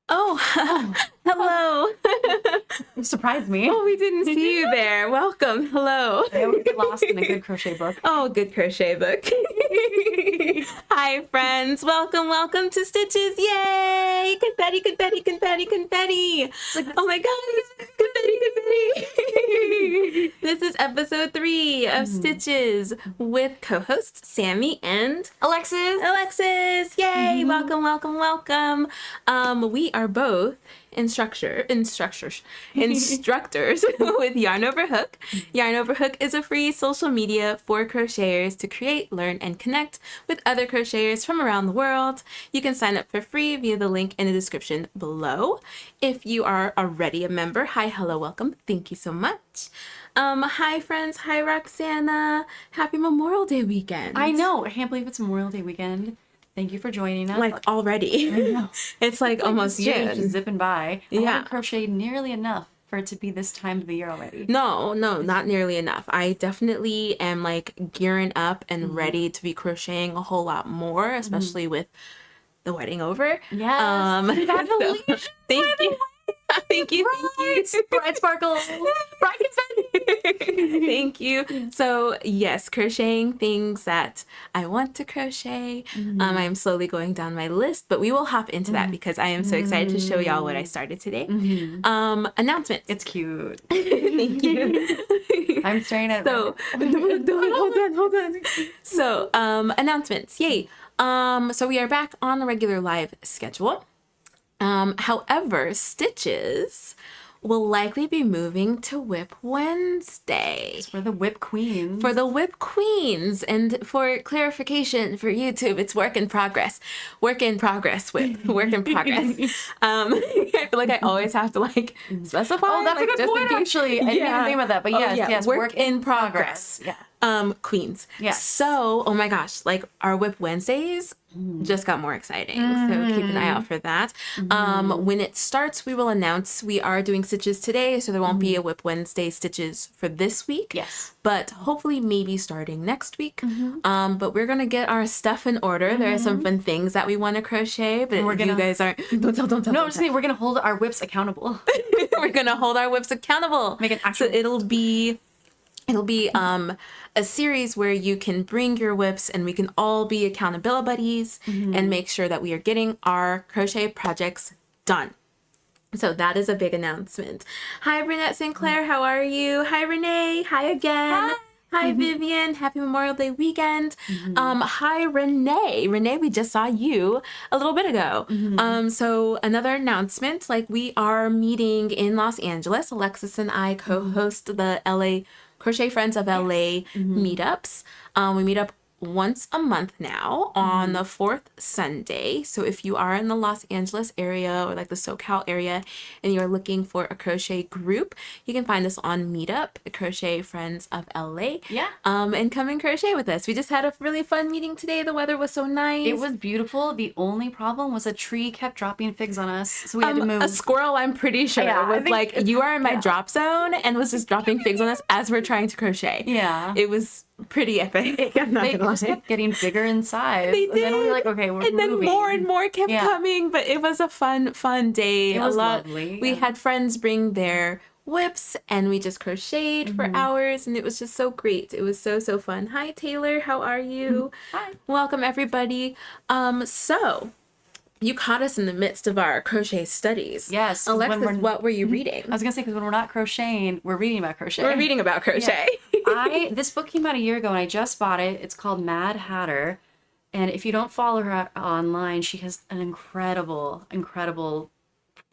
Oh, hello. You surprised me. Oh, we didn't see you there. Welcome. Hello. I always get lost in a good crochet book. Oh, good crochet book. Hi, friends. Welcome to Stitches. Yay! Confetti, confetti, confetti, confetti. Oh my God. Confetti, confetti. This is episode 3 of Stitches with co-hosts Sammy and Alexis. Yay! Welcome. We are both instructors with Yarn Over Hook. Yarn Over Hook is a free social media for crocheters to create, learn, and connect with other crocheters from around the world. You can sign up for free via the link in the description below. If you are already a member, hi, hello, welcome. Thank you so much. Hi friends, hi Roxana. Happy Memorial Day weekend. I know. I can't believe it's Memorial Day weekend. Thank you for joining us. Like already. I know. It's like almost June. June. Zipping by. I Yeah. haven't crocheted nearly enough for it to be this time of the year already. No, not nearly enough. I definitely am like gearing up and ready to be crocheting a whole lot more, especially with the wedding over. Yes. Congratulations. Thank you. Thank you. Bright sparkles. Bright confetti. Thank you. So yes, crocheting things that I want to crochet. I'm slowly going down my list, but we will hop into that because I am so excited to show y'all what I started today. Announcements. It's cute. Thank you. I'm staring at it. So hold on. So announcements. Yay. So we are back on a regular live schedule. However, Stitches will likely be moving to Whip Wednesday. For the whip queens. For the Whip Queens. And for clarification for YouTube, it's work in progress. Work in progress, Whip. Work in progress. I feel like I always have to like specify. Oh, that's like, a good just in point, case- actually. I didn't even think about that, but yes, Work in progress. Yeah. Queens. Yeah. So, oh my gosh, like our Whip Wednesdays just got more exciting. So keep an eye out for that. When it starts, we will announce we are doing stitches today, so there won't be a Whip Wednesday stitches for this week. Yes. But hopefully maybe starting next week. But we're gonna get our stuff in order. There are some fun things that we want to crochet, but you guys aren't. Don't tell. No, I'm just saying we're gonna hold our whips accountable. We're gonna hold our whips accountable. Make an actual. So it'll be a series where you can bring your whips and we can all be accountability buddies and make sure that we are getting our crochet projects done. So that is a big announcement. Hi, Renette Sinclair. How are you? Hi, Renee. Hi again. Hi, Vivian. Happy Memorial Day weekend. Hi, Renee. Renee, we just saw you a little bit ago. So another announcement, like we are meeting in Los Angeles. Alexis and I co-host the LA Crochet Friends of LA meetups. We meet up once a month now on the 4th Sunday. So if you are in the Los Angeles area or like the SoCal area and you're looking for a crochet group, you can find us on Meetup, Crochet Friends of LA. Yeah. And come and crochet with us. We just had a really fun meeting today. The weather was so nice. It was beautiful. The only problem was a tree kept dropping figs on us, so we had to move. A squirrel, I'm pretty sure, Yeah, I was think like, you are in my drop zone, and was just dropping figs on us as we're trying to crochet. Yeah. It was pretty epic. I'm not They gonna just lie. kept getting bigger in size. They And then we did. were like, okay, we're And then moving. more and more kept Yeah. coming, but it was a fun day. It was lovely, We yeah. had friends bring their whips and we just crocheted for hours and it was just so great. It was so fun. Hi Taylor, how are you? Hi. Welcome everybody. So you caught us in the midst of our crochet studies. Yes, 'cause when Alexis, we're- what were you reading? I was gonna say, because when we're not crocheting, we're reading about crochet. We're reading about crochet. This book came out a year ago and I just bought it. It's called Mad Hatter. And if you don't follow her online, she has an incredible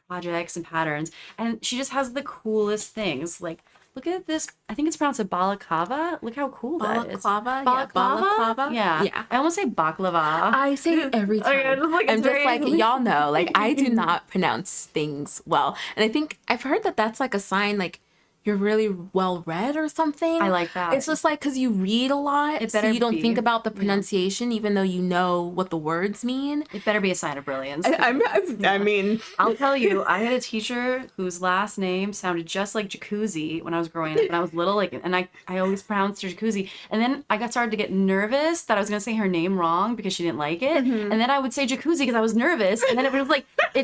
projects and patterns. And she just has the coolest things. Like, look at this. I think it's pronounced a balaclava. Look how cool that is. Balaclava? Yeah, balaclava. Yeah. Yeah. I almost say baklava. I say it every time. Okay, just like, I'm it's just very- like, y'all know, like I do not pronounce things well. And I think I've heard that that's like a sign, like you're really well read or something. I like that. It's just like because you read a lot, It so better you don't be. think about the pronunciation, even though you know what the words mean. It better be a sign of brilliance. I mean, I'll tell you, I had a teacher whose last name sounded just like jacuzzi when I was growing up, and I was little, like, and I always pronounced her jacuzzi. And then I got started to get nervous that I was gonna say her name wrong because she didn't like it, and then I would say jacuzzi because I was nervous, and then it was like it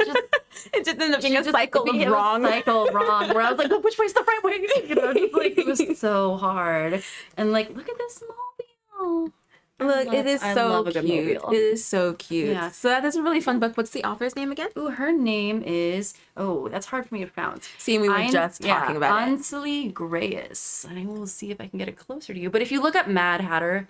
just ended up being a cycle of wrong. Cycle wrong, where I was like, oh, which way's the right way? You know, just like it was so hard. And like, look at this mobile. Look, it is so cute. It is so cute. Yeah. So that is a really fun book. What's the author's name again? Ooh, her name is, that's hard for me to pronounce. See, we were just talking about it. Ansley Grayes. And I will see if I can get it closer to you. But if you look up Mad Hatter,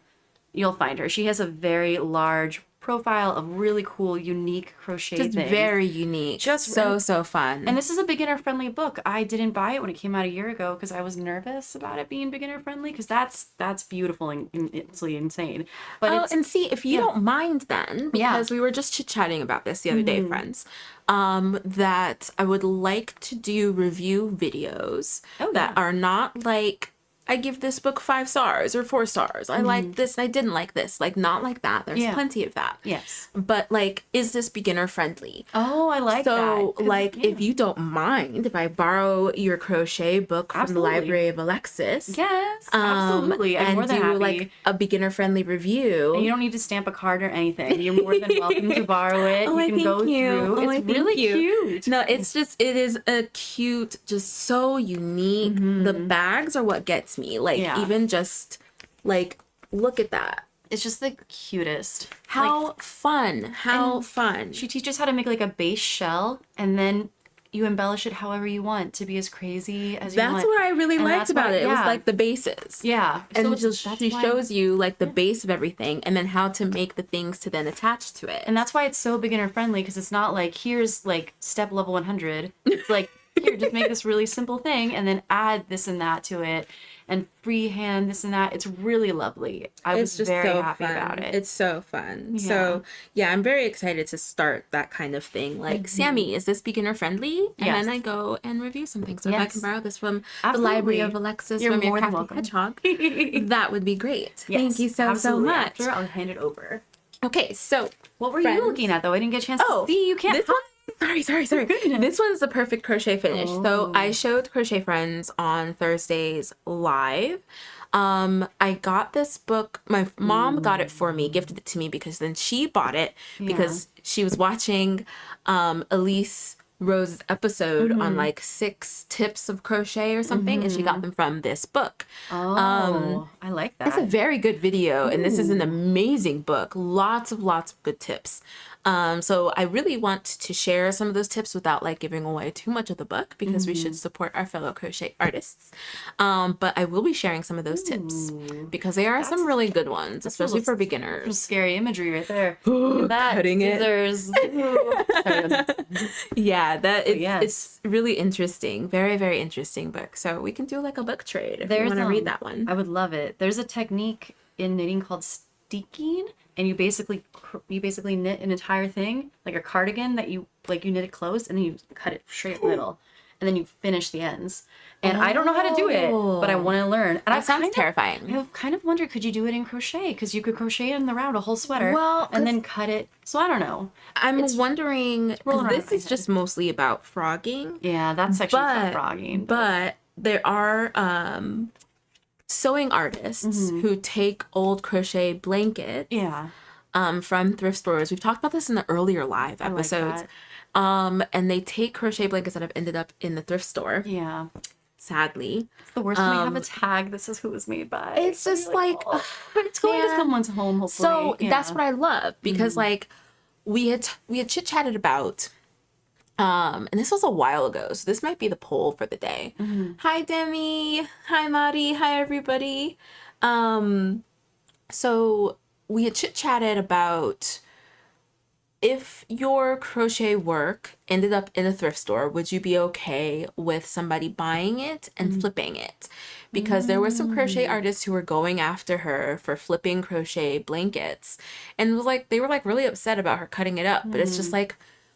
you'll find her. She has a very large profile of really cool, unique crochet Just things. very unique. Just so fun. And this is a beginner-friendly book. I didn't buy it when it came out a year ago because I was nervous about it being beginner-friendly because that's beautiful and absolutely insane. But and see, if you don't mind then, because we were just chit-chatting about this the other day, friends, that I would like to do review videos that are not like, I give this book 5 stars or 4 stars. I like this and I didn't like this. Like, not like that. There's plenty of that. Yes. But, like, is this beginner friendly? Oh, I like that. So, like, if you don't mind, if I borrow your crochet book from the library of Alexis. Yes, absolutely. I'm more than happy. Like, a beginner friendly review. And you don't need to stamp a card or anything. You're more than welcome to borrow it. You can go through. It's really cute. No, it's just, it is a cute, just so unique. The bags are what gets me. Like, even just, like, look at that. It's just the cutest. How fun. How fun. She teaches how to make, like, a base shell, and then you embellish it however you want to be as crazy as you want. That's what I really liked about it. It was, like, the bases. Yeah. And so she shows you, like, the base of everything, and then how to make the things to then attach to it. And that's why it's so beginner friendly, because it's not like, here's, like, step level 100. It's like, here, just make this really simple thing, and then add this and that to it. And freehand this and that. It's really lovely. I was just very happy about it. It's so fun. Yeah. So yeah, I'm very excited to start that kind of thing. Like, Sammy, is this beginner friendly? And then I go and review something. So if I can borrow this from the library of Alexis, you're from your more than Crafty welcome. Hedgehog, that would be great. Thank you so much. After, I'll hand it over. Okay, so what were you looking at though? I didn't get a chance to see. You can't. Sorry. This one's the perfect crochet finish. So I showed Crochet Friends on Thursdays live. I got this book. My mom got it for me, gifted it to me, because then she bought it because she was watching Elise Rose's episode on like 6 tips of crochet or something, and she got them from this book. I like that. It's a very good video, and this is an amazing book. Lots of good tips. So I really want to share some of those tips without like giving away too much of the book, because we should support our fellow crochet artists. But I will be sharing some of those tips because they are some really good ones, especially for beginners. Some scary imagery right there. Cutting it. Yeah, Yes. it's really interesting. Very, very interesting book. So we can do like a book trade if you want to read that one. I would love it. There's a technique in knitting called steeking, and you basically knit an entire thing, like a cardigan, that you knit it closed, and then you cut it straight middle, and then you finish the ends. And I don't know how to do it, but I want to learn. And that sounds terrifying. I've kind of wondered, could you do it in crochet? Because you could crochet in the round a whole sweater, well, and then cut it. So I don't know. I'm wondering, this is just mostly about frogging. Yeah, that section is about frogging. But there are sewing artists who take old crochet blanket from thrift stores. We've talked about this in the earlier live episodes. And they take crochet blankets that have ended up in the thrift store. Yeah. Sadly. It's the worst when we have a tag that says who it was made by. It's just like but it's going to someone's home, hopefully. So that's what I love, because like we had chit-chatted about and this was a while ago, so this might be the poll for the day. Hi Demi, hi Mari, hi everybody. So we had chit-chatted about, if your crochet work ended up in a thrift store, would you be okay with somebody buying it and flipping it? Because there were some crochet artists who were going after her for flipping crochet blankets, and it was like they were like really upset about her cutting it up. But it's just like,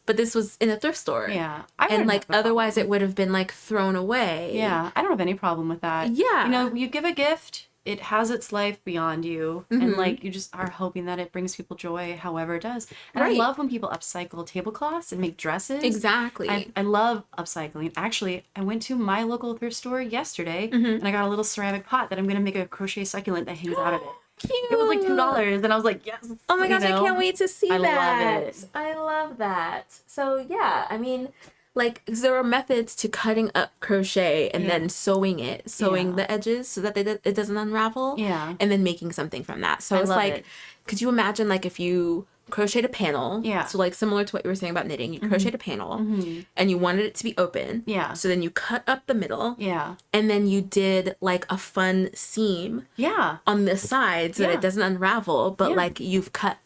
but this was in a thrift store. Yeah. And like otherwise it would have been like thrown away. Yeah. I don't have any problem with that. Yeah. You know, you give a gift, it has its life beyond you. And like you just are hoping that it brings people joy however it does. And I love when people upcycle tablecloths and make dresses. Exactly. I love upcycling. Actually, I went to my local thrift store yesterday and I got a little ceramic pot that I'm going to make a crochet succulent that hangs out of it. Cute. It was like $2 and I was like, yes. Oh my gosh, I can't wait to see that. love it. I love that. So yeah, I mean, like there are methods to cutting up crochet and then sewing the edges so that it doesn't unravel. Yeah. And then making something from that. So it's like, could you imagine like if you crocheted a panel? Yeah. So like similar to what you were saying about knitting, you crocheted a panel and you wanted it to be open. Yeah. So then you cut up the middle. Yeah. And then you did like a fun seam. Yeah. On the side so that it doesn't unravel, but like you've cut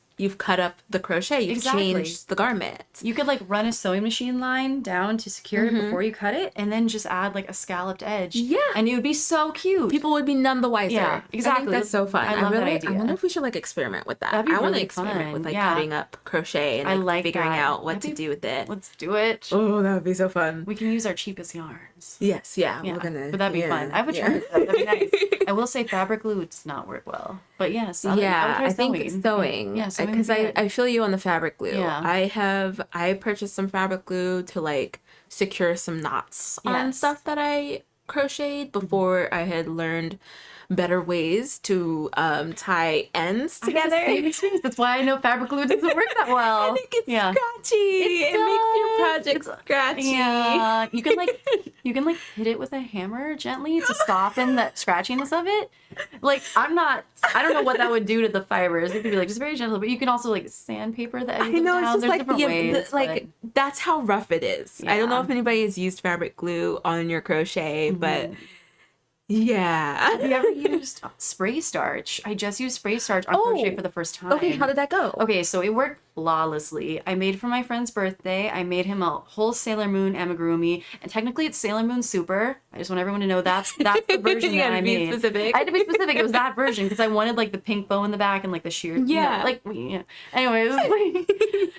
up the crochet, you've changed the garment. You could like run a sewing machine line down to secure it before you cut it and then just add like a scalloped edge. Yeah. And it would be so cute. People would be none the wiser. Yeah, exactly. I think that's so fun. I love that idea. I wonder if we should like experiment with that. That'd be I want to really experiment fun. with like cutting up crochet and like figuring out what to do with it. Let's do it. Oh, that would be so fun. We can use our cheapest yarns. Yes, we're gonna. But that'd be fun. I would try that. That'd be nice. I will say fabric glue does not work well. But yes, I think sewing. Yeah, sewing because I feel you on the fabric glue. Yeah. I purchased some fabric glue to like secure some knots on stuff that I crocheted before I had learned better ways to tie ends together. That's why I know fabric glue doesn't work that well. I think it's scratchy. It makes your project scratchy. Yeah, you can like hit it with a hammer gently to soften that scratchiness of it. Like I don't know what that would do to the fibers. It could be like just very gentle, but you can also like sandpaper the edges. I know, it's just like different ways, that's how rough it is. I don't know if anybody has used fabric glue on your crochet, but yeah. Have you ever used spray starch? I just used spray starch on crochet for the first time. Okay, how did that go? Okay, so it worked flawlessly. I made for my friend's birthday. I made him a whole Sailor Moon amigurumi, and technically it's Sailor Moon Super. I just want everyone to know that's the version that I made. Specific. I had to be specific. It was that version because I wanted like the pink bow in the back and like the sheer. Anyways,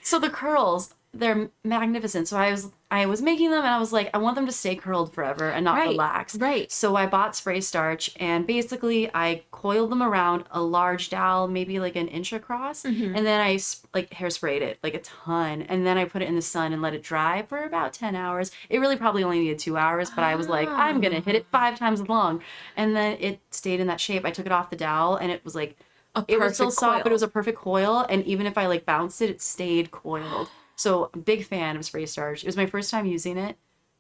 so the curls, they're magnificent. So I was making them and I was like, I want them to stay curled forever and not relax. Right. So I bought spray starch and basically I coiled them around a large dowel, maybe like an inch across, and then I like hairsprayed it like a ton, and then I put it in the sun and let it dry for about 10 hours. It really probably only needed 2 hours, but I was like, I'm gonna hit it 5 times as long, and then it stayed in that shape. I took it off the dowel and it was like it was still soft, but it was a perfect coil, and even if I like bounced it, it stayed coiled. So I'm a big fan of spray starch. It was my first time using it,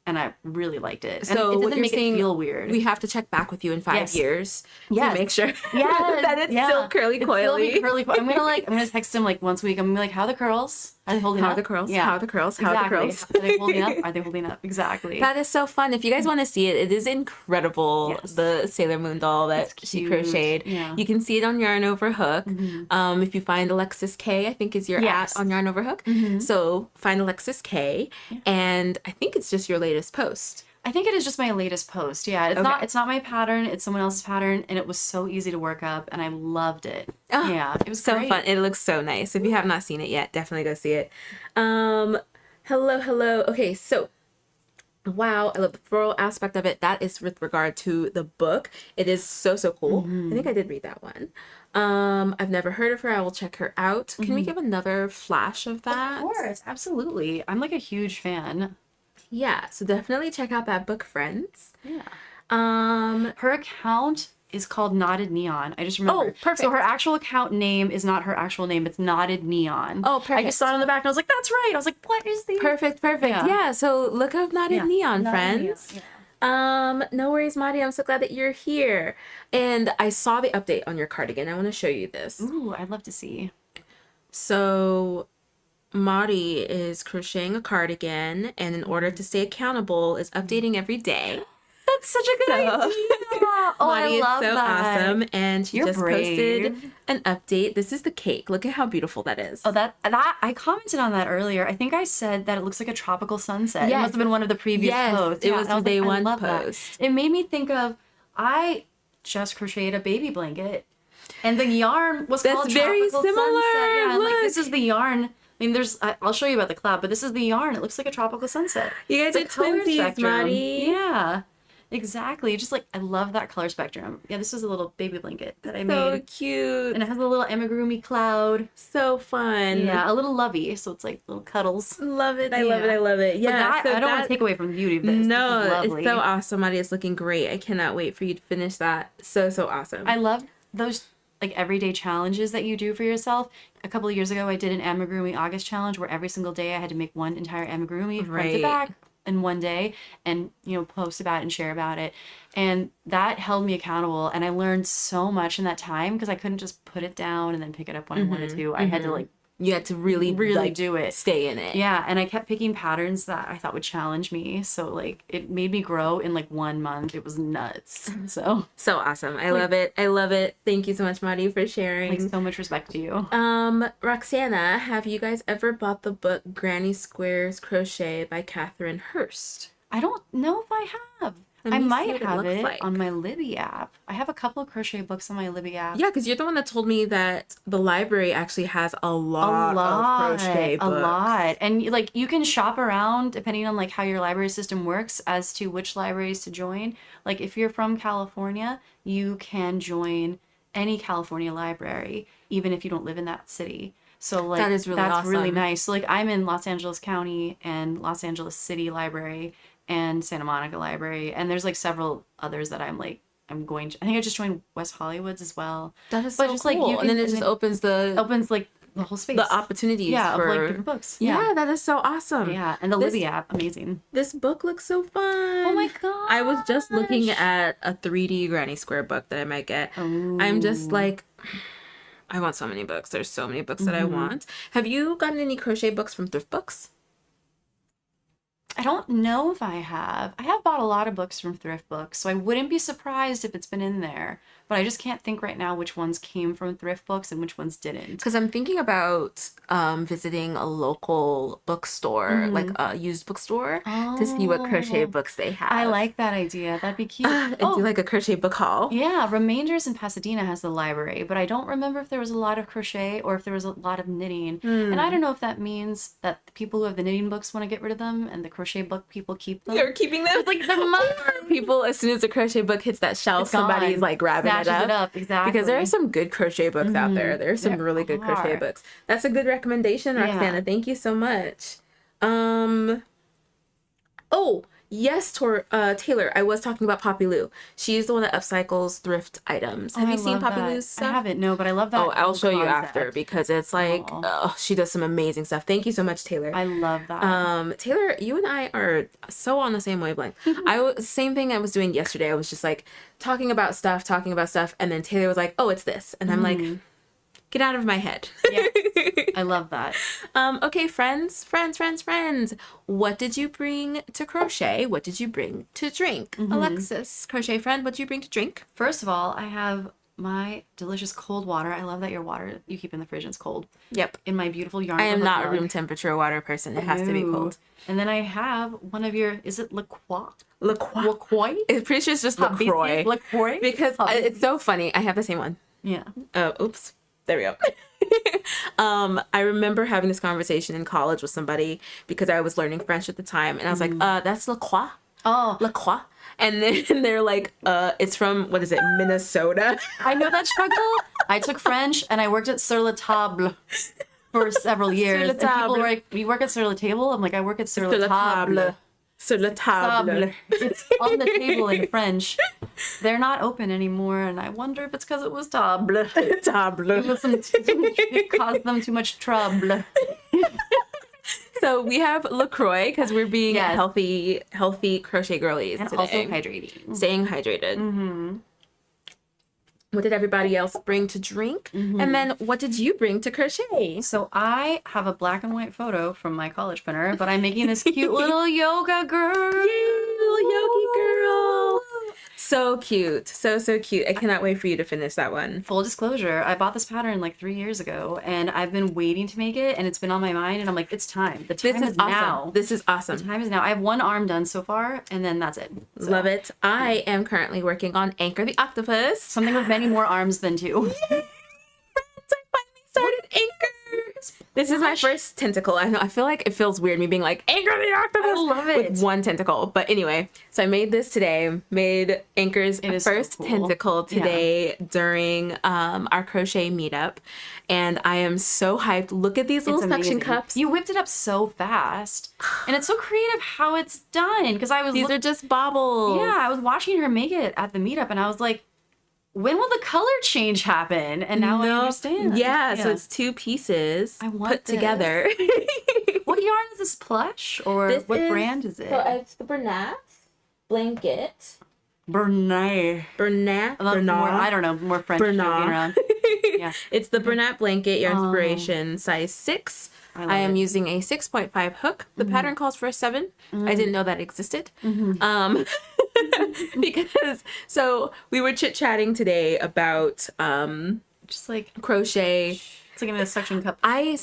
and I really liked it. So and it what doesn't you're make saying, it feel weird. We have to check back with you in 5 years to make sure that it's still curly coily. I'm gonna text him like once a week. I'm gonna be like, how are the curls? Are they holding up? How are the curls? Yeah. How are the curls? How Exactly. are the curls? Are they holding up? Are they holding up? Exactly. That is so fun. If you guys want to see it, it is incredible. Yes. The Sailor Moon doll that she crocheted. Yeah. You can see it on Yarn Over Hook. If you find Alexis K, I think is your at on Yarn Over Hook. So find Alexis K, and I think it's just your latest post. I think it is just my latest post. Yeah, it's not my pattern. It's someone else's pattern, and it was so easy to work up, and I loved it. Oh, yeah, it was so great. fun. It looks so nice. If you have not seen it yet, definitely go see it. Hello. Okay, so wow, I love the floral aspect of it. That is with regard to the book. It is so cool. I think I did read that one. I've never heard of her. I will check her out. Can we give another flash of that? Of course, absolutely. I'm like a huge fan. Yeah, so definitely check out that book, friends. Yeah. Her account is called Knotted Neon. I just remember. Oh, perfect. So her actual account name is not her actual name. It's Knotted Neon. Oh, perfect. I just saw it on the back and I was like, that's right. I was like, what is the... Perfect. Yeah, so look up Knotted Neon, friends. Yeah. No worries, Madi. I'm so glad that you're here. And I saw the update on your cardigan. I want to show you this. Ooh, I'd love to see. So... Madi is crocheting a cardigan, and in order to stay accountable, is updating every day. That's such a good idea. Oh, Madi I love is so that. awesome, and she You're just brave. posted an update. This is the cake. Look at how beautiful that is. Oh, that I commented on that earlier. I think I said that it looks like a tropical sunset. Yes. It must have been one of the previous posts. It was the day one post. It made me think of, I just crocheted a baby blanket, and the yarn was called very Tropical similar. Sunset. Yeah, Look. like this is the yarn mean, I'll show you about the cloud, but this is the yarn. It looks like a tropical sunset. You guys The are color twinsies, spectrum. Maddie. Yeah, exactly. Just like, I love that color spectrum. Yeah, this is a little baby blanket that I So made. cute. And it has a little amigurumi cloud. So fun. Yeah, a little lovey, so it's like little cuddles. Love it. I love it. I love it. But Yeah. I don't want to take away from the beauty of this. No, This is lovely. it's so awesome, Maddie. It's looking great. I cannot wait for you to finish that. So awesome. I love those like everyday challenges that you do for yourself. A couple of years ago, I did an amigurumi August challenge where every single day I had to make one entire amigurumi front to back in one day and, you know, post about it and share about it. And that held me accountable. And I learned so much in that time because I couldn't just put it down and then pick it up when I wanted to. I had to like, you had to really like, do it. Stay in it. Yeah, and I kept picking patterns that I thought would challenge me. So like it made me grow in like 1 month. It was nuts. So awesome. I love it. I love it. Thank you so much, Maddie, for sharing. like so much respect to you. Roxana, have you guys ever bought the book Granny Squares Crochet by Catherine Hurst? I don't know if I have. Let I me see might what it have looks it like. on my Libby app. I have a couple of crochet books on my Libby app. Yeah, because you're the one that told me that the library actually has a lot of crochet books. A lot. And like you can shop around depending on like how your library system works as to which libraries to join. Like if you're from California, you can join any California library, even if you don't live in that city. So like that is really that's awesome. really nice. So like I'm in Los Angeles County and Los Angeles City Library and Santa Monica Library, and there's like several others that I'm going to. I think I just joined West Hollywood's as well. That is But so just, cool. like, you and then can- it just opens like the whole space, the opportunities yeah, for of like different books. Yeah, that is so awesome. Yeah, and the Libby app, amazing. This book looks so fun. Oh my god! I was just looking at a 3D Granny Square book that I might get. I'm just like, I want so many books. There's so many books that I want. Have you gotten any crochet books from thrift books? I don't know if I have. I have bought a lot of books from thrift books, so I wouldn't be surprised if it's been in there. But I just can't think right now which ones came from thrift books and which ones didn't. Because I'm thinking about visiting a local bookstore, like a used bookstore, to see what crochet books they have. I like that idea. That'd be cute. And do like a crochet book haul. Yeah, Remainders in Pasadena has the library, but I don't remember if there was a lot of crochet or if there was a lot of knitting. And I don't know if that means that the people who have the knitting books want to get rid of them and the crochet book people keep them. You're keeping them? It's like the mother. People, as soon as the crochet book hits that shelf, It's gone. somebody's like grabbing Snatches it up, exactly. Because there are some good crochet books out there. There are some There really good crochet are. books. That's a good recommendation, Roxana. Yeah. Thank you so much. Oh, yes, Taylor. I was talking about Poppy Lou. She's the one that upcycles thrift items. Have you seen Poppy Lou's stuff? I haven't, no, but I love that. Oh, I'll whole show you concept. after because it's like, she does some amazing stuff. Thank you so much, Taylor. I love that. Taylor, you and I are so on the same wavelength. Same thing I was doing yesterday. I was just like talking about stuff, and then Taylor was like, "Oh, it's this," and I'm like, "Get out of my head." Yeah, I love that. Okay, friends. What did you bring to crochet? What did you bring to drink? Alexis, crochet friend, what did you bring to drink? First of all, I have my delicious cold water. I love that your water you keep in the fridge is cold. Yep. In my beautiful yarn. I am Book not a mug. room temperature water person. It has to be cold. And then I have one of your, is it LaCroix? LaCroix? I'm pretty sure it's just LaCroix. LaCroix? Because it's so funny. I have the same one. Yeah. Oops. There we go. I remember having this conversation in college with somebody because I was learning French at the time. And I was like, that's LaCroix. Oh. LaCroix. And then they're like, it's from, what is it, Minnesota? I know that struggle. I took French and I worked at Sur la Table for several years. Sur la And people table. were like, you work at Sur la Table? I'm like, I work at Sur la Table. Sur la table. Table. It's on the table in French. They're not open anymore, and I wonder if it's because it was table. Table. It caused them too much trouble. So we have LaCroix because we're being Yes. healthy crochet girlies And today. also hydrating. Staying hydrated. What did everybody else bring to drink? And then what did you bring to crochet? So I have a black and white photo from my college printer, but I'm making this cute little yoga girl. Little yogi girl. So cute. So cute. I cannot wait for you to finish that one. Full disclosure, I bought this pattern like 3 years ago, and I've been waiting to make it, and it's been on my mind, and I'm like, it's time. The time This is awesome. now. This is awesome. The time is now. I have one arm done so far, and then that's it. So, Love it. I am currently working on Anchor the Octopus. something with many more arms than two. I finally started Anchor. This is my first tentacle. I know. I feel like it feels weird me being like Anchor the octopus. I love it. With one tentacle. But anyway, so I made this today. Made Anchor's first tentacle today during our crochet meetup, and I am so hyped. Look at these little suction cups. You whipped it up so fast, and it's so creative how it's done. Because these are just baubles. Yeah, I was watching her make it at the meetup, and I was like, when will the color change happen? And now I understand. Yeah, so it's 2 pieces put together. What yarn is this? Plush? Or what brand is it? So it's the Bernat blanket. Bernat. I don't know. More French joking around. Yeah. It's the Bernat blanket Yarn Inspiration size 6. I am using a 6.5 hook. The pattern calls for a 7. I didn't know that existed. Because so we were chit-chatting today about just like crochet. It's like in a suction cup. I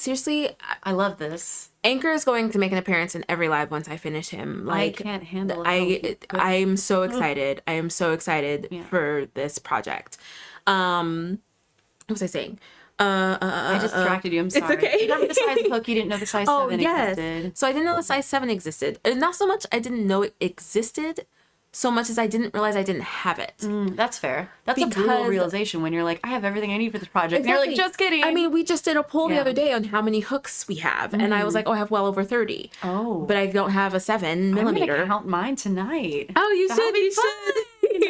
love this. Anchor is going to make an appearance in every live once I finish him. Like, I can't handle it. I'm so excited. I am so excited for this project. What was I saying? I just distracted you. I'm sorry. It's okay. You remember the size of hook? You didn't know the size 7 existed. So I didn't know the size 7 existed. And not so much I didn't know it existed, so much as I didn't realize I didn't have it. That's fair. That's a brutal realization when you're like, I have everything I need for this project. Exactly. And you're like, just kidding. I mean, we just did a poll the other day on how many hooks we have. And I was like, I have well over 30. Oh. But I don't have a 7 millimeter. I'm going to count mine tonight. Oh, you should.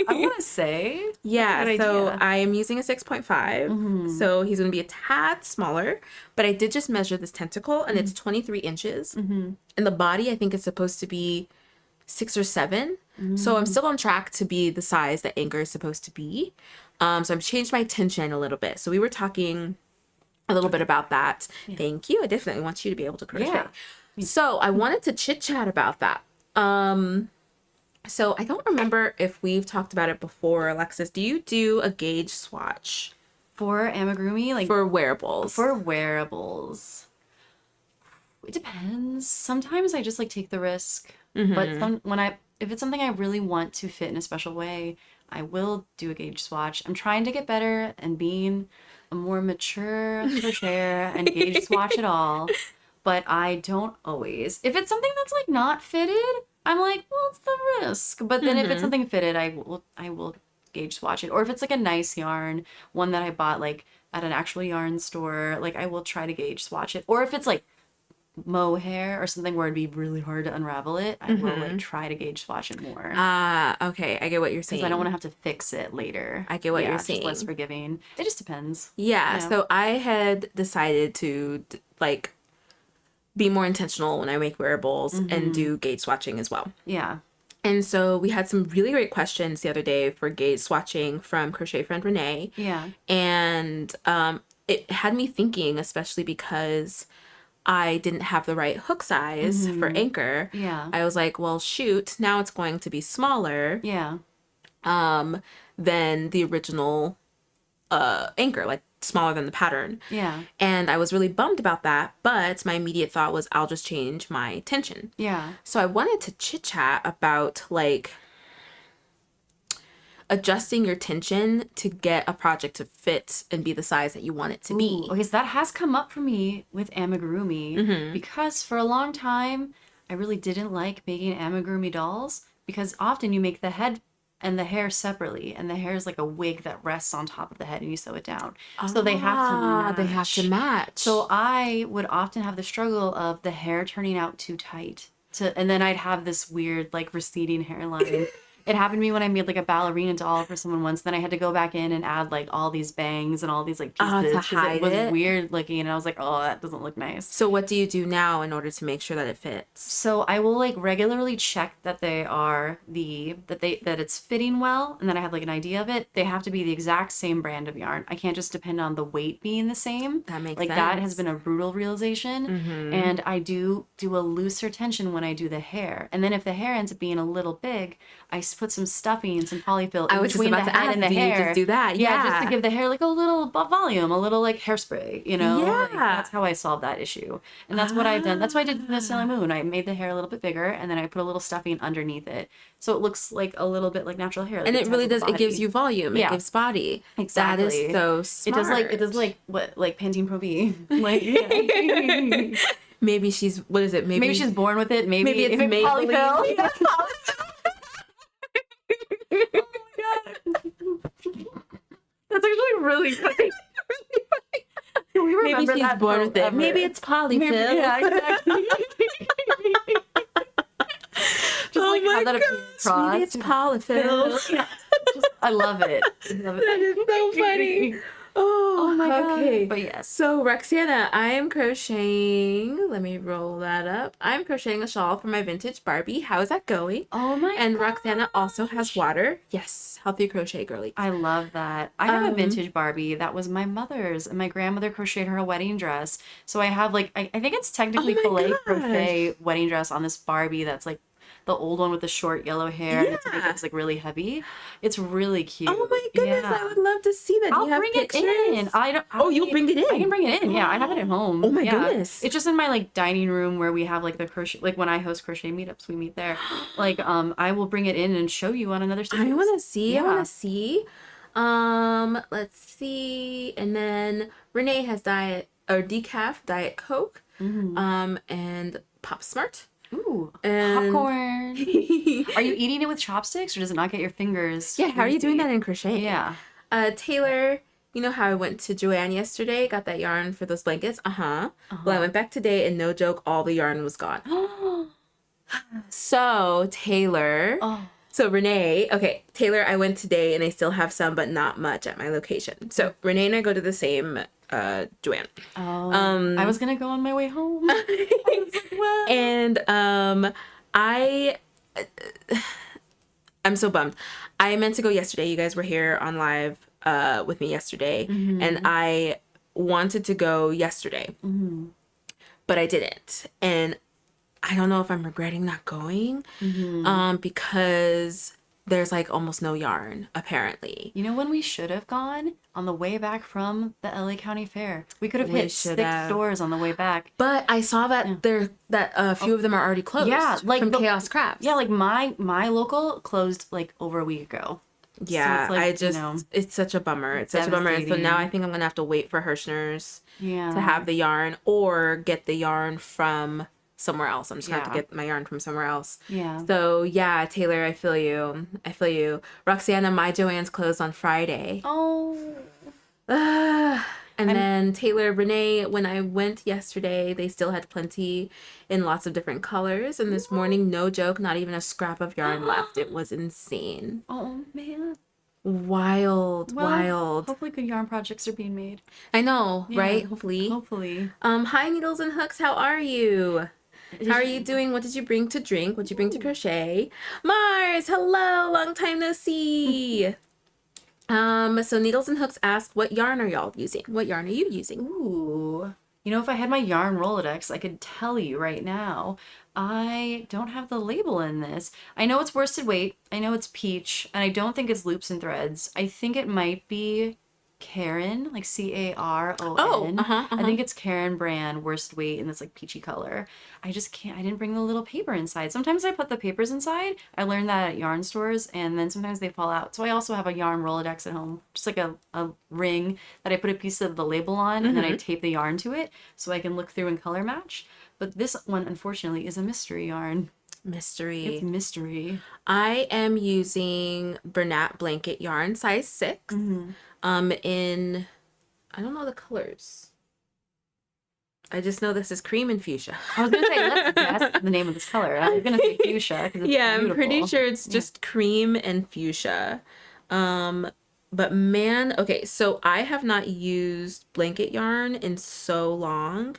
I want to say. Yeah, so I am using a 6.5. So he's going to be a tad smaller. But I did just measure this tentacle, and it's 23 inches. And the body, I think, is supposed to be 6 or 7. So I'm still on track to be the size that Anchor is supposed to be. So I've changed my tension a little bit. So we were talking a little bit about that. Yeah. Thank you. I definitely want you to be able to crochet. Yeah. So I wanted to chit chat about that. So I don't remember if we've talked about it before, Alexis. Do you do a gauge swatch? For amigurumi? Like for wearables? For wearables. It depends. Sometimes I just like take the risk. But if it's something I really want to fit in a special way, I will do a gauge swatch. I'm trying to get better and being a more mature crocheter and gauge swatch it all. But I don't always. If it's something that's like not fitted, I'm like, well, it's the risk. But then if it's something fitted, I will gauge swatch it. Or if it's like a nice yarn, one that I bought like at an actual yarn store, like I will try to gauge swatch it. Or if it's like mohair or something where it'd be really hard to unravel it, I will like try to gauge swatch it more. Okay, I get what you're saying. Because I don't want to have to fix it later. I get what you're saying. Just less forgiving. It just depends. Yeah, so I had decided to like be more intentional when I make wearables and do gauge swatching as well. Yeah. And so we had some really great questions the other day for gauge swatching from crochet friend Renee. Yeah. And it had me thinking, especially because I didn't have the right hook size for Anchor. Yeah. I was like, well, shoot, now it's going to be smaller. Yeah. Than the original Anchor, like smaller than the pattern. Yeah. And I was really bummed about that, but my immediate thought was I'll just change my tension. Yeah. So I wanted to chit chat about like adjusting your tension to get a project to fit and be the size that you want it to be. Okay, so that has come up for me with amigurumi because for a long time I really didn't like making amigurumi dolls because often you make the head and the hair separately, and the hair is like a wig that rests on top of the head and you sew it down. So they have to match. They have to match. So I would often have the struggle of the hair turning out too tight. And then I'd have this weird like receding hairline. It happened to me when I made like a ballerina doll for someone once. Then I had to go back in and add like all these bangs and all these like pieces. To hide it was weird looking, and I was like, oh, that doesn't look nice. So what do you do now in order to make sure that it fits? So I will like regularly check that they are that it's fitting well, and then I have like an idea of it. They have to be the exact same brand of yarn. I can't just depend on the weight being the same. That makes sense. Like that has been a brutal realization. And I do a looser tension when I do the hair. And then if the hair ends up being a little big, I put some stuffing and some polyfill I in was just between the about to head ask, and the do you hair. just do that? Yeah, just to give the hair like a little volume, a little like hairspray, you know? Like, Yeah. that's how I solved that issue. And that's what I've done. That's why I did the Sailor Moon. I made the hair a little bit bigger, and then I put a little stuffing underneath it. So it looks like a little bit like natural hair. Like And it really does, it gives you volume. Yeah. It gives body. Exactly. That is so smart. It does like what, like Pantene Pro V. Like, yeah. Maybe she's, what is it? Maybe she's born with it. Maybe it's Maybelline. Maybelline. Yeah. That's actually really funny. We Maybe remember she's that born with it. forever. Maybe it's polyfill. Yeah, exactly. Just like have that appear across. Maybe it's polyfill. Yeah. I love it. I love it. That is so funny. Oh my God. Okay. But yes. So Roxana, I am crocheting. Let me roll that up. I'm crocheting a shawl for my vintage Barbie. How is that going? Oh my And God. Roxana also has water. Yes, healthy crochet girly. I love that. I have a vintage Barbie that was my mother's, and my grandmother crocheted her a wedding dress. So I have like, I think it's technically Oh my filet gosh. crochet wedding dress on this Barbie that's like the old one with the short yellow hair. And Yeah. it's like really heavy. It's really cute. Oh my goodness, Yeah. I would love to see that. Do I'll you have bring pictures? it in. You'll bring it in? I can bring it in. Yeah, I have it at home. Oh my Yeah. goodness. It's just in my like dining room where we have like the crochet. Like when I host crochet meetups, we meet there. Like I will bring it in and show you on another stage. I want to see. I Yeah. want to see. Let's see. And then Renee has decaf Diet Coke. And Pop Smart. Ooh, And popcorn. Are you eating it with chopsticks or does it not get your fingers? yeah, how are you doing that in crochet? Yeah. Taylor, you know how I went to Joanne yesterday, got that yarn for those blankets? Well, I went back today and no joke, all the yarn was gone. So Taylor, so Renee, okay, Taylor, I went today and I still have some, but not much at my location. So Renee and I go to the same Joanne. I was gonna go on my way home. And I'm so bummed. I meant to go yesterday. You guys were here on live with me yesterday, and I wanted to go yesterday, but I didn't. And I don't know if I'm regretting not going, because there's like almost no yarn apparently. You know when we should have gone? On the way back from the LA County Fair. We could have We hit should 6 have. stores on the way back. But I saw that a few of them are already closed. Yeah, like from the- Chaos Crafts. Yeah, like my local closed like over a week ago. Yeah, So it's like, I just, you know, it's such a bummer. It's such a bummer. And so now I think I'm gonna have to wait for Hirschner's Yeah. to have the yarn or get the yarn from somewhere else. I'm just gonna have to Yeah. get my yarn from somewhere else. Yeah. So yeah, Taylor, I feel you. I feel you. Roxana, my Joanne's closed on Friday. Oh. And then Taylor, Renee, when I went yesterday, they still had plenty in lots of different colors. And this morning, no joke, not even a scrap of yarn left. It was insane. Oh man. Wild, Well, wild. Hopefully good yarn projects are being made. I know, Yeah, right? Hopefully. Hopefully. Hi, Needles and Hooks. How are you? How are you doing? What did you bring to drink? What did you bring to crochet? Mars, hello. Long time no see. So Needles and Hooks asked, what yarn are y'all using? What yarn are you using? Ooh. You know, if I had my yarn Rolodex, I could tell you right now. I don't have the label in this. I know it's worsted weight. I know it's peach. And I don't think it's loops and threads. I think it might be Caron, like Caron. I think it's Caron brand worsted weight and it's like peachy color. I just can't, I didn't bring the little paper inside. Sometimes I put the papers inside. I learned that at yarn stores and then sometimes they fall out. So I also have a yarn Rolodex at home, just like a ring that I put a piece of the label on and then I tape the yarn to it so I can look through and color match. But this one, unfortunately, is a mystery yarn. Mystery. It's mystery. I am using Bernat blanket yarn, size 6. In, I don't know the colors. I just know this is cream and fuchsia. I was going to say, let's guess the name of this color. I was going to say fuchsia because it's Yeah, beautiful. I'm pretty sure it's just cream and fuchsia. But man, okay, so I have not used blanket yarn in so long.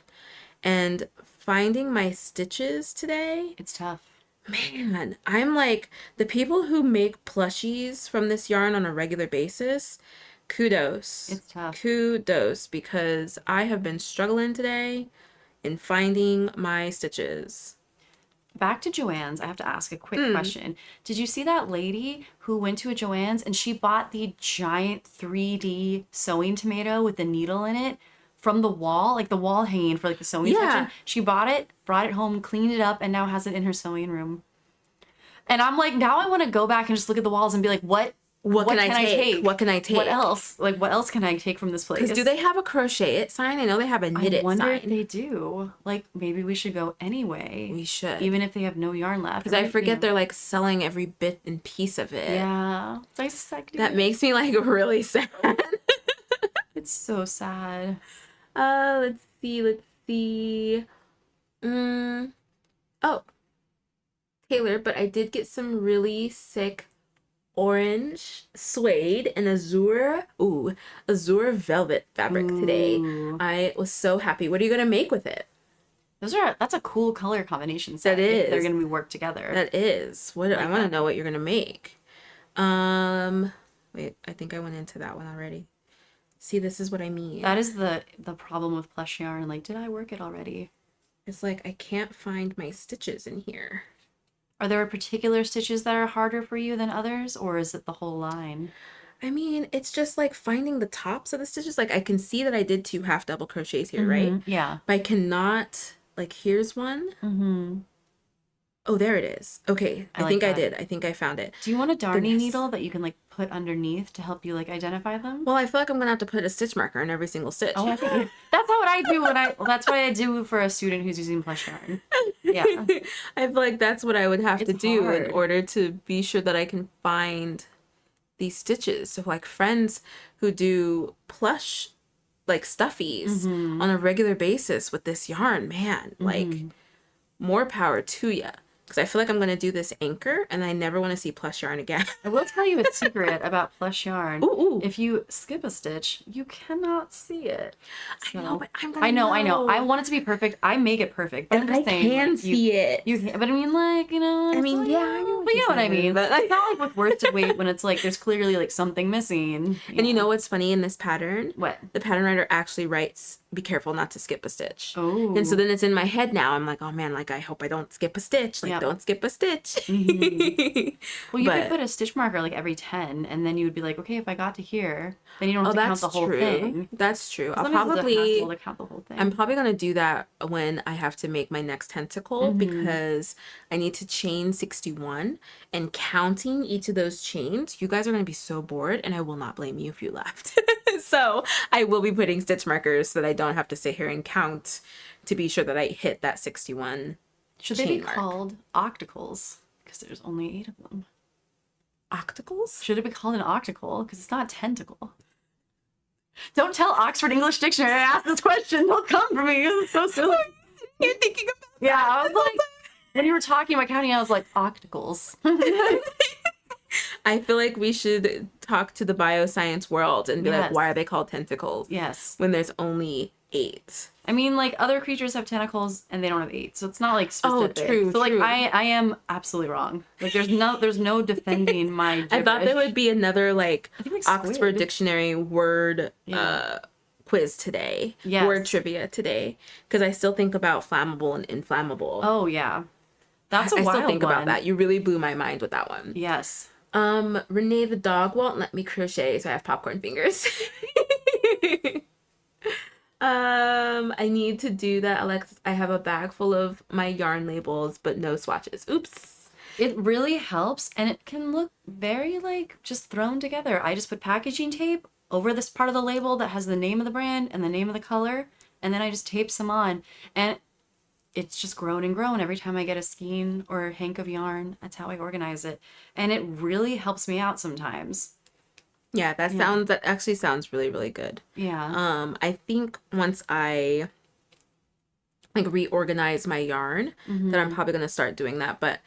And finding my stitches today, It's tough. man, I'm like, the people who make plushies from this yarn on a regular basis, kudos. It's tough. Kudos, because I have been struggling today in finding my stitches. back to Joann's, I have to ask a quick question. Did you see that lady who went to a Joann's and she bought the giant 3D sewing tomato with the needle in it from the wall, like the wall hanging for like the sewing section? She bought it, brought it home, cleaned it up, and now has it in her sewing room. And I'm like, now I want to go back and just look at the walls and be like, what can I take? What can I take? What else? Like, what else can I take from this place? Because do they have a crochet it sign? I know they have a knit it sign. I wonder if they do. Like, maybe we should go anyway. We should. Even if they have no yarn left. Because I forget they're like selling every bit and piece of it. Yeah. That makes me like really sad. It's so sad. Let's see. Oh. Taylor, but I did get some really sick orange suede and azure velvet fabric today. I was so happy. What are you gonna make with it? That's a cool color combination set. That is. They're gonna be worked together. That is. What I want to know what you're gonna make. Wait, I think I went into that one already. See, this is what I mean. That is the problem with Plush Yarn. Like, did I work it already? It's like I can't find my stitches in here. Are there particular stitches that are harder for you than others, or is it the whole line? I mean, it's just like finding the tops of the stitches. Like I can see that I did 2 half double crochets here, right? Yeah. But I cannot, like, here's one. Oh, there it is. Okay. I think I did. I think I found it. Do you want a darning needle that you can like put underneath to help you like identify them? Well, I feel like I'm gonna have to put a stitch marker in every single stitch. Oh, I think that's what I do that's what I do for a student who's using Plush Yarn. Yeah. I feel like that's what I would have to do in order to be sure that I can find these stitches. So like friends who do plush like stuffies on a regular basis with this yarn, man, like more power to ya. Because I feel like I'm going to do this anchor and I never want to see Plush Yarn again. I will tell you a secret about Plush Yarn. Ooh. If you skip a stitch, you cannot see it. So, I know, but I'm gonna I know. I want it to be perfect. I make it perfect. But and I'm just saying, can like, see it. You can, but I mean, like, you know. I mean, like, yeah, I know but you know what I mean. But it's not like with worsted weight when it's like there's clearly like something missing. And you know what's funny in this pattern? What? The pattern writer actually writes, be careful not to skip a stitch. Oh. And so then it's in my head now. I'm like, oh man, like I hope I don't skip a stitch. Like don't skip a stitch. Well, you could put a stitch marker like every 10 and then you would be like, okay, if I got to here, then you don't have to count the whole thing. That's true. I'll probably to count the whole thing. I'm probably going to do that when I have to make my next tentacle because I need to chain 61 and counting each of those chains. You guys are going to be so bored and I will not blame you if you left. So I will be putting stitch markers so that I don't have to sit here and count to be sure that I hit that 61. Should they be called octacles? Because there's only 8 of them. Octacles? Should it be called an octacle? Because it's not a tentacle. Don't tell Oxford English Dictionary I asked this question. They'll come for me. It's so silly. You're thinking about that. Yeah, I was like, when you were talking about counting, I was like, octacles. I feel like we should talk to the bioscience world and be like, why are they called tentacles? Yes. When there's only 8. I mean, like, other creatures have tentacles and they don't have 8, so it's not like specific. Oh, true. So like, I am absolutely wrong. Like, there's no defending my gibberish. I thought there would be another like Oxford squid. Dictionary word quiz today. Yes. Word trivia today, because I still think about flammable and inflammable. Oh yeah, that's a wild I still think one. about that. You really blew my mind with that one. Yes. Renee the dog won't let me crochet, so I have popcorn fingers. I need to do that, Alexis. I have a bag full of my yarn labels, but no swatches. Oops. It really helps, and it can look very like just thrown together. I just put packaging tape over this part of the label that has the name of the brand and the name of the color, and then I just tape some on, and it's just grown and grown every time I get a skein or a hank of yarn. That's how I organize it, and it really helps me out sometimes. Yeah, that actually sounds really, really good. Yeah. I think once I like reorganize my yarn, that I'm probably gonna start doing that. But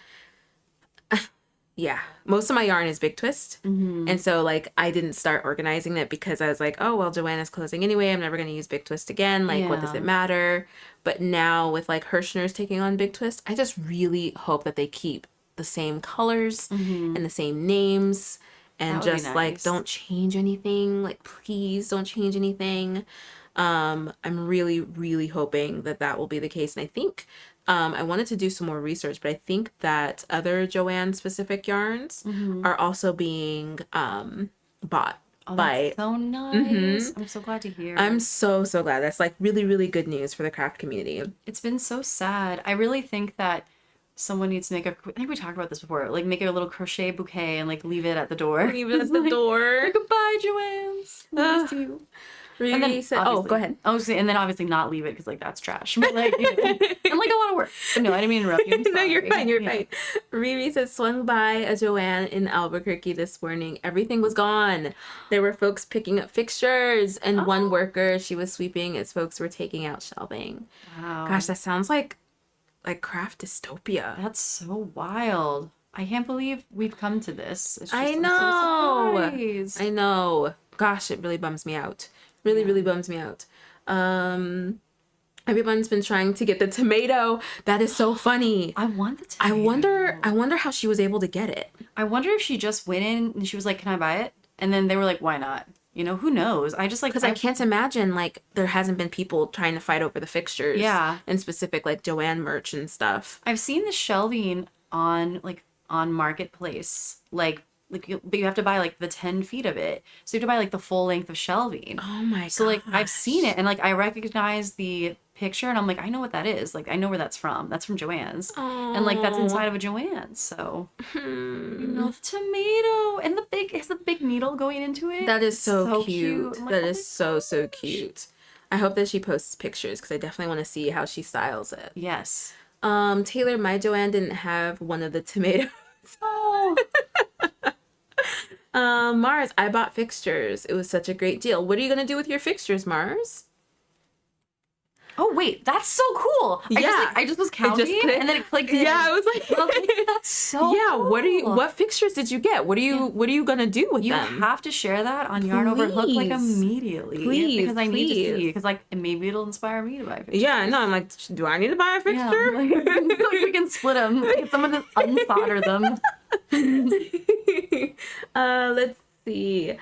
yeah, most of my yarn is Big Twist, and so like I didn't start organizing it because I was like, oh well, Joanna's closing anyway. I'm never gonna use Big Twist again. Like, what does it matter? But now with like Hirschner's taking on Big Twist, I just really hope that they keep the same colors and the same names. And just nice. Like, don't change anything. Like, please don't change anything. I'm really, really hoping that will be the case. And I think I wanted to do some more research, but I think that other Joanne specific yarns are also being bought by. That's so nice. I'm so glad to hear. I'm so glad. That's like really, really good news for the craft community. It's been so sad. I really think that someone needs to make I think we talked about this before, like make a little crochet bouquet and like leave it at the door. Leave it at the door. Goodbye, Joanne's. Nice to you. And then, oh, go ahead. I was saying, and then obviously not leave it because like that's trash. But like, you know, and like a lot of work. But no, I didn't mean to interrupt you. No, you're fine. You're fine. Riri says, swung by a Joanne in Albuquerque this morning. Everything was gone. There were folks picking up fixtures, and one worker, she was sweeping as folks were taking out shelving. Wow. Gosh, that sounds like craft dystopia. That's so wild. I can't believe we've come to this. It's just, I know. I'm so surprised. I know. Gosh, it really bums me out. Really bums me out. Everyone's been trying to get the tomato. That is so funny. I want the tomato. I wonder how she was able to get it. I wonder if she just went in and she was like, "Can I buy it?" And then they were like, "Why not?" You know, who knows? I just like because I can't imagine like there hasn't been people trying to fight over the fixtures. Yeah. And specific like Joanne merch and stuff. I've seen the shelving on Marketplace, but you have to buy like the 10 feet of it, so you have to buy like the full length of shelving. Oh my god. So like I've seen it and like I recognize the picture and I'm like, I know what that is. Like I know where that's from. That's from Joann's. And like that's inside of a Joann's. So you know, the tomato and has the big needle going into it. That is so cute. Like, that is so cute. I hope that she posts pictures because I definitely want to see how she styles it. Yes. Taylor, my Joanne didn't have one of the tomatoes. Oh. Mars, I bought fixtures. It was such a great deal. What are you gonna do with your fixtures, Mars? Oh wait, that's so cool. I just was counting and then it clicked in. Yeah, I was like, that's so cool. What fixtures did you get? What are you gonna do with them? You have to share that on Yarn Over Hook like immediately. Please, because I need to see, because like maybe it'll inspire me to buy fixtures. Yeah, no, I'm like, do I need to buy a fixture? Yeah, like we can split them. Get someone to unsolder them. Let's see.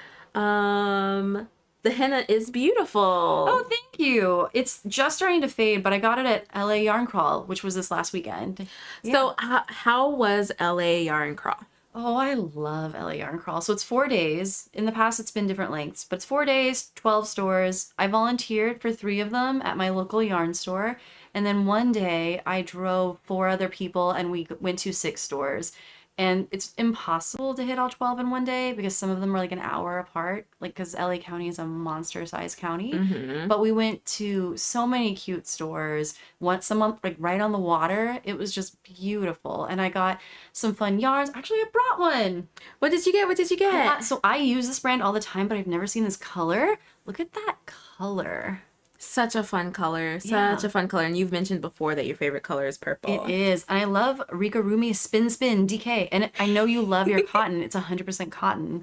The henna is beautiful. Oh, thank you. It's just starting to fade, but I got it at LA Yarn Crawl, which was this last weekend. Yeah. So how was LA Yarn Crawl? Oh, I love LA Yarn Crawl. So it's 4 days. In the past, it's been different lengths, but it's 4 days, 12 stores. I volunteered for 3 of them at my local yarn store. And then one day I drove 4 other people and we went to 6 stores. And it's impossible to hit all 12 in one day because some of them are like an hour apart, like because LA County is a monster-sized county. Mm-hmm. But we went to so many cute stores. Some like right on the water. It was just beautiful. And I got some fun yarns. Actually, I brought one. What did you get? So I use this brand all the time, but I've never seen this color. Look at that color. Such a fun color. Such a fun color. And you've mentioned before that your favorite color is purple. It is. And I love Rikarumi Spin DK. And I know you love your cotton. It's 100% cotton.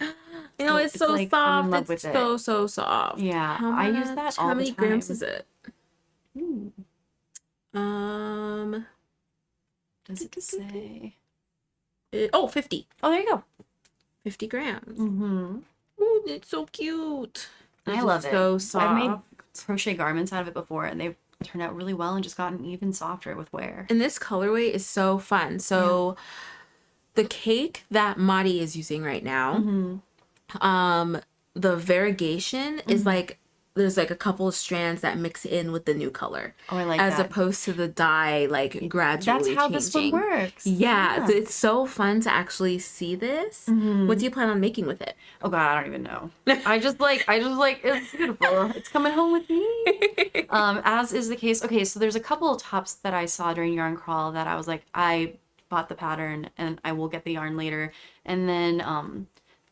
You know, it's so like, soft. I'm in love with it. So soft. Yeah. I use that all the time. How many grams is it? Does it say? 50. Oh, there you go. 50 grams. Mm-hmm. Ooh, it's so cute. I love it. So soft. I've made crochet garments out of it before, and they've turned out really well and just gotten even softer with wear. And this colorway is so fun. So the cake that Madi is using right now, the variegation is like, there's like a couple of strands that mix in with the new color. Oh, I like that. As that. opposed to the dye, like gradually That's how changing. this one works. Yeah. So it's so fun to actually see this. What do you plan on making with it? Oh God, I don't even know. I just like, it's beautiful. It's coming home with me. As is the case. Okay, so there's a couple of tops that I saw during Yarn Crawl that I was like, I bought the pattern and I will get the yarn later. And then,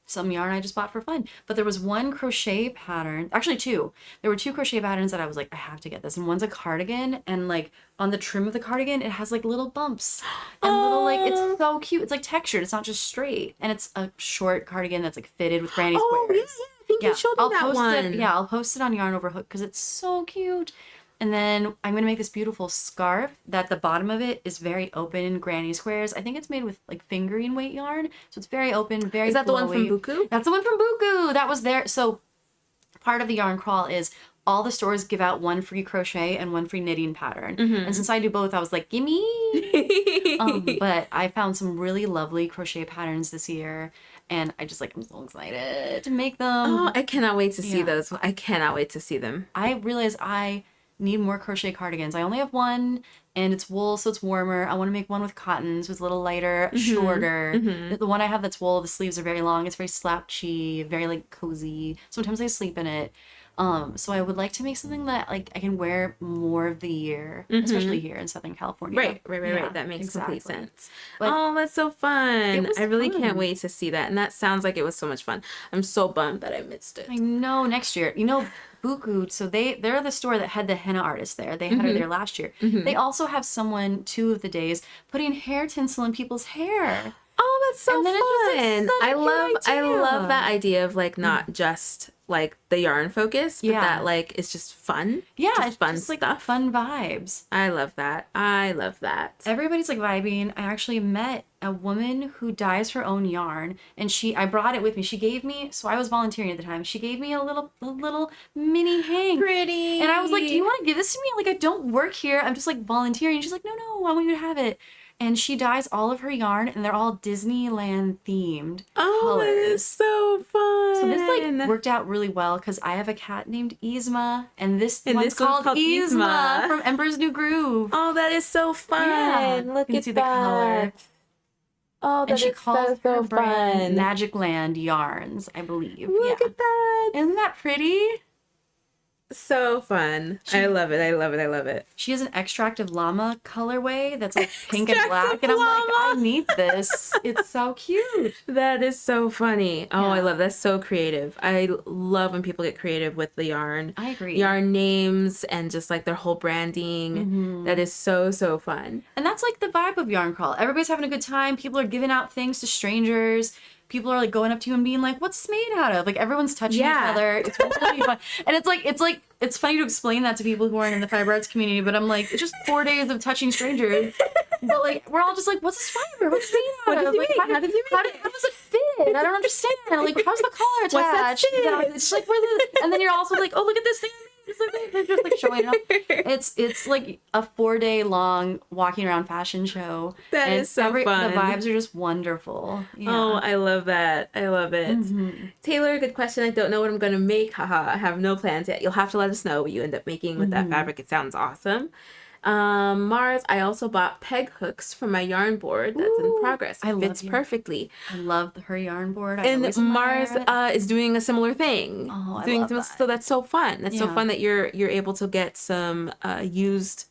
some yarn I just bought for fun. But there was one crochet pattern, actually 2. There were 2 crochet patterns that I was like, I have to get this. And one's a cardigan, and like on the trim of the cardigan, it has like little bumps and little like, it's so cute. It's like textured. It's not just straight. And it's a short cardigan that's like fitted with granny squares. Yeah. I think you showed me that one. I'll post it on Yarn Over Hook because it's so cute. And then I'm going to make this beautiful scarf that the bottom of it is very open granny squares. I think it's made with like fingering weight yarn. So it's very open, very Is that flowy. the one from Buku? That's the one from Buku. That was there. So part of the Yarn Crawl is all the stores give out one free crochet and one free knitting pattern. And since I do both, I was like, gimme. But I found some really lovely crochet patterns this year, and I'm so excited to make them. Oh, I cannot wait to see those. I cannot wait to see them. I realize I need more crochet cardigans. I only have one, and it's wool, so it's warmer. I want to make one with cotton, so it's a little lighter, shorter. The one I have that's wool, the sleeves are very long. It's very slouchy, very like cozy. Sometimes I sleep in it. So I would like to make something that like I can wear more of the year, especially here in Southern California. Right. That makes complete sense. But that's so fun. I really can't wait to see that. And that sounds like it was so much fun. I'm so bummed that I missed it. I know, next year. You know, Buku, so they're the store that had the henna artist there. They had her there last year. They also have someone 2 of the days putting hair tinsel in people's hair. Oh, that's so fun. I love that idea of like not just like the yarn focus, but that like it's just fun. Yeah, just it's fun just, stuff. Like, fun vibes. I love that. Everybody's like vibing. I actually met a woman who dyes her own yarn, and I brought it with me. She gave me, so I was volunteering at the time. She gave me a little mini hank. Pretty. And I was like, do you want to give this to me? Like, I don't work here. I'm just like volunteering. She's like, no, I want you to have it. And she dyes all of her yarn, and they're all Disneyland themed colors. That is so fun. So this like worked out really well because I have a cat named Yzma, and this one's called Yzma from Emperor's New Groove. Oh, that is so fun. Yeah. Look you can at see that. the color. Oh, that and she is calls so her brand fun. Magic Land Yarns, I believe. Look at that. Isn't that pretty? So fun. I love it. She has an extract of llama colorway that's like pink and Extract black, of and I'm like, llama. I need this. It's so cute. That is so funny. Oh, I Yeah. love that's so creative. I love when people get creative with the yarn. I agree. Yarn names and just like their whole branding. That is so fun. And that's like the vibe of Yarn Crawl. Everybody's having a good time. People are giving out things to strangers. People are like going up to you and being like, "What's this made out of?" Like everyone's touching each other. It's really fun. And it's funny to explain that to people who aren't in the fiber arts community. But I'm like, it's just 4 days of touching strangers. But like, we're all just like, "What's this fiber? What's it made out of? Like, how does it fit? I don't understand. Like, how's the collar attached?" Yeah, it's like and then you're also like, "Oh, look at this thing." It's like they're just like showing up. It's like a 4-day long walking around fashion show. That is so fun. The vibes are just wonderful. Yeah. Oh, I love that. I love it. Taylor, good question. I don't know what I'm going to make. Haha, I have no plans yet. You'll have to let us know what you end up making with that fabric. It sounds awesome. Mars, I also bought peg hooks for my yarn board that's in progress. It fits perfectly. I love her yarn board. And Mars is doing a similar thing. Oh, I love that. So that's so fun. That's so fun that you're able to get some used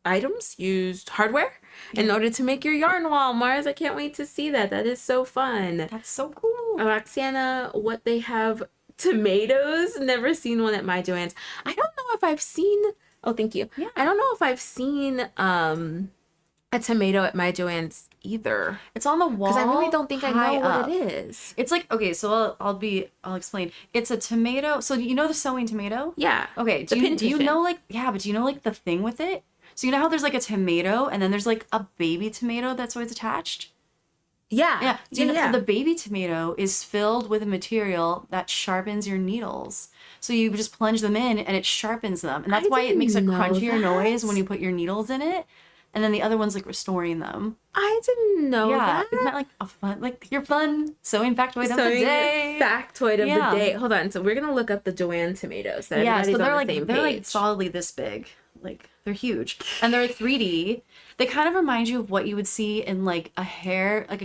items, used hardware in order to make your yarn wall. Mars, I can't wait to see that. That is so fun. That's so cool. Roxana, what they have tomatoes? Never seen one at my Joann's. I don't know if I've seen. Oh, thank you. Yeah. I don't know if I've seen a tomato at my Joann's either. It's on the wall. Because I really don't think I know up. what it is. It's like, okay, so I'll explain. It's a tomato. So you know the sewing tomato? Yeah. Okay. Do you know like but do you know like the thing with it? So you know how there's like a tomato and then there's like a baby tomato that's always attached? Yeah. Yeah. So the baby tomato is filled with a material that sharpens your needles. So you just plunge them in and it sharpens them. And that's why it makes a crunchier noise when you put your needles in it. And then the other one's like restoring them. I didn't know that. Isn't that like a fun, like your fun sewing factoid of the day? Factoid of the day. Hold on. So we're going to look up the Joann tomatoes. So so they're like solidly this big. Like they're huge. And they're 3D. They kind of remind you of what you would see in like a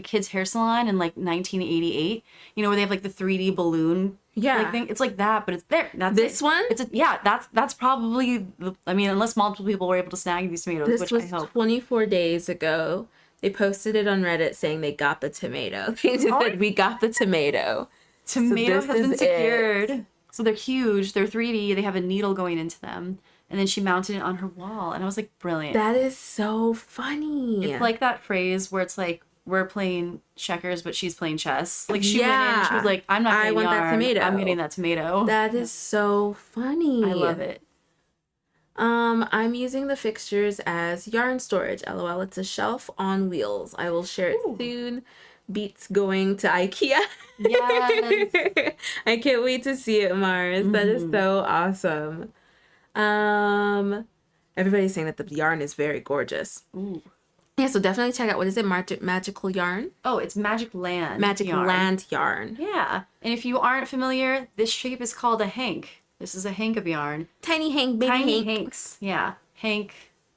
kid's hair salon in like 1988. You know, where they have like the 3D balloon thing. It's like that, but it's there. That's this one? That's probably unless multiple people were able to snag these tomatoes, this which was I hope. 24 days ago. They posted it on Reddit saying they got the tomato. They just said, "We got the tomato." Tomato has been secured. So they're huge. They're 3D. They have a needle going into them. And then she mounted it on her wall. And I was like, brilliant. That is so funny. It's like that phrase where it's like, we're playing checkers, but she's playing chess. Like she went in, she was like, I'm not getting yarn. That tomato. I'm getting that tomato. That is so funny. I love it. I'm using the fixtures as yarn storage. LOL, it's a shelf on wheels. I will share it soon. beats going to IKEA. Yes. I can't wait to see it, Mars. That is so awesome. Everybody's saying that the yarn is very gorgeous. Ooh. Yeah, so definitely check out, what is it? Magical Yarn? Oh, it's Magic Land. Magic yarn. Land yarn. Yeah. And if you aren't familiar, this shape is called a hank. This is a hank of yarn. Tiny hank, baby Tiny hank. hanks. Yeah. Hank,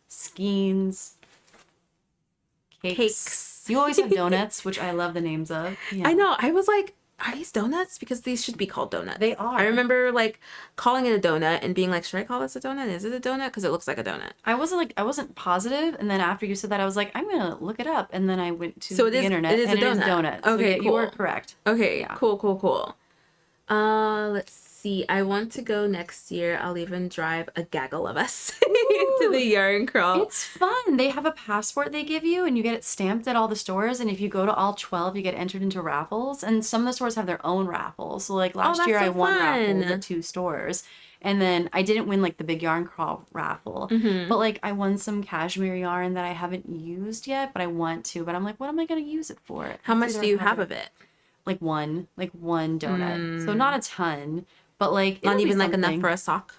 skeins, cakes. You always have donuts, which I love the names of. Yeah. I know. I was like, are these donuts? Because these should be called donuts. They are. I remember like calling it a donut and being like, should I call this a donut? Is it a donut? Because it looks like a donut. I wasn't positive, and then after you said that, I was like, I'm gonna look it up, and then I went to the internet. It is and a donut. It is donut. So Okay, yeah, cool. you were correct. Okay, Yeah. cool. Let's see. I want to go next year. I'll even drive a gaggle of us to the yarn crawl. It's fun. They have a passport they give you, and you get it stamped at all the stores. And if you go to all 12, you get entered into raffles. And some of the stores have their own raffles. So like last that's year, so I won raffles fun. at 2 stores. And then I didn't win like the big yarn crawl raffle, but like I won some cashmere yarn that I haven't used yet, but I want to. But I'm like, what am I going to use it for? How much It's do either you a have hundred- of it? Like one donut. So not a ton, but like Not it'll be even like enough something. for a sock?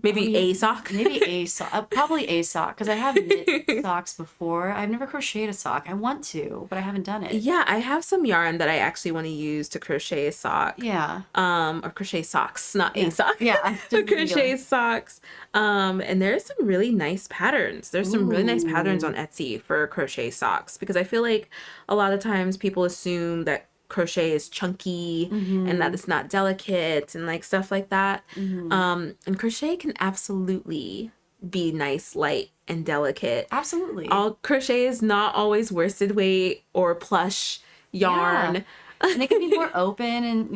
Maybe a sock? Maybe a sock. Probably a sock, because I have knit socks before. I've never crocheted a sock. I want to, but I haven't done it. Yeah, I have some yarn that I actually want to use to crochet a sock. Yeah. Or crochet socks, not a sock. Yeah. But crochet socks. And there's some really nice patterns. There's some really nice patterns on Etsy for crochet socks, because I feel like a lot of times people assume that crochet is chunky and that it's not delicate and like stuff like that. And crochet can absolutely be nice, light, and delicate. Absolutely. All crochet is not always worsted weight or plush yarn. Yeah. And it can be more open, and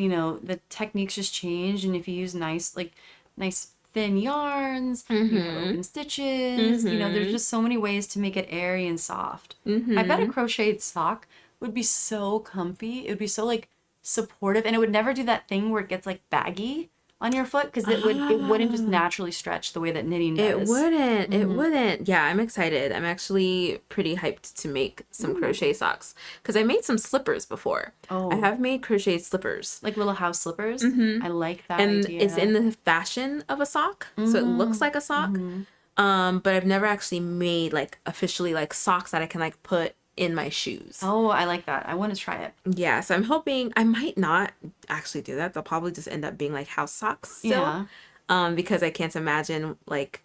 the techniques just change. And if you use nice thin yarns, you have open stitches, there's just so many ways to make it airy and soft. I bet a crocheted sock would be so comfy. It would be so like supportive, and it would never do that thing where it gets like baggy on your foot, because it wouldn't just naturally stretch the way that knitting does. It wouldn't. Yeah, I'm excited. I'm actually pretty hyped to make some crochet socks, because I made some slippers before. I have made crocheted slippers. Like little house slippers. I like that And idea. it's in the fashion of a sock, so it looks like a sock. But I've never actually made like officially like socks that I can like put in my shoes. Oh, I like that. I want to try it. Yeah, so I'm hoping I might not actually do that. They'll probably just end up being like house socks still. Because I can't imagine like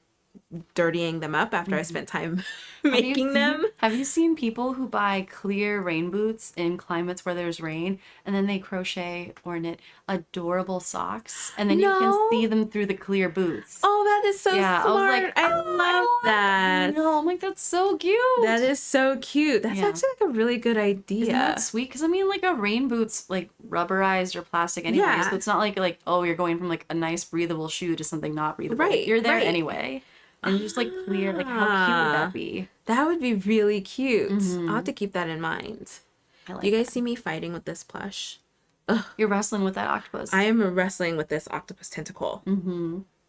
dirtying them up after I spent time making them. Have you seen people who buy clear rain boots in climates where there's rain, and then they crochet or knit adorable socks, and then you can see them through the clear boots? Oh, that is so smart. I was like, I love that. No, I'm like, that's so cute. That is so cute. That's actually like a really good idea. Isn't that sweet? Because I mean, like a rain boot's like rubberized or plastic anyway, Yeah. so it's not like oh, you're going from like a nice breathable shoe to something not breathable. Right, You're there right. anyway. And just like clear, like how cute would that be? That would be really cute. I'll have to keep that in mind. I like Do you guys see me fighting with this plush? You're wrestling with that octopus. I am wrestling with this octopus tentacle.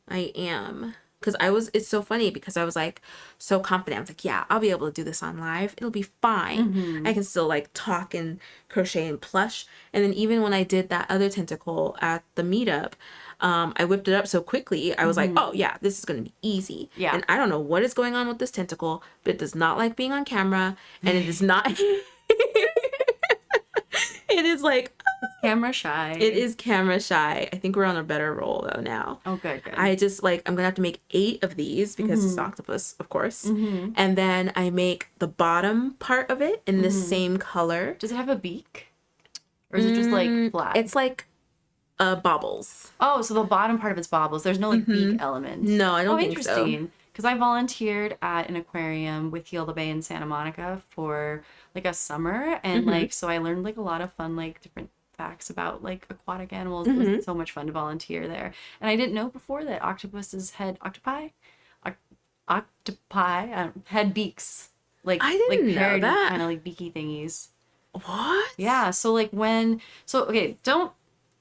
I am. Because it's so funny because I was like so confident. I was like, yeah, I'll be able to do this on live. It'll be fine. I can still like talk and crochet and plush. And then even when I did that other tentacle at the meetup, I whipped it up so quickly. I was like, oh yeah, this is going to be easy. Yeah. And I don't know what is going on with this tentacle, but it does not like being on camera. And it is not, it is like, Camera shy. it is camera shy. I think we're on a better roll though now. Oh, good. I just like, I'm gonna have to make 8 of these because it's octopus, of course. And then I make the bottom part of it in the same color. Does it have a beak? Or is it just like flat? It's like bobbles. Oh, so the bottom part of it's bobbles. There's no like beak element. No, I don't think so. Interesting. Because I volunteered at an aquarium with Heal the Bay in Santa Monica for like a summer, and like so I learned like a lot of fun like different facts about like aquatic animals. It was so much fun to volunteer there, and I didn't know before that octopuses had had beaks, like I didn't know parody that. kind of like beaky thingies. What? Yeah, so like okay, don't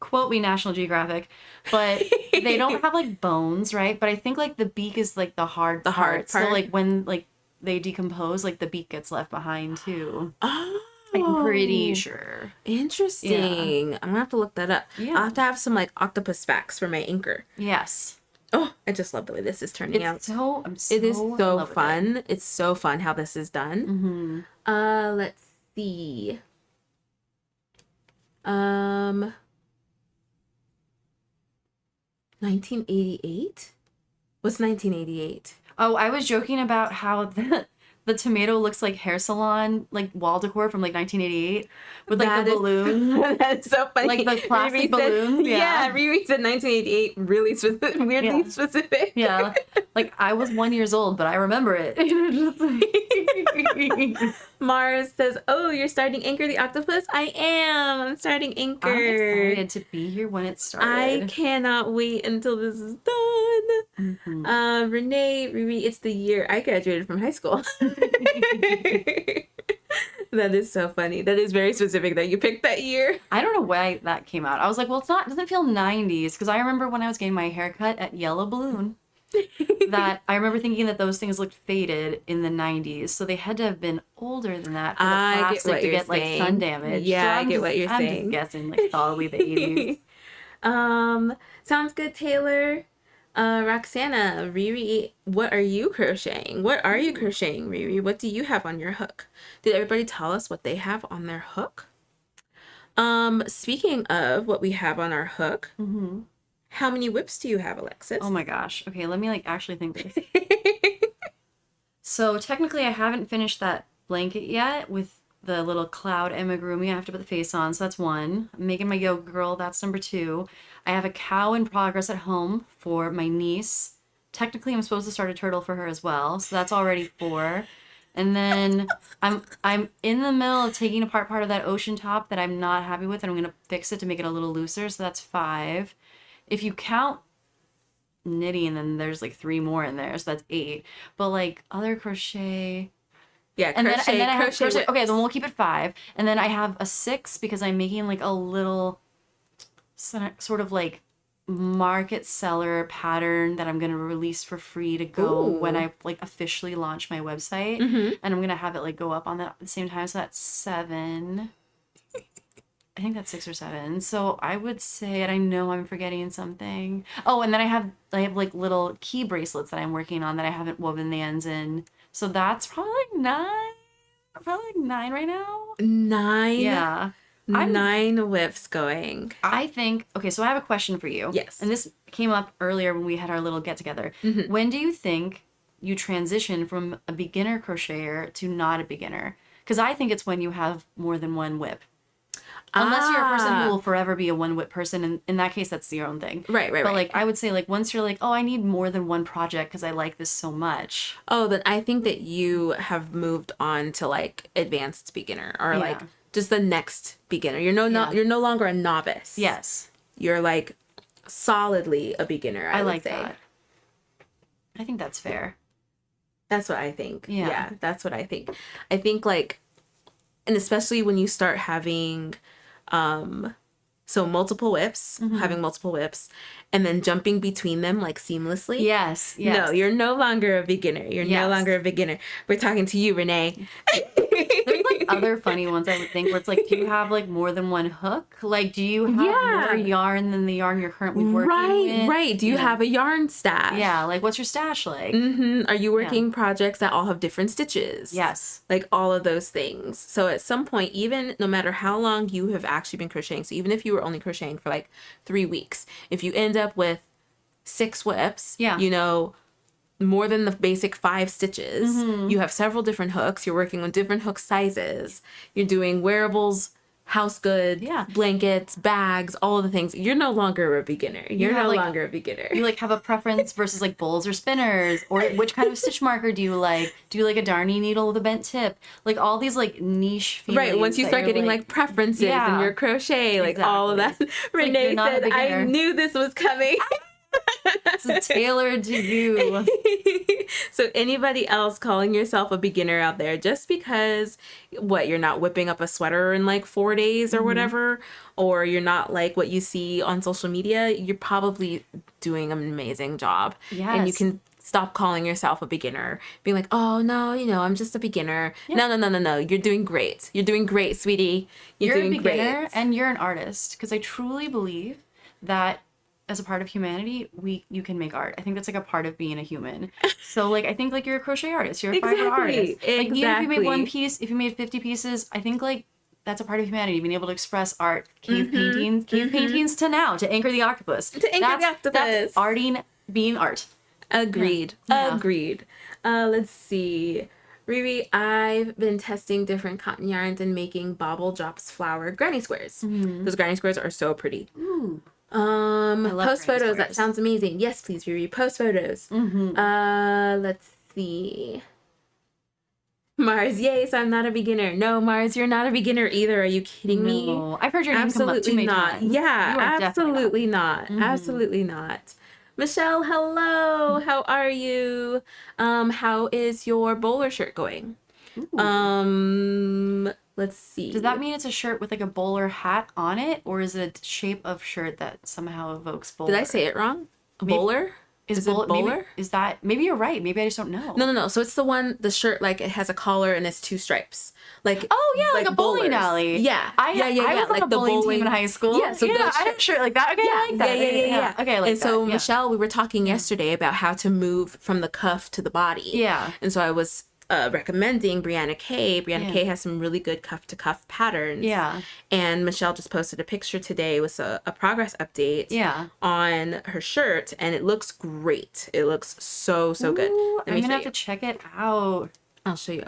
quote me National Geographic, but they don't have like bones, right? But I think like the beak is like the hard part. So like when like they decompose, like the beak gets left behind too. Oh. I'm pretty Oh, sure. interesting. I'm gonna have to look that up. Yeah. I'll have to have some like octopus facts for my anchor. Yes. Oh, I just love the way this is turning out. I'm so It is in so love with it. fun. It's so fun how this is done. Let's see. 1988? What's 1988? Oh, I was joking about how the tomato looks like hair salon, like wall decor from like 1988 with like the balloon. That's so funny. Like the plastic Riri said- balloon. Yeah, Riri said 1988, really weirdly specific. Yeah. Like I was 1 year old, but I remember it. Mars says, "Oh, you're starting Anchor the Octopus? I am. I'm starting Anchor. I'm excited to be here when it started. I cannot wait until this is done." Renee, Riri, it's the year I graduated from high school. That is so funny. That is very specific that you picked that year. I don't know why that came out. I was like, well, it doesn't feel 90s because I remember when I was getting my haircut at Yellow Balloon. That I remember thinking that those things looked faded in the 90s, so they had to have been older than that for the plastic to get like sun damage. Yeah, I get what you're saying. I'm just guessing like solidly the 80s. Sounds good, Taylor. Roxana, Riri, what are you crocheting? What are you crocheting, Riri? What do you have on your hook? Did everybody tell us what they have on their hook? Speaking of what we have on our hook, how many whips do you have, Alexis? Oh my gosh. Okay, let me like actually think this. So technically I haven't finished that blanket yet with the little cloud amigurumi. I have to put the face on, so that's one. I'm making my yoga girl, that's number 2. I have a cow in progress at home for my niece. Technically I'm supposed to start a turtle for her as well, so that's already 4. And then I'm in the middle of taking apart part of that ocean top that I'm not happy with, and I'm gonna fix it to make it a little looser, so that's 5. If you count knitting, then there's like 3 more in there, so that's 8. But like other crochet, yeah, and crochet, then I have crochet crochet. whips. Okay, then we'll keep it 5. And then I have a 6 because I'm making like a little sort of like market seller pattern that I'm gonna release for free to go when I like officially launch my website, and I'm gonna have it like go up on that at the same time. So that's 7. I think that's 6 or 7. So I would say, and I know I'm forgetting something. Oh, and then I have like little key bracelets that I'm working on that I haven't woven the ends in. So that's probably like 9. Probably like 9 right now. 9? Yeah. 9 whips going. I think, okay, so I have a question for you. Yes. And this came up earlier when we had our little get together. When do you think you transition from a beginner crocheter to not a beginner? Because I think it's when you have more than one whip. Unless you're a person who will forever be a one whip person, and in that case, that's your own thing. Right. But like, I would say like once you're like, oh, I need more than one project because I like this so much. Oh, then I think that you have moved on to like advanced beginner or like just the next beginner. You're no longer a novice. Yes. You're like solidly a beginner, I would like say. that. I think that's fair. That's what I think. Yeah. That's what I think. I think like, and especially when you start having multiple whips, having multiple whips, and then jumping between them like seamlessly. Yes. No, you're no longer a beginner. You're no longer a beginner. We're talking to you, Renee. There's like other funny ones I would think where it's like, do you have like more than one hook? Like, do you have more yarn than the yarn you're currently working with? Right. Do you have a yarn stash? Yeah. Like, what's your stash like? Are you working projects that all have different stitches? Yes. Like all of those things. So at some point, even no matter how long you have actually been crocheting, so even if you were only crocheting for like 3 weeks, if you end up with 6 whips, more than the basic 5 stitches, you have several different hooks, you're working on different hook sizes, you're doing wearables, house goods, blankets, bags, all of the things. You're no longer a beginner. You're no longer a beginner. You like have a preference versus like bowls or spinners, or which kind of stitch marker do you like? Do you like a darning needle with a bent tip? Like all these like niche feelings. Right, once you start getting like preferences in your crochet, like all of that. Renee said, I knew this was coming. It's tailored to you. So anybody else calling yourself a beginner out there, just because you're not whipping up a sweater in like 4 days or whatever, or you're not like what you see on social media, you're probably doing an amazing job. Yes. And you can stop calling yourself a beginner. Being like, oh no, I'm just a beginner. Yeah. No. You're doing great. You're doing great, sweetie. You're doing a beginner great. and you're an artist, because I truly believe that as a part of humanity, you can make art. I think that's like a part of being a human. So like I think like you're a crochet artist, you're a fiber artist. Like even if you made one piece, if you made 50 pieces, I think like that's a part of humanity, being able to express art, cave paintings to now, to anchor the octopus. That's arting, being art. Agreed. Yeah. Agreed. Let's see. Riri, I've been testing different cotton yarns and making Bobble Drops flower granny squares. Those granny squares are so pretty. Ooh. Post photos. That sounds amazing. Yes, please, Riri. Post photos. Let's see. Mars, yay, so I'm not a beginner. No, Mars, you're not a beginner either. Are you kidding me? No, I've heard your name come up too many times. Yeah, absolutely not. Absolutely not. Michelle, hello. How are you? How is your bowler shirt going? Let's see. Does that mean it's a shirt with like a bowler hat on it, or is it a shape of shirt that somehow evokes bowler? Did I say it wrong? Bowler? Is it bowler? Maybe you're right. Maybe I just don't know. No. So it's the shirt, like it has a collar and it's 2 stripes. Like, oh yeah, like a bowling alley. Yeah. I was like a bowling team in high school. Yeah, so I had a shirt like that. Okay, I like that. Yeah. Okay, I like and so Michelle, we were talking yesterday about how to move from the cuff to the body. Yeah. And so I was recommending Brianna K. Brianna K has some really good cuff to cuff patterns. Yeah. And Michelle just posted a picture today with a progress update on her shirt, and it looks great. It looks so good. I'm gonna have to check it out. I'll show you.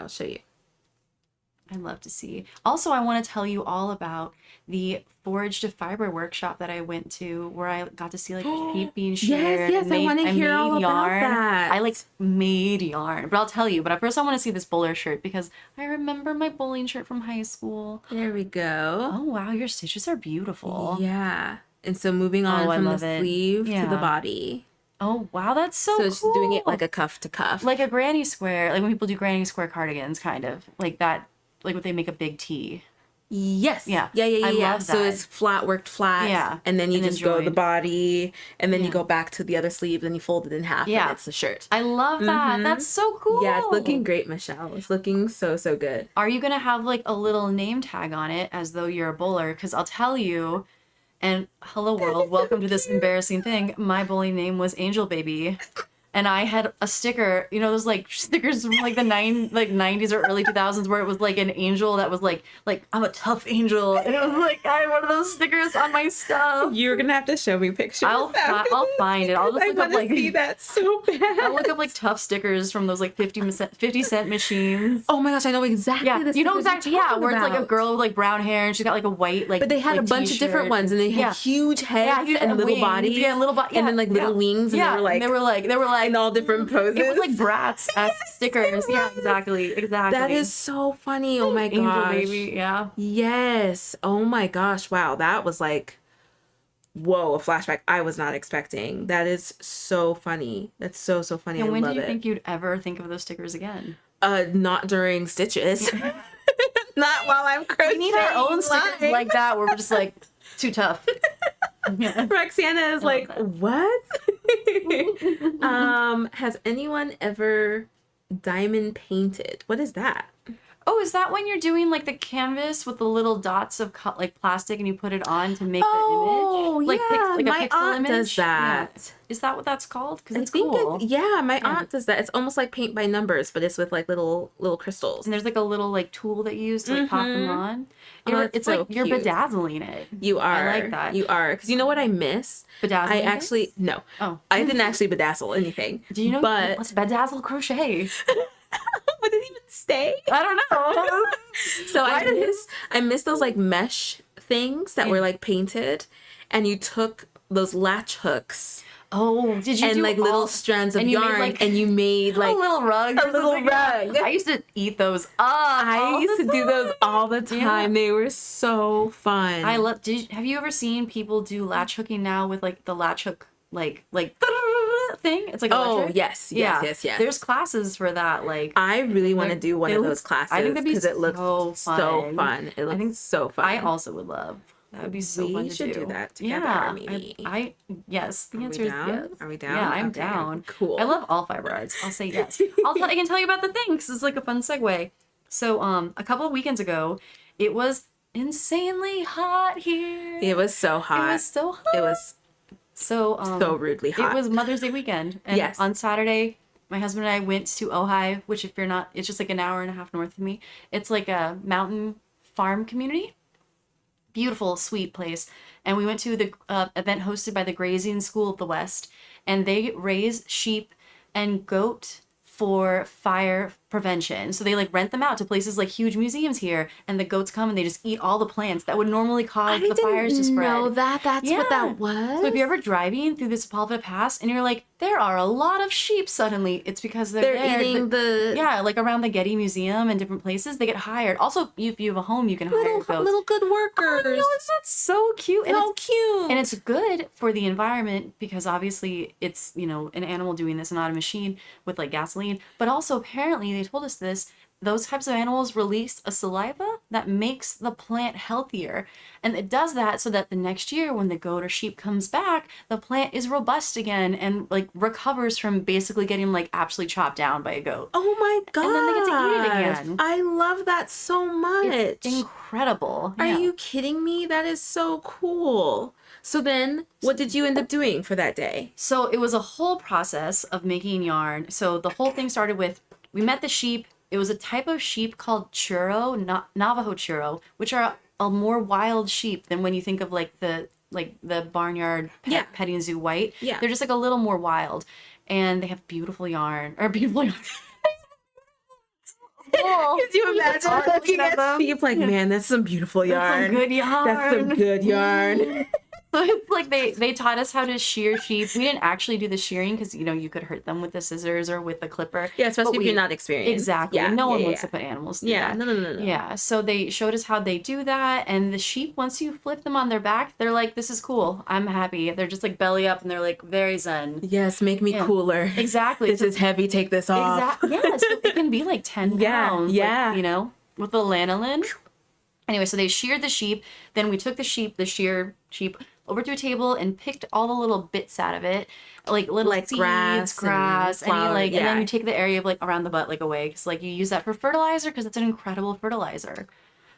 I'd love to see. Also, I want to tell you all about the Forge to Fiber workshop that I went to, where I got to see like sheep being shared. Yes, I want to hear all yarn. about that. I like made yarn, but I'll tell you. But first, I want to see this bowler shirt because I remember my bowling shirt from high school. There we go. Oh wow, your stitches are beautiful. Yeah, and so moving on from the sleeve to the body. Oh wow, that's so cool. So it's doing it like a cuff to cuff, like a granny square, like when people do granny square cardigans, kind of like that. Like when they make a big T. Yes. Yeah. I love that. So it's worked flat. Yeah. And then you just go the body, and then you go back to the other sleeve, then you fold it in half, and it's the shirt. I love that. That's so cool. Yeah, it's looking great, Michelle. It's looking so good. Are you going to have like a little name tag on it as though you're a bowler? Because I'll tell you, and hello world, welcome to this embarrassing thing. My bowling name was Angel Baby. And I had a sticker, those like stickers from like the 90s or early 2000s where it was like an angel that was like I'm a tough angel, and it was like I had one of those stickers on my stuff. You're gonna have to show me pictures. I'll find it. I'll just look up like see that so bad. I'll look up like tough stickers from those like 50-cent machines. Oh my gosh, I know exactly. Yeah, you know exactly. Yeah, where it's like a girl with like brown hair and she's got like a white like. But they had a bunch of different ones, and they had huge heads and little wings, bodies, and then like little wings, and they were like in all different poses. It was like Bratz stickers. Yeah, exactly. That is so funny. Oh my gosh. Angel Baby, yeah. Yes. Oh my gosh. Wow. That was like, whoa, a flashback I was not expecting. That is so funny. That's so funny. And when do you think you'd ever think of those stickers again? Not during stitches. Not while I'm crocheting. We need our own stickers like that where we're just like, too tough. Roxana is like, what? Has anyone ever diamond painted? What is that? Oh, is that when you're doing like the canvas with the little dots of like plastic and you put it on to make the image? Oh, yeah. Like my a pixel aunt image? does that. Yeah. Is that what that's called? Because it's cool. cool. My aunt does that. It's almost like paint by numbers, but it's with like little crystals. And there's like a little like tool that you use to like pop them on. It's so like you're cute. bedazzling it. You are. I like that. You are. Because you know what I miss? Bedazzling? No. Oh. I didn't actually bedazzle anything. Do you know what's bedazzle crochet? Would it even stay? I don't know. So I miss those like mesh things that were like painted, and you took those latch hooks. Oh, did you and do like little strands of yarn, and you made like a little rug. I used to eat those up. I used to do those all the time. Yeah. They were so fun. I love. Have you ever seen people do latch hooking now with like the latch hook like thing? It's like electric. Yes. There's classes for that. Like I really want to do one of those classes. I think that'd be because it looks so fun. It looks so fun. I also would love That would be so fun to do. We should do that together, Yeah, maybe. yes. The answer is down? yes. Are we down? Yeah, I'm Okay, down. cool. I love all fiber arts. I'll say yes. I can tell you about the thing because it's like a fun segue. So, a couple of weekends ago, it was insanely hot here. It was so hot. It was so hot. It was so rudely hot. It was Mother's Day weekend, and Yes. on Saturday, my husband and I went to Ojai, which if you're not, it's just like an hour and a half north of me. It's like a mountain farm community. Beautiful, sweet place. And we went to the event hosted by the Grazing School of the West, and they raise sheep and goat for fire prevention. So they like rent them out to places like huge museums here, and the goats come and they just eat all the plants that would normally cause the fires to spread. I didn't know that. That's what Yeah. that was. So if you're ever driving through the Sepulveda Pass and you're like, there are a lot of sheep suddenly, it's because They're there. eating the Yeah, like around the Getty Museum and different places, they get hired. Also, if you have a home, you can hire goats. little good workers. Oh, no, it's not so cute. And So cute. and it's good for the environment because obviously it's, an animal doing this, not a machine with like gasoline. But also apparently they told us this, those types of animals release a saliva that makes the plant healthier. And it does that so that the next year when the goat or sheep comes back, the plant is robust again and like recovers from basically getting like absolutely chopped down by a goat. Oh my god. And then they get to eat it again. I love that so much. It's incredible. Are Yeah. you kidding me? That is so cool. So then, what did you end up doing for that day? So it was a whole process of making yarn. So the whole thing started with, we met the sheep. It was a type of sheep called churro, Navajo churro, which are a more wild sheep than when you think of like the barnyard petting zoo white. Yeah. They're just like a little more wild. And they have beautiful yarn. Could you imagine looking at them? sheep like, man, that's some beautiful yarn. Some good yarn. That's some good yarn. So it's like they taught us how to shear sheep. We didn't actually do the shearing because you could hurt them with the scissors or with the clipper. Yeah, especially if you're not experienced. Exactly. Yeah, No one yeah, wants yeah. to put animals through Yeah, that. no. Yeah, so they showed us how they do that, and the sheep, once you flip them on their back, they're like, this is cool. I'm happy. They're just like belly up, and they're like very zen. Yes, make me cooler. Exactly. This is heavy. Take this off. Exactly. Yeah, so it can be like 10 pounds. yeah. Like, with the lanolin. Anyway, so they sheared the sheep. Then we took the sheared sheep, over to a table and picked all the little bits out of it, like little seeds, grass, and flour, and then you take the area of like around the butt like away because like you use that for fertilizer because it's an incredible fertilizer,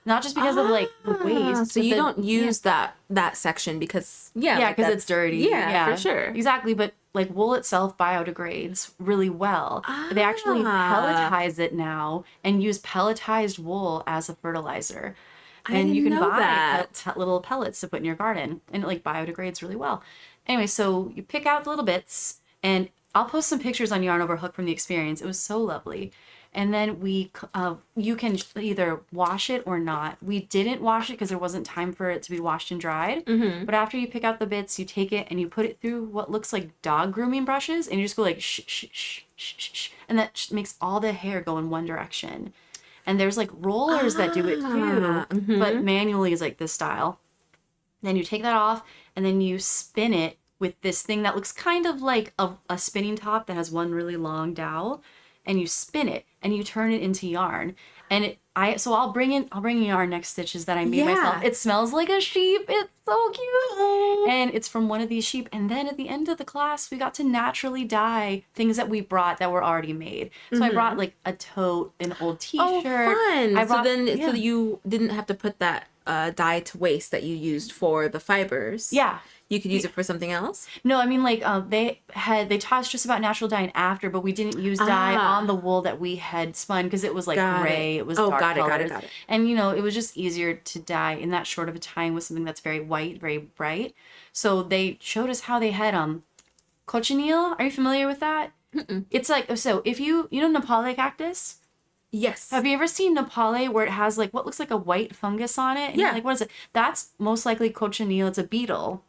not just because of like the waste. So you don't use that section because because it's dirty. Yeah, for sure. Exactly, but like wool itself biodegrades really well. They actually pelletize it now and use pelletized wool as a fertilizer. And you can buy little pellets to put in your garden, and it like biodegrades really well. Anyway, so you pick out the little bits, and I'll post some pictures on Yarn Overhook from the experience. It was so lovely. And then you can either wash it or not. We didn't wash it because there wasn't time for it to be washed and dried. Mm-hmm. But after you pick out the bits, you take it and you put it through what looks like dog grooming brushes, and you just go like shh, shh, shh, shh, shh, shh, and that makes all the hair go in one direction. And there's like rollers that do it too, but manually is like this style. Then you take that off and then you spin it with this thing that looks kind of like a spinning top that has one really long dowel, and you spin it and you turn it into yarn. And I'll bring in yarn next stitches that I made myself. It smells like a sheep. It's so cute. And it's from one of these sheep. And then at the end of the class, we got to naturally dye things that we brought that were already made. So I brought like a tote, an old t-shirt. Oh, fun. So you didn't have to put that dye to waste that you used for the fibers. Yeah. You could use it for something else? No, I mean like they taught us just about natural dyeing after, but we didn't use dye on the wool that we had spun because it was like gray. It was dark colors. Got it. And it was just easier to dye in that short of a time with something that's very white, very bright. So they showed us how they had cochineal. Are you familiar with that? Mm-mm. It's like, so if you know Nepali cactus? Yes. Have you ever seen Nepali where it has like what looks like a white fungus on it? And you're like, what is it? That's most likely cochineal. It's a beetle.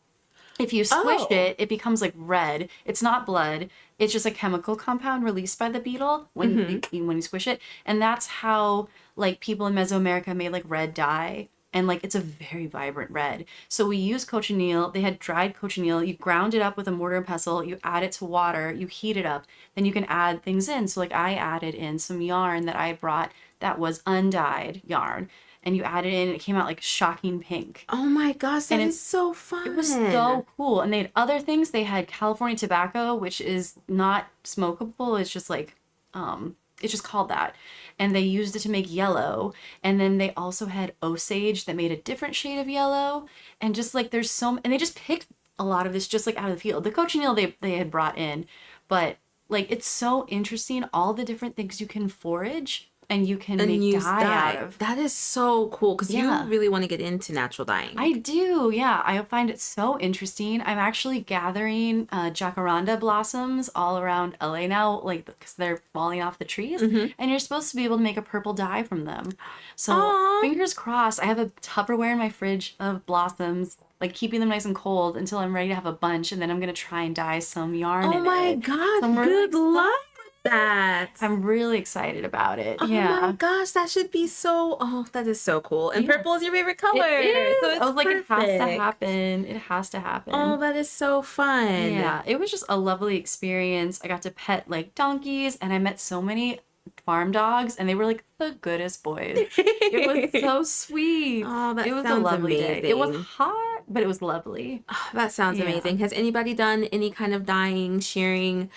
If you squish it, it becomes like red. It's not blood. It's just a chemical compound released by the beetle when you squish it. And that's how like people in Mesoamerica made like red dye. And like it's a very vibrant red. So we use cochineal. They had dried cochineal. You ground it up with a mortar and pestle. You add it to water. You heat it up. Then you can add things in. So like I added in some yarn that I brought that was undyed yarn. and you add it in, and it came out like shocking pink. Oh my gosh, that And is so fun. It was so cool. And they had other things. They had California tobacco, which is not smokable. It's just like, it's just called that. And they used it to make yellow. And then they also had Osage that made a different shade of yellow. And just like and they just picked a lot of this just like out of the field. The cochineal they had brought in, but like it's so interesting, all the different things you can forage and you can make dye out of. That is so cool because you really want to get into natural dyeing. I do, yeah. I find it so interesting. I'm actually gathering jacaranda blossoms all around LA now, like because they're falling off the trees, and you're supposed to be able to make a purple dye from them. So fingers crossed. I have a Tupperware in my fridge of blossoms, like keeping them nice and cold until I'm ready to have a bunch, and then I'm gonna try and dye some yarn in it. Oh my god, So I'm really good luck with that. I'm really excited about it. Oh my gosh, that should be that is so cool. And purple is your favorite color. It is. So it's I was like, it has to perfect. happen. It has to happen. Oh, that is so fun. Yeah, it was just a lovely experience. I got to pet like donkeys, and I met so many farm dogs, and they were like the goodest boys. It was so sweet. Oh, that it was sounds a lovely amazing. day. It was hot, but it was lovely. Oh, that sounds amazing. Has anybody done any kind of dyeing, shearing,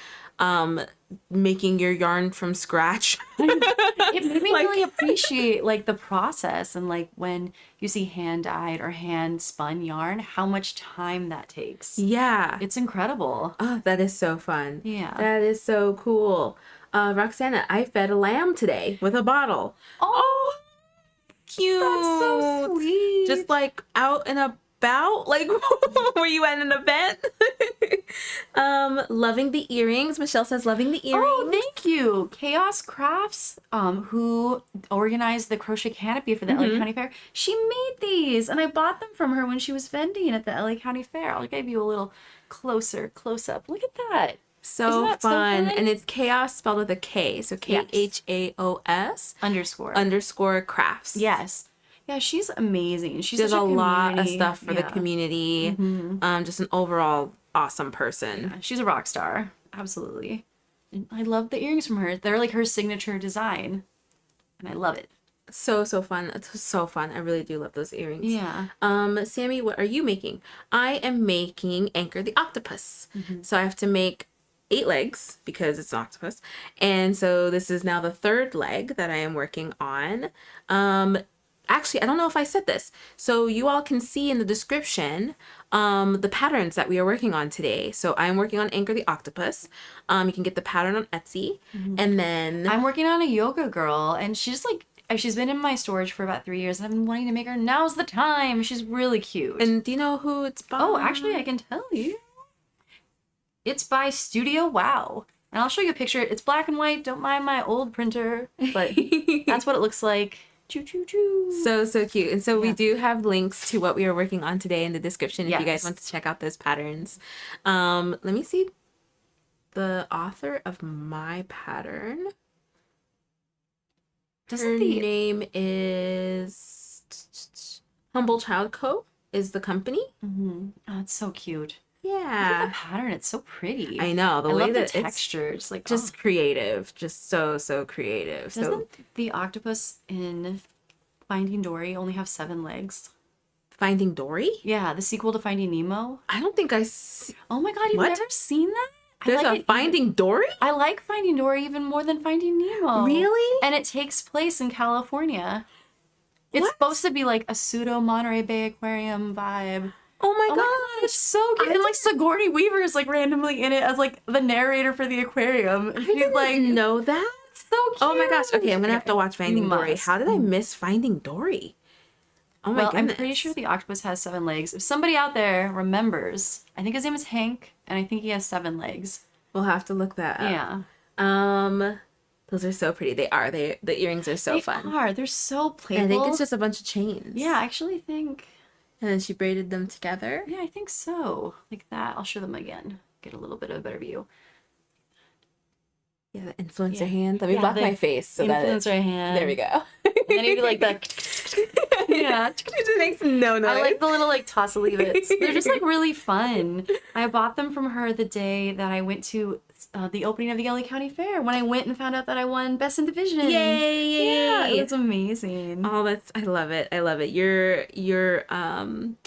making your yarn from scratch? It made me really appreciate like the process, and like when you see hand dyed or hand spun yarn, how much time that takes. Yeah. It's incredible. Oh, that is so fun. Yeah. That is so cool. Roxana, I fed a lamb today with a bottle. Oh, Cute. that's so sweet. Just like out and about, like were you at an event? Loving the earrings. Michelle says loving the earrings. Oh, thank you. Chaos Crafts, who organized the crochet canopy for the LA County Fair, she made these, and I bought them from her when she was vending at the LA County Fair. I'll give you a little close up. Look at that. So Isn't that fun. so fun? And it's chaos spelled with a K. So KHAOS _ crafts. Yes. Yeah, she's amazing. She's She does such a lot of community- stuff for the community. Just an overall awesome person. Yeah, she's a rock star. Absolutely. And I love the earrings from her. They're like her signature design. And I love it. So fun. It's so fun. I really do love those earrings. Yeah. Sammy, what are you making? I am making Anchor the Octopus. So I have to make 8 legs because it's an octopus. And so this is now the 3rd leg that I am working on. Actually, I don't know if I said this. So you all can see in the description the patterns that we are working on today. So I'm working on Anchor the Octopus. You can get the pattern on Etsy. And then I'm working on a yoga girl, and she's been in my storage for about 3 years, and I've been wanting to make her. Now's the time. She's really cute. And do you know who it's by? Oh, actually, I can tell you. It's by Studio Wow. And I'll show you a picture. It's black and white. Don't mind my old printer. But that's what it looks like. Choo, choo, choo. So cute. And so we do have links to what we are working on today in the description if you guys Yes. want to check out those patterns. Let me see the author of my pattern. Her name is Humble Child Co. is the company. Oh, it's so cute. Look Yeah. at the pattern. It's so pretty. I know. The I way love that the texture. It's like just creative. Just so creative. Doesn't the octopus in Finding Dory only have 7 legs? Finding Dory? Yeah, the sequel to Finding Nemo. I don't think I see. Oh my god, you've What? never seen that? There's a Finding Dory? I like Finding Dory even more than Finding Nemo. Really? And it takes place in California. It's What? supposed to be like a pseudo Monterey Bay Aquarium vibe. Oh my Oh god. my god, it's so cute. And like Sigourney Weaver is like randomly in it as like the narrator for the aquarium. And I she's didn't like know that. so cute. Oh my gosh. Okay, I'm gonna have to watch Finding Dory. must. How did I miss Finding Dory? Oh my Well, goodness. I'm pretty sure the octopus has 7 legs. If somebody out there remembers, I think his name is Hank, and I think he has 7 legs. We'll have to look that up. Yeah. Those are so pretty. They are. The earrings are so They fun. are. They're so playful. I think it's just a bunch of chains. Yeah, I actually think. And then she braided them together. Yeah, I think so. Like that. I'll show them again. Get a little bit of a better view. Yeah, the influencer Yeah. hand. Let me Yeah, block the my face so that Influencer hand. there we go. And then you do like the. Yeah. It just makes no noise. I like the little like toss leave it. They're just like really fun. I bought them from her the day that I went to the opening of the LA County Fair when I went and found out that I won Best in Division. Yay! Yeah, it was amazing. Oh, I love it. I love it. Your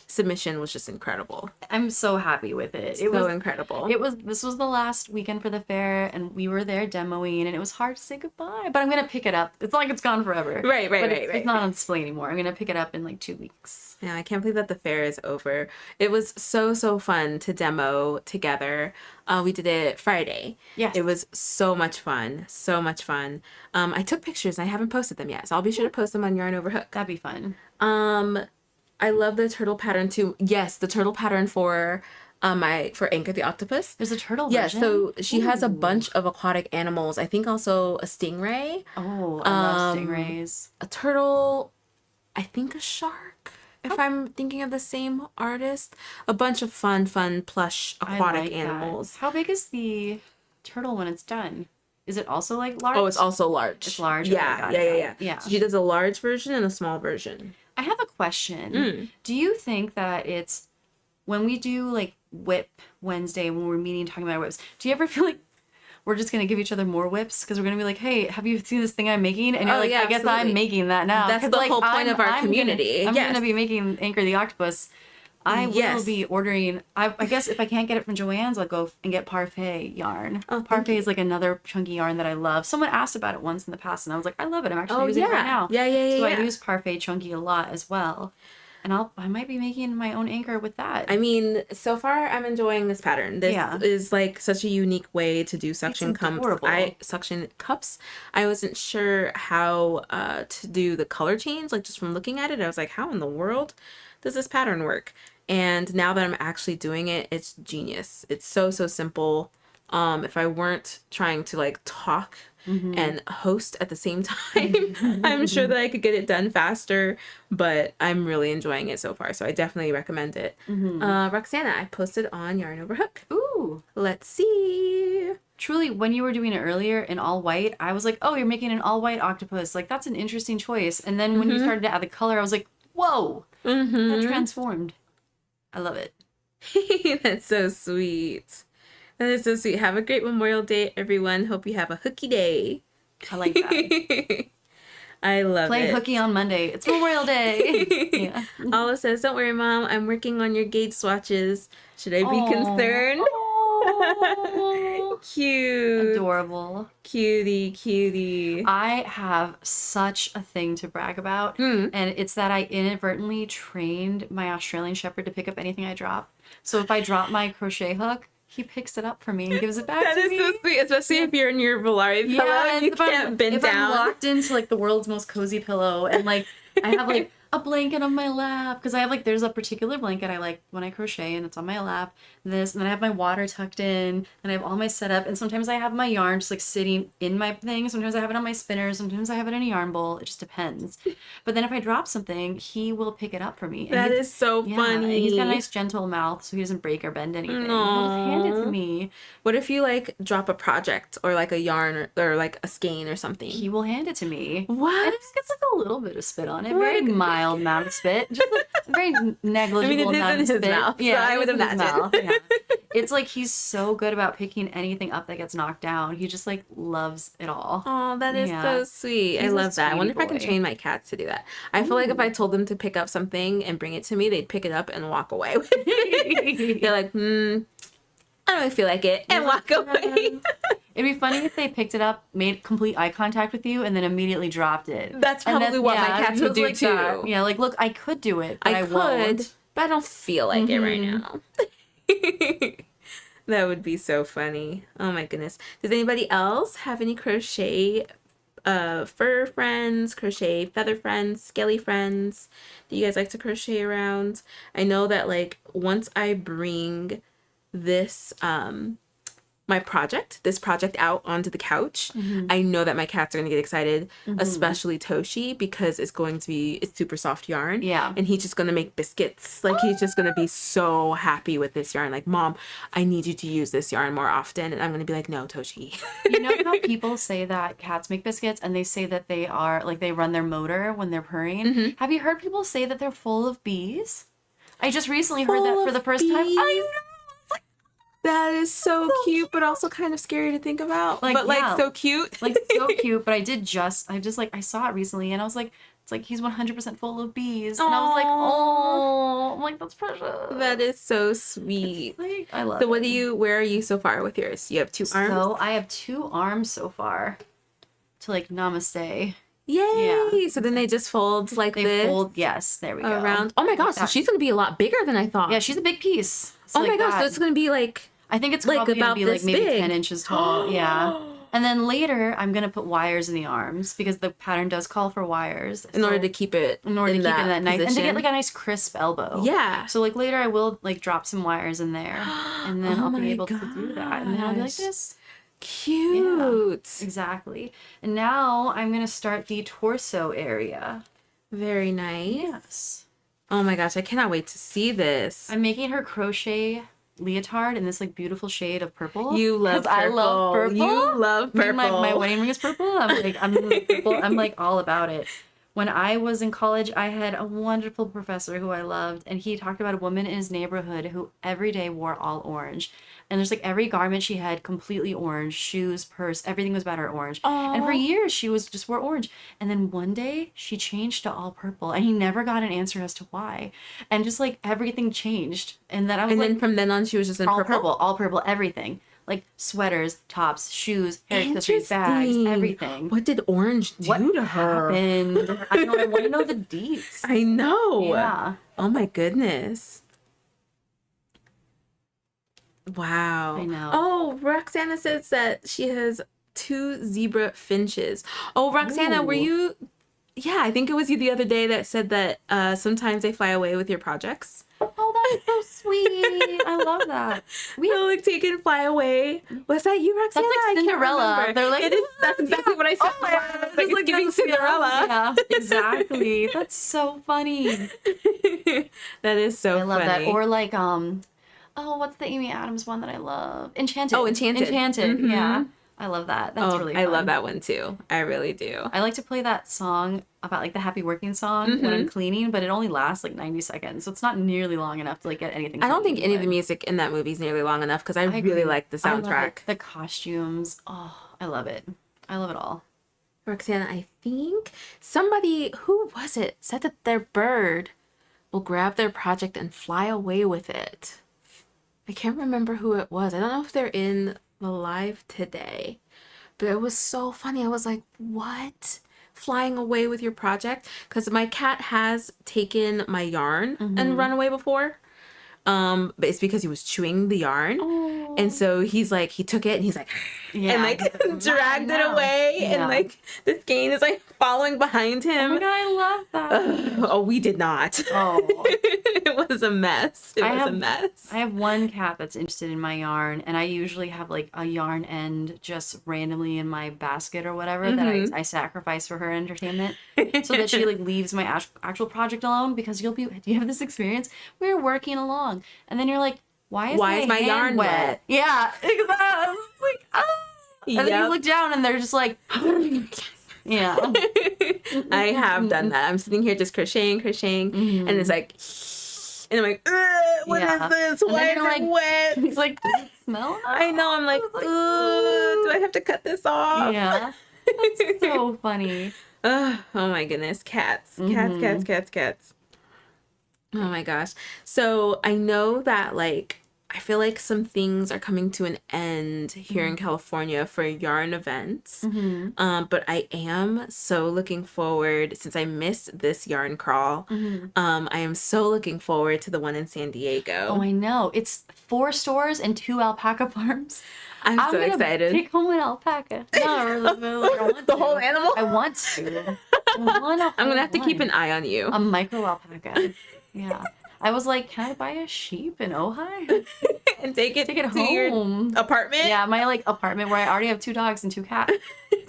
submission was just incredible. I'm so happy with it. It was incredible. This was the last weekend for the fair, and we were there demoing, and it was hard to say goodbye. But I'm gonna pick it up. It's not like it's gone forever. Right. It's not on display anymore. I'm gonna pick it up in like 2 weeks. Yeah, I can't believe that the fair is over. It was so fun to demo together. We did it Friday. Yes. It was so much fun. So much fun. I took pictures and I haven't posted them yet, so I'll be sure to post them on Yarn Over Hook. That'd be fun. I love the turtle pattern too. Yes, the turtle pattern for Anchor the Octopus. There's a turtle Yes, version? so she has a Ooh. bunch of aquatic animals. I think also a stingray. Oh, I love stingrays. A turtle, I think a shark, if I'm thinking of the same artist. A bunch of fun plush aquatic I like animals. that. How big is the turtle when it's done? Is it also like large? Oh, it's also large. It's large? Okay, Yeah, got it. yeah. So she does a large version and a small version. I have a question. Do you think that it's when we do like Whip Wednesday when we're meeting talking about our whips, do you ever feel like we're just going to give each other more whips because we're going to be like, hey, have you seen this thing I'm making? And you're Oh, like, yeah, I guess absolutely. I'm making that now. That's 'Cause, the like, whole point of our community. I'm Yes. going to be making Anchor the Octopus. I Yes. will be ordering, I guess if I can't get it from Joann's, I'll go and get Parfait yarn. Oh, thank Parfait is like another chunky yarn that I love. Someone asked about it once in the past and I was like, I love it. I'm actually using it right now. Yeah. So I Yeah. use Parfait chunky a lot as well. And I might be making my own anchor with that. I mean, so far I'm enjoying this pattern. This Yeah. is like such a unique way to do suction adorable. suction cups. I wasn't sure how to do the color change, like just from looking at it. I was like, how in the world does this pattern work? And now that I'm actually doing it, it's genius. It's so simple. If I weren't trying to like talk and host at the same time, I'm sure that I could get it done faster, but I'm really enjoying it so far. So I definitely recommend it. Roxana, I posted on Yarn Over Hook. Ooh. Let's see. Truly, when you were doing it earlier in all white, I was like, oh, you're making an all white octopus. Like, that's an interesting choice. And then when you started to add the color, I was like, whoa, that transformed. I love it. That's so sweet. That is so sweet. Have a great Memorial Day, everyone. Hope you have a hooky day. I like that. I love it. Play hooky on Monday. It's Memorial Day. Yeah. Olive says, don't worry, Mom. I'm working on your gauge swatches. Should I be concerned? Oh. Cute. Adorable. Cutie. I have such a thing to brag about, and it's that I inadvertently trained my Australian Shepherd to pick up anything I drop. So if I drop my crochet hook, he picks it up for me and gives it back to me. That is so sweet, especially if you're in your Volare pillow and you can't bend if down. I'm locked into like the world's most cozy pillow and like I have like a blanket on my lap because I have like there's a particular blanket I like when I crochet and it's on my lap, and then I have my water tucked in and I have all my setup, and sometimes I have my yarn just like sitting in my thing, sometimes I have it on my spinner, sometimes I have it in a yarn bowl, it just depends. But then if I drop something, he will pick it up for me. That is so funny. And he's got a nice gentle mouth so he doesn't break or bend anything. He'll just hand it to me. What if you like drop a project or like a yarn or like a skein or something? He will hand it to me. What? And it just gets like a little bit of spit on it. Very mild amount of spit. Just a very negligible amount of spit. Mouth, Yeah, so I would it's in his imagine. mouth, yeah. It's like he's so good about picking anything up that gets knocked down. He just like loves it all. Oh, that is Yeah. so sweet. I He's a love that. I wonder if I can sweetie train my cats to do that. I feel like if I told them to pick up something and bring it to me, they'd pick it up and walk away. They're like, I don't really feel like it, and walk away. It'd be funny if they picked it up, made complete eye contact with you, and then immediately dropped it. That's And probably what my cats would just do like that. too. Yeah, like, look, I could do it, but I could, won't. but I don't feel like it right now. That would be so funny. Oh my goodness. Does anybody else have any crochet fur friends, crochet feather friends, scaly friends? Do you guys like to crochet around? I know that like once I bring this this project out onto the couch, I know that my cats are gonna get excited, especially Toshi, because it's super soft yarn. Yeah. And he's just gonna make biscuits. Like he's just gonna be so happy with this yarn. Like, Mom, I need you to use this yarn more often. And I'm gonna be like, no, Toshi. You know how people say that cats make biscuits and they say that they are like they run their motor when they're purring? Have you heard people say that they're full of bees? I just recently heard that for the first time. I know. That is so cute, but also kind of scary to think about. Like, But like yeah. so cute. Like so cute. But I saw it recently and I was like, it's like he's 100% full of bees. And I was like, oh, I'm like, that's precious. That is so sweet. Like, I love So it. where are you so far with yours? You have 2 arms? So I have 2 arms so far to like namaste. Yay! Yeah. So then they just fold like They this fold, yes, there we go. around. Oh my gosh, so That- she's gonna be a lot bigger than I thought. Yeah, she's a big piece. Oh So my like gosh, that. so it's gonna be like I think it's like probably gonna about be like this maybe big. 10 inches tall. Yeah. And then later I'm gonna put wires in the arms because the pattern does call for wires. in order to keep it in order to keep it in that nice and to position. get like a nice crisp elbow. Yeah. So like later I will like drop some wires in there and then Oh I'll be my able to do that. And then I'll be like gosh. this. Cute. Exactly. And now I'm gonna start the torso area. Very nice. Yes. Oh my gosh, I cannot wait to see this. I'm making her crochet leotard in this like beautiful shade of purple. You love 'Cause purple. I love purple. You love Me purple. and my wedding ring is purple. I'm purple. I'm like all about it. When I was in college, I had a wonderful professor who I loved, and he talked about a woman in his neighborhood who every day wore all orange. And there's like every garment she had completely orange, shoes, purse, everything was about her orange. And for Aw. years she was just wore orange. And then one day she changed to all purple, and he never got an answer as to why. And just like everything changed. And then I was And like, then from then on, she was just in purple. all purple, everything. Like sweaters, tops, shoes, hair accessories, bags, Interesting. everything. What did orange do What to her? happened? I know. I want to know the deets. I know. Yeah. Oh my goodness. Wow. I know. Oh, Roxana says that she has 2 zebra finches. Oh, Roxana, were Ooh. you? Yeah, I think it was you the other day that said that sometimes they fly away with your projects. Oh, that's so sweet. I love that. They'll like take and fly away. Was that you, Roxana? That's like I can't Cinderella. remember. They're like, it is. That's exactly what I said. Oh my God, It's like, it's giving that's- Cinderella. Yeah, exactly. That's so funny. That is so I love funny. that. Or like, oh, what's the Amy Adams one that I love? Enchanted. Oh, Enchanted. Enchanted. Mhm. Yeah. I love that. That's oh, really I fun. love that one too. I really do. I like to play that song about like the happy working song when I'm cleaning, but it only lasts like 90 seconds. So it's not nearly long enough to like get anything. I don't think any of the but music in that movie is nearly long enough because I really agree. like the I love soundtrack. it. The costumes. Oh, I love it. I love it all. Roxana, I think somebody, who was it, said that their bird will grab their project and fly away with it. I can't remember who it was. I don't know if they're in the live today, but it was so funny. I was like, what? Flying away with your project? Because my cat has taken my yarn and run away before. But it's because he was chewing the yarn. Oh. And so he's like, he took it and he's like, and like dragged it away. Yeah. And like the skein is like following behind Oh him. my God, I love that. Oh, we did not. Oh. It was a mess. It was a mess. I have one cat that's interested in my yarn, and I usually have like a yarn end just randomly in my basket or whatever that I sacrifice for her entertainment, so that she like leaves my actual project alone. Because do you have this experience? We're working along, and then you're like, why is my my hand yarn wet? Yeah, exactly. It's like, ah. And then you Yep. look down, and they're just like, yeah. I have done that. I'm sitting here just crocheting, and it's like, and I'm like, what is Yeah. this? And Why then is you're it like- wet? He's like, does it smell? I know. I'm like, I was do I have to cut this off? Yeah. That's so funny. Oh my goodness. Cats. Cats. Oh my gosh. So I know that like I feel like some things are coming to an end here in California for yarn events. But I am so looking forward, since I missed this yarn crawl, I am so looking forward to the one in San Diego. Oh, I know. It's 4 stores and 2 alpaca farms. I'm so gonna excited. Take home an alpaca. No, really, I want The to. whole animal? I want to. I want a I'm gonna have to whole keep an one. eye on you. A micro alpaca. Yeah. I was like, can I buy a sheep in Ojai? And take it Take it to your home. apartment. Yeah, my like apartment where I already have 2 dogs and 2 cats.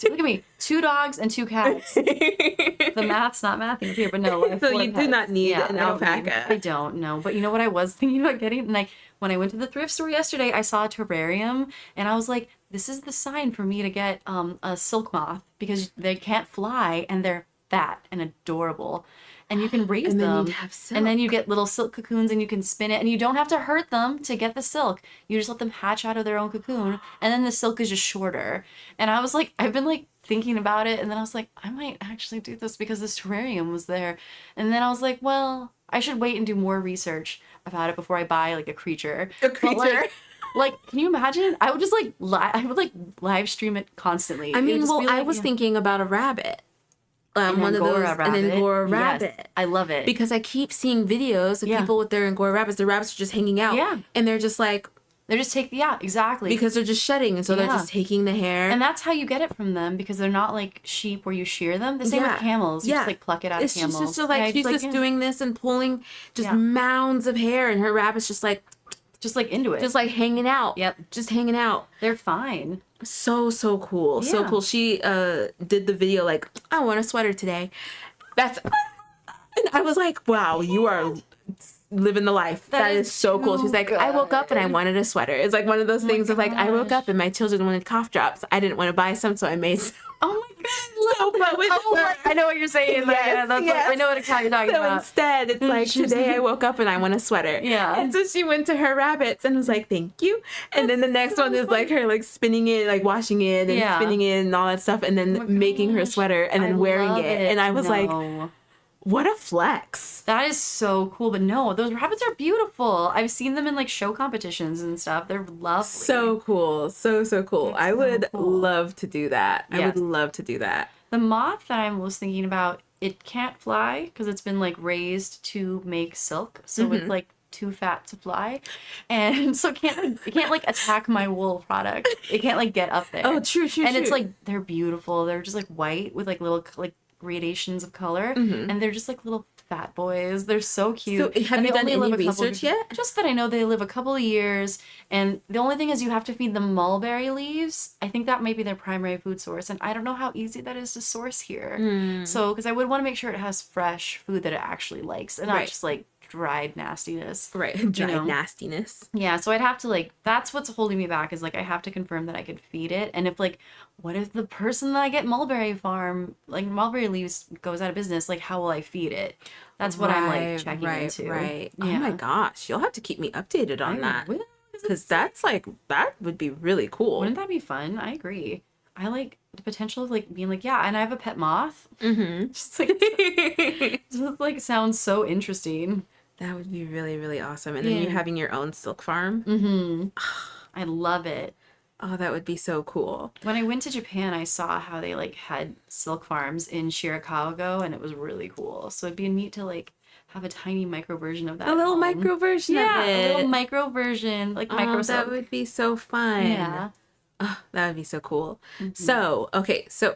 Look at me, 2 dogs and 2 cats. The math's not mathing here, but no. I have So 4 you do pets. not need an I don't alpaca. I don't know, but you know what I was thinking about getting? And like when I went to the thrift store yesterday, I saw a terrarium, and I was like, this is the sign for me to get a silk moth, because they can't fly and they're fat and adorable. and you can raise And then them. you'd have And then silk. you get little silk cocoons and you can spin it, and you don't have to hurt them to get the silk. You just let them hatch out of their own cocoon, and then the silk is just shorter. And I was like, I've been like thinking about it, and then I was like, I might actually do this because this terrarium was there. And then I was like, well, I should wait and do more research about it before I buy like a creature. A But, creature. like, can you imagine? I would just like I would like live stream it constantly. I It would mean, just well, be, I like, was yeah. thinking about a rabbit. An One of those, Angora an Angora Yes, rabbit. I love it. Because I keep seeing videos of Yeah. people with their Angora rabbits. The rabbits are just hanging out. Yeah. And they're just like, They're just exactly. because they're just shedding. And so they're Yeah. just taking the hair. And that's how you get it from them, because they're not like sheep where you shear them. The same Yeah. with camels. You Yeah. just like pluck it out It's of camels. just so like, Yeah, she's just yeah. doing this and pulling just Yeah. mounds of hair. And her rabbit's just like into it. just like hanging out. Yep. Just hanging out. They're fine. So cool. So Yeah. cool. She did the video like, I want a sweater today. That's and I was like, wow, you are living the life. That that is is so cool. too She's like, I woke up and I good. wanted a sweater. It's like one of those my things of like, I woke gosh. up and my children wanted cough drops. I didn't want to buy some, so I made some. Oh my god. So, but with her- I know what you're saying. Yes, Yeah, that's yes. Like, I know what account you're talking So about. instead, it's like, today I woke up and I want a sweater. Yeah. And so she went to her rabbits and was like, thank you. And then the next one is like her like spinning it, like washing it and Yeah. spinning it and all that stuff. And then Oh my making her gosh. sweater and then I wearing love it. And I was like, No. what a flex. That is so cool. But no, those rabbits are beautiful. I've seen them in like show competitions and stuff. They're lovely. So cool. So cool. That's I so would cool. love to do that. I Yes. would love to do that. The moth that I was thinking about, it can't fly because it's been like raised to make silk. So Mm-hmm. it's like too fat to fly. And so it can't like attack my wool product. It can't like get up there. Oh, true. And it's like, they're beautiful. They're just like white with like little like gradations of color. And they're just like little fat boys. They're so cute. So have And you they done only any live a couple research yet? Just that I know they live a couple of years, and the only thing is you have to feed them mulberry leaves. I think that might be their primary food source, and I don't know how easy that is to source here. Hmm. So, because I would want to make sure it has fresh food that it actually likes, and not Right. just like dried nastiness. Right. Dried know. nastiness. Yeah, so I'd have to like, that's what's holding me back, is like I have to confirm that I could feed it. And if like, what if the person that I get mulberry farm, like mulberry leaves, goes out of business, like how will I feed it? That's what I'm like checking into. Right. Oh Yeah. my gosh. You'll have to keep me updated on I that. will. Because that's like, that would be really cool. Wouldn't that be fun? I agree. I like the potential of like being like, yeah, and I have a pet moth. Mm-hmm. Just like sounds so interesting. That would be really, really awesome. And then you Yeah. having your own silk farm. Mm-hmm. I love it. Oh, that would be so cool. When I went to Japan, I saw how they like had silk farms in Shirakago, and it was really cool. So it'd be neat to like have a tiny micro version of that. A little at home. micro version Yeah, of it. a little micro version, like micro Oh, that silk. would be so fun. Yeah. Oh, that would be so cool. Mm-hmm. So, okay, so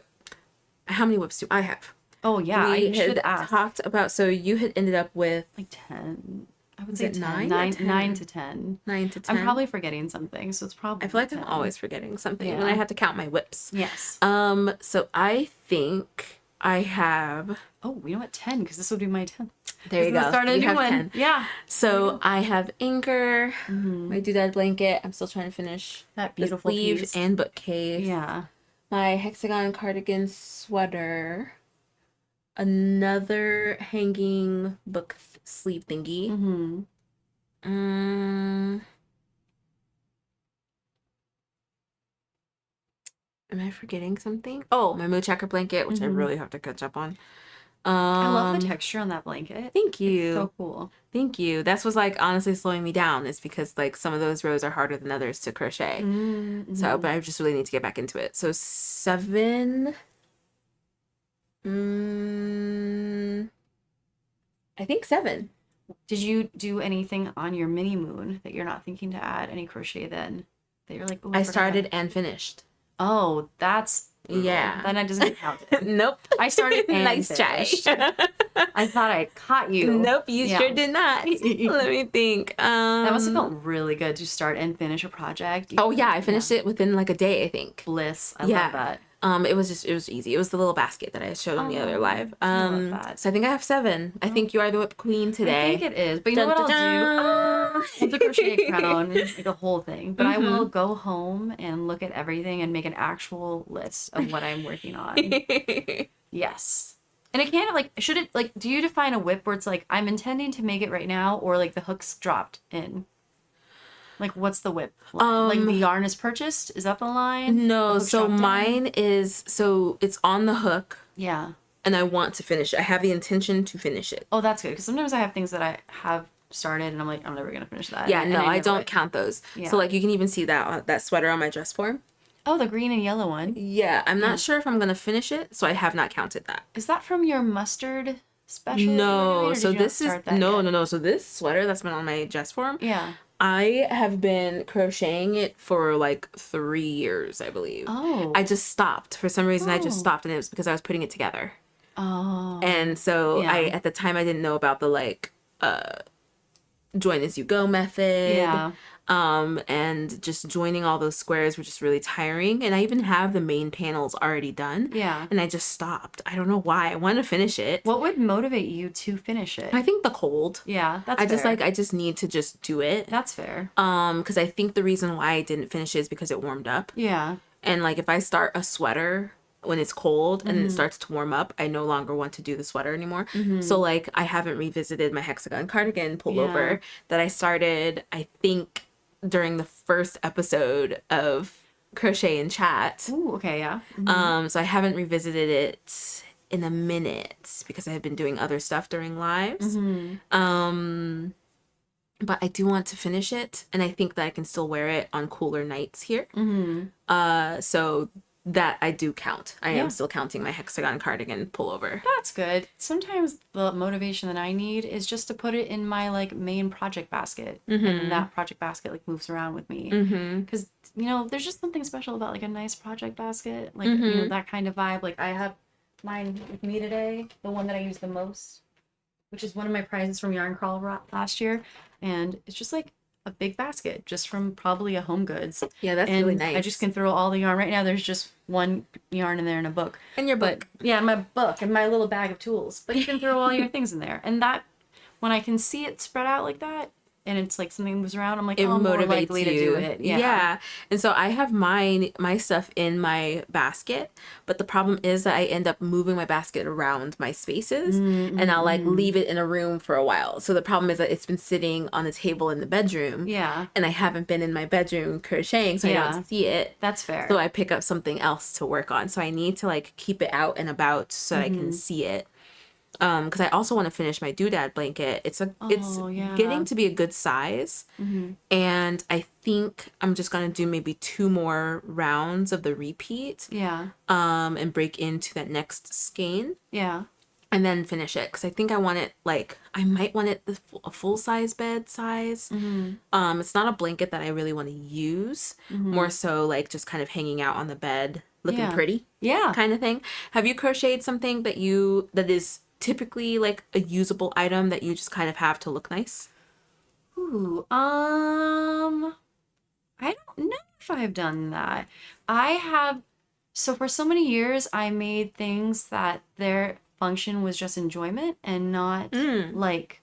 how many whips do I have? Oh yeah, we I should had ask. talked about, so you had ended up with Like 10. I would Is say it 10. nine or 9, 10? 9 to 10. 9 to 10. I'm probably forgetting something, so it's probably I feel like 10. I'm always forgetting something when Yeah. I have to count my whips. Yes. So I think I have, Oh, you know what? 10, because this would be my 10th. there you go. Start a You new have one. 10. Yeah. So I have Anchor, Mhm. my doodad blanket. I'm still trying to finish That the beautiful sleeve piece. and bookcase. Yeah. My hexagon cardigan sweater. Another hanging book sleeve thingy. Mm-hmm. Am I forgetting something? Oh, my mood checker blanket, which I Mhm. really have to catch up on. I love the texture on that blanket. Thank you. So cool. Thank you. That's what's like honestly slowing me down is because like some of those rows are harder than others to crochet. Mm-hmm. So, but I just really need to get back into it. So 7. I think 7. Did you do anything on your mini moon that you're not thinking to add any crochet then? That you're like, oh, I forgot started that. and finished. Oh, that's Yeah. Then it doesn't get counted. Nope. I started and Nice try. finished. I thought I caught you. Nope, you Yeah. sure did not. Let me think. That must have felt really good to start and finish a project. Oh yeah, I finished it within like a day, I think. Bliss. I Yeah. love that. It was easy. It was the little basket that I showed on the other Oh, live. I love that. So I think I have 7. I think you are the whip queen today. I think it is. But you know what I'll do? I'll have to crochet a crown, like a whole thing. But I will go home and look at everything and make an actual list of what I'm working on. Yes. And it can't, like, should it, like, do you define a whip where it's like, I'm intending to make it right now, or like the hook's dropped in? Like, what's the whip line? Like, the yarn is purchased? Is that the line? No, The hook's so dropped in? mine is, so it's on the hook Yeah. and I want to finish it. I have the intention to finish it. Oh, that's good. Because sometimes I have things that I have started and I'm like, I'm never going to finish that. Yeah, And no, I never don't would. count those. Yeah. So like you can even see that sweater on my dress form. Oh, the green and yellow one. Yeah, I'm not sure if I'm going to finish it, so I have not counted that. Is that from your mustard special? that you were doing, No, or so did you not this is, start that no, yet? no, no. So this sweater that's been on my dress form, Yeah. I have been crocheting it for like 3 years, I believe. Oh. I just stopped. For some reason, I just Oh. stopped, and it was because I was putting it together. Oh. And so Yeah. at the time, I didn't know about the like join as you go method. Yeah. And just joining all those squares were just really tiring. And I even have the main panels already done. Yeah. And I just stopped. I don't know why. I wanted to finish it. What would motivate you to finish it? I think the cold. Yeah, that's I just fair. like, I just need to just do it. That's fair. Because I think the reason why I didn't finish it is because it warmed up. Yeah. And like if I start a sweater when it's cold and then it starts to warm up, I no longer want to do the sweater anymore. So like I haven't revisited my hexagon cardigan pullover that I started, I think, during the first episode of Crochet and Chat. Ooh, okay, yeah. So I haven't revisited it in a minute because I have been doing other stuff during lives. But I do want to finish it, and I think that I can still wear it on cooler nights here. So that I do count. I am still counting my hexagon cardigan pullover. That's good. Sometimes the motivation that I need is just to put it in my like main project basket, and then that project basket like moves around with me. Because you know, there's just something special about like a nice project basket, like you know, that kind of vibe. Like I have mine with me today, the one that I use the most, which is one of my prizes from Yarn Crawl last year, and it's just like a big basket just from probably a Home Goods. Yeah, that's And really nice. I just can throw all the yarn. Right now there's just one yarn in there in a book. In your book. But yeah, my book and my little bag of tools. But you can throw all your things in there. And that, when I can see it spread out like that, and it's like something moves around, I'm like, It oh, I'm more motivates likely to you. do it. Yeah. And so I have my stuff in my basket, but the problem is that I end up moving my basket around my spaces, and I'll like leave it in a room for a while. So the problem is that it's been sitting on a table in the bedroom. Yeah. And I haven't been in my bedroom crocheting, so I don't see it. That's fair. So I pick up something else to work on. So I need to like keep it out and about so I can see it. Because I also want to finish my doodad blanket. It's getting to be a good size, and I think I'm just gonna do maybe 2 more rounds of the repeat. Yeah. And break into that next skein, Yeah. and then finish it. Because I think I want it like I might want it a full size bed size. It's not a blanket that I really want to use. More so like just kind of hanging out on the bed, looking pretty. Yeah. Kind of thing. Have you crocheted something that is typically like a usable item that you just kind of have to look nice? Ooh, I don't know if I've done that. I have, so for so many years, I made things that their function was just enjoyment and not like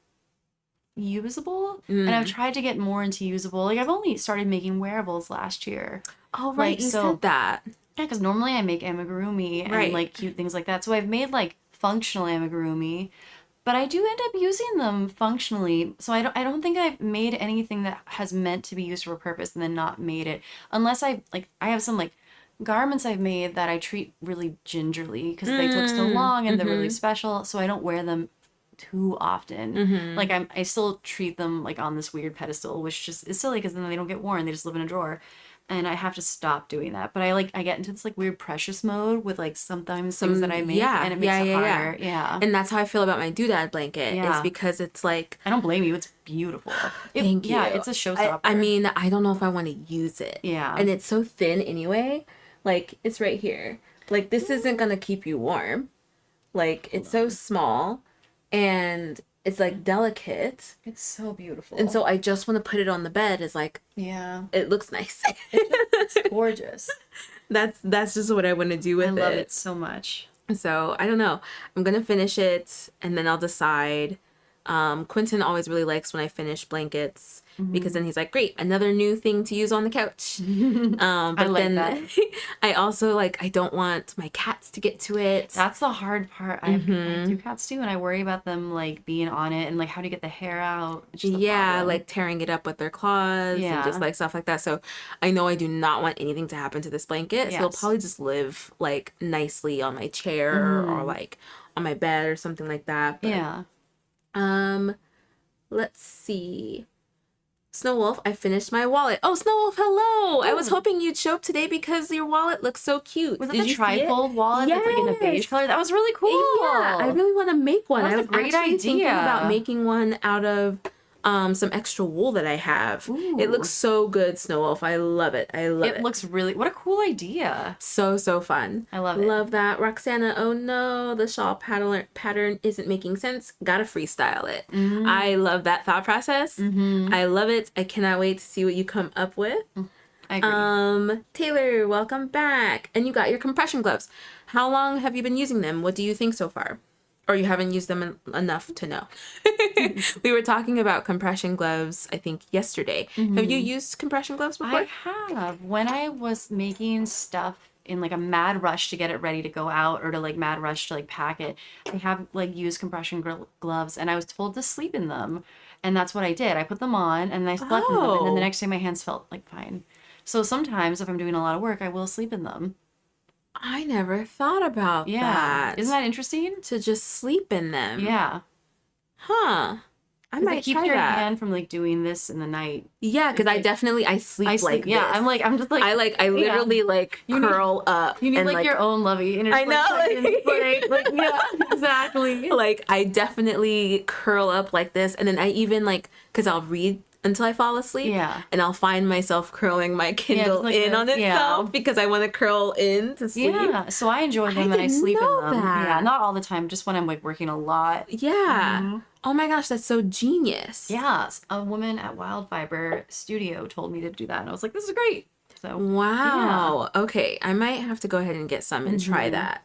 usable. And I've tried to get more into usable. Like I've only started making wearables last year. Oh, right. Like, You so- said that. Yeah, because normally I make amigurumi and Right. like cute things like that. So I've made like functional amigurumi, but I do end up using them functionally. So I don't think I've made anything that has meant to be used for a purpose and then not made it. Unless I have some like garments I've made that I treat really gingerly because they took so long and they're really special. So I don't wear them too often. Like I still treat them like on this weird pedestal, which just is silly because then they don't get worn. They just live in a drawer. And I have to stop doing that. But I get into this like weird precious mode with like sometimes things that I make and it makes it harder. Yeah. And that's how I feel about my doodad blanket is because it's like, I don't blame you. It's beautiful. thank you. Yeah, it's a showstopper. I mean, I don't know if I want to use it. Yeah. And it's so thin anyway. Like it's right here. Like this isn't going to keep you warm. Like it's so small and it's like delicate. It's so beautiful. And so I just want to put it on the bed as like, yeah, it looks nice. it's gorgeous. That's just what I want to do with it. I love it so much. So I don't know. I'm going to finish it and then I'll decide. Quentin always really likes when I finish blankets because then he's like, great, another new thing to use on the couch. I But like then that. I also I don't want my cats to get to it. That's the hard part. I have 2 cats too, and I worry about them being on it and how to get the hair out. It's just a problem. Tearing it up with their claws and Yeah. just stuff like that. So I know I do not want anything to happen to this blanket. So it'll Yes. probably just live nicely on my chair or on my bed or something like that. But, Yeah. let's see. Snow Wolf, I finished my wallet. Oh, Snow Wolf, hello! I was hoping you'd show up today because your wallet looks so cute. Was it Did the you see it? trifold wallet that's in a beige Yes. color? That was really cool. Yeah, I really want to make one. That was I a was great actually thinking idea. about making one out of some extra wool that I have. Ooh. It looks so good, Snow Wolf. I love it. I love it. It looks really, what a cool idea. So fun. I love it. Love that. Roxana, oh no, the shawl pattern isn't making sense. Gotta freestyle it. I love that thought process. I love it. I cannot wait to see what you come up with. I agree. Taylor, welcome back. And you got your compression gloves. How long have you been using them? What do you think so far? Or you haven't used them enough to know. We were talking about compression gloves, I think, yesterday. Have you used compression gloves before? I have. When I was making stuff in a mad rush to get it ready to go out or to mad rush to pack it, I have used compression gloves, and I was told to sleep in them. And that's what I did. I put them on and I slept in them, and then the next day my hands felt fine. So sometimes if I'm doing a lot of work, I will sleep in them. I never thought about that. Isn't that interesting? To just sleep in them. Yeah. Huh. I might It keeps try your that. hand from doing this in the night. Yeah, because I sleep like this. Yeah, I'm just I literally You need- curl up. You need and your own lovey. And I know. yeah, exactly. I definitely curl up like this, and then I even because I'll read until I fall asleep. Yeah. And I'll find myself curling my Kindle in on itself because I want to curl in to sleep. Yeah, so I enjoy them and I didn't sleep in know them. that. Yeah, not all the time, just when I'm working a lot. Yeah. Oh my gosh, that's so genius. Yeah, a woman at Wild Fiber Studio told me to do that, and I was like, this is great. So Wow. Okay, I might have to go ahead and get some and try that.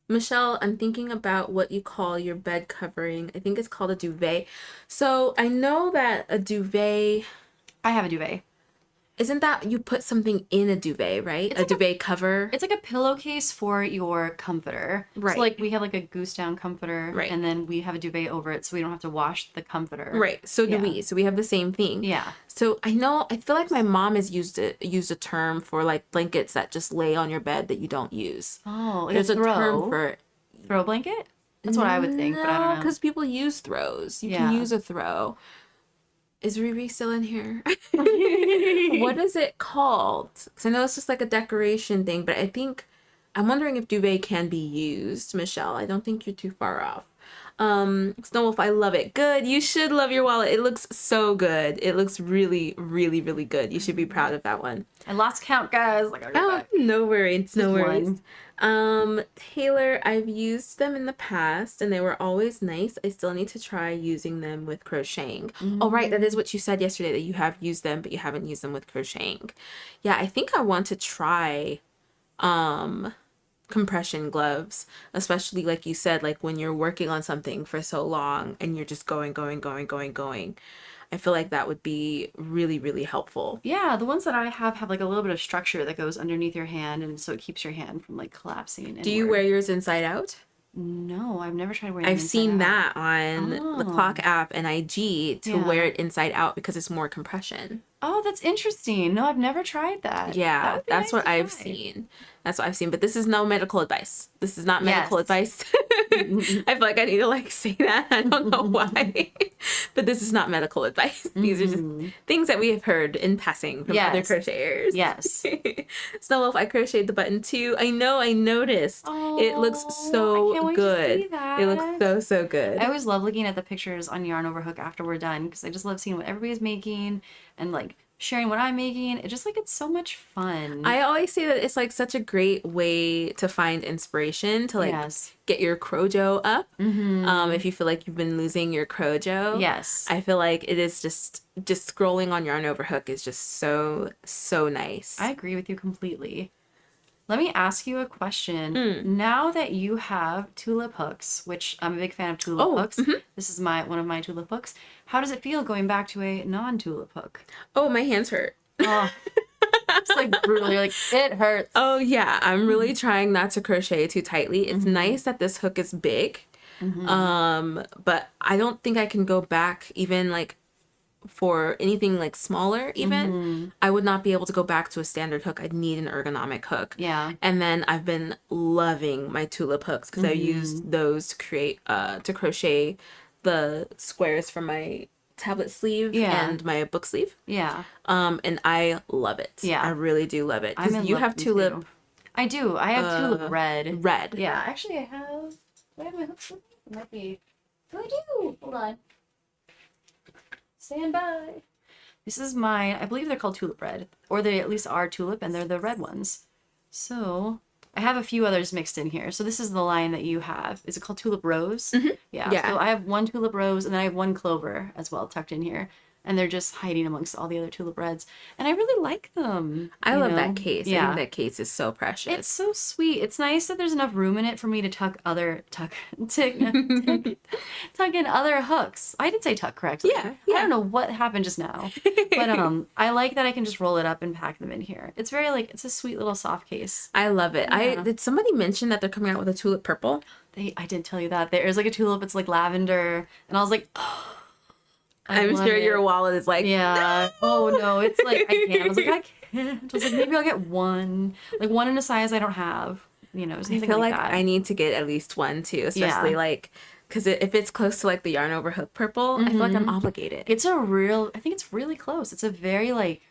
Michelle, I'm thinking about what you call your bed covering. I think it's called a duvet. So I know that a duvet, I have a duvet. isn't that you put something in a duvet, right? A duvet cover. It's like a pillowcase for your comforter. Right. So we have a goose down comforter, Right. and then we have a duvet over it, so we don't have to wash the comforter. Right. So do Yeah. we. So we have the same thing. Yeah. So I feel like my mom has used a term for blankets that just lay on your bed that you don't use. Oh, There's a term for throw blanket. That's what I would think, but I don't know. because people use throws. You Yeah. can use a throw. Is Riri still in here? What is it called? Because I know it's just a decoration thing, but I'm wondering if duvet can be used, Michelle. I don't think you're too far off. Snow Wolf, I love it. Good. You should love your wallet. It looks so good. It looks really, really, really good. You should be proud of that one. I lost count, guys. I gotta get back. No worries. No Just worries. one. Taylor, I've used them in the past and they were always nice. I still need to try using them with crocheting. Oh, right. That is what you said yesterday, that you have used them, but you haven't used them with crocheting. Yeah, I think I want to try compression gloves, especially like you said, when you're working on something for so long and you're just going. I feel like that would be really, really helpful. Yeah, the ones that I have a little bit of structure that goes underneath your hand, and so it keeps your hand from collapsing. Do you wear yours inside out? No, I've never tried wearing it I've inside seen out. that on the Clock app and IG to Yeah. wear it inside out because it's more compression. Oh, that's interesting. No, I've never tried that. That Yeah, would be that's nice what to I've try. seen. That's what I've seen. But this is no medical advice. This is not medical Yes. advice. I feel like I need to say that. I don't know why. But this is not medical advice. These are just things that we have heard in passing from other Yes. crocheters. Yes. Snow Wolf, I crocheted the button too. I know, I noticed. It looks Oh, so I can't wait to good. see that. It looks so good. I always love looking at the pictures on Yarn Overhook after we're done, because I just love seeing what everybody's making and sharing what I'm making. It just it's so much fun. I always say that it's such a great way to find inspiration to Yes. get your crojo up. If you feel like you've been losing your crojo. Yes. I feel like it is just scrolling on Yarn Overhook is just so nice. I agree with you completely. Let me ask you a question. Now that you have tulip hooks, which I'm a big fan of tulip hooks, this is one of my tulip hooks. How does it feel going back to a non-tulip hook? Oh, my hands hurt. Oh, it's like brutal. You're like, it hurts. Oh yeah, I'm really trying not to crochet too tightly. It's nice that this hook is big, but I don't think I can go back even like for anything like smaller even. I would not be able to go back to a standard hook. I'd need an ergonomic hook. Yeah. And then I've been loving my tulip hooks because I used those to create to crochet the squares for my tablet sleeve and my book sleeve. Yeah. And I love it. Yeah. I really do love it. I'm Because in you love have with tulip. too. I do. I have tulip red. Red. Yeah. Actually, I have my hooks with me? It might be. Oh, I do. Hold on. Stand by. This is mine. I believe they're called tulip red. Or they at least are tulip, and they're the red ones. So, I have a few others mixed in here. So this is the line that you have. Is it called tulip rose? Yeah. So I have one tulip rose, and then I have one clover as well tucked in here. And they're just hiding amongst all the other tulip reds. And I really like them. I love that case. Yeah. I think that case is so precious. It's so sweet. It's nice that there's enough room in it for me to tuck in other hooks. I did say tuck correctly. Yeah. I don't know what happened just now. But I like that I can just roll it up and pack them in here. It's very it's a sweet little soft case. I love it. Yeah. Did somebody mention that they're coming out with a tulip purple? I did tell you that. There's like a tulip, it's like lavender. And I was like, oh, I'm sure your wallet is like, yeah. no! Oh no, it's like I can't. I was like, I can't. I was like, maybe I'll get one. Like one in a size I don't have. Something I feel like that. I need to get at least one too, especially because if it's close to like the yarn over hook purple, I feel like I'm obligated. I think it's really close. It's a very like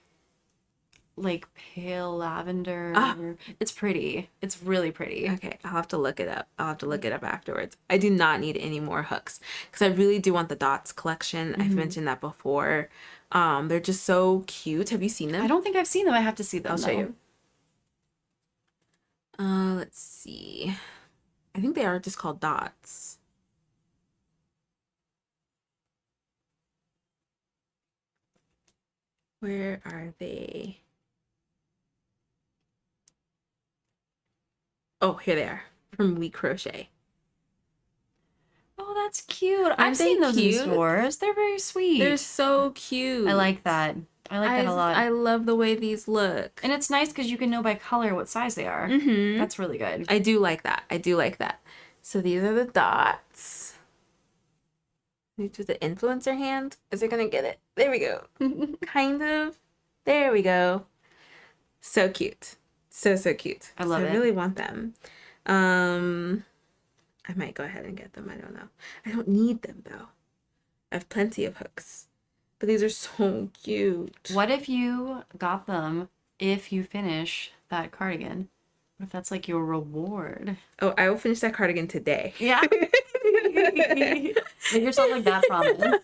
pale lavender. It's pretty. It's really pretty. Okay, I'll have to look it up. Afterwards. I do not need any more hooks because I really do want the dots collection. I've mentioned that before. They're just so cute. Have you seen them? I don't think I've seen them. I have to see them. I'll show you. Let's see. I think they are just called dots. Where are they? Oh, here they are from We Crochet. Oh, that's cute. I've seen those in stores. They're very sweet. They're so cute. I like that. I like that a lot. I love the way these look. And it's nice because you can know by color what size they are. That's really good. I do like that. So these are the dots. These are the influencer hand. Is it gonna get it? There we go. Kind of. There we go. So cute. So cute. I love it. I really want them. I might go ahead and get them. I don't know. I don't need them though. I have plenty of hooks. But these are so cute. What if you got them if you finish that cardigan? What if that's like your reward? Oh, I will finish that cardigan today. Yeah. Make yourself like that promise.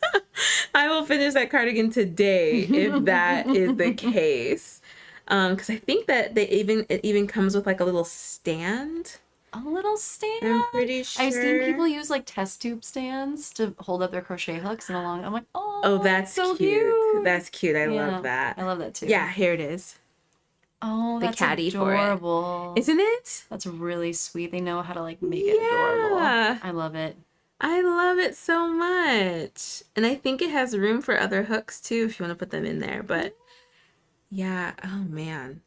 I will finish that cardigan today if that is the case. Because I think that it even comes with like a little stand. A little stand? I'm pretty sure. I've seen people use like test tube stands to hold up their crochet hooks and along. I'm like, oh, that's so cute. That's cute. I love that. I love that too. Yeah, here it is. Oh, that's caddy adorable. For it. Isn't it? That's really sweet. They know how to like make it adorable. I love it. I love it so much. And I think it has room for other hooks too if you want to put them in there. But yeah, oh man.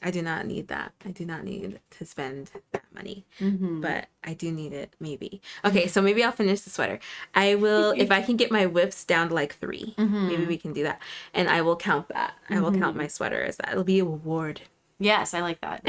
I do not need that. I do not need to spend that money. But I do need it, maybe. Okay, so maybe I'll finish the sweater. I will, if I can get my whips down to like 3, maybe we can do that. And I will count that. I will count my sweater as that. It'll be a reward. Yes, I like that.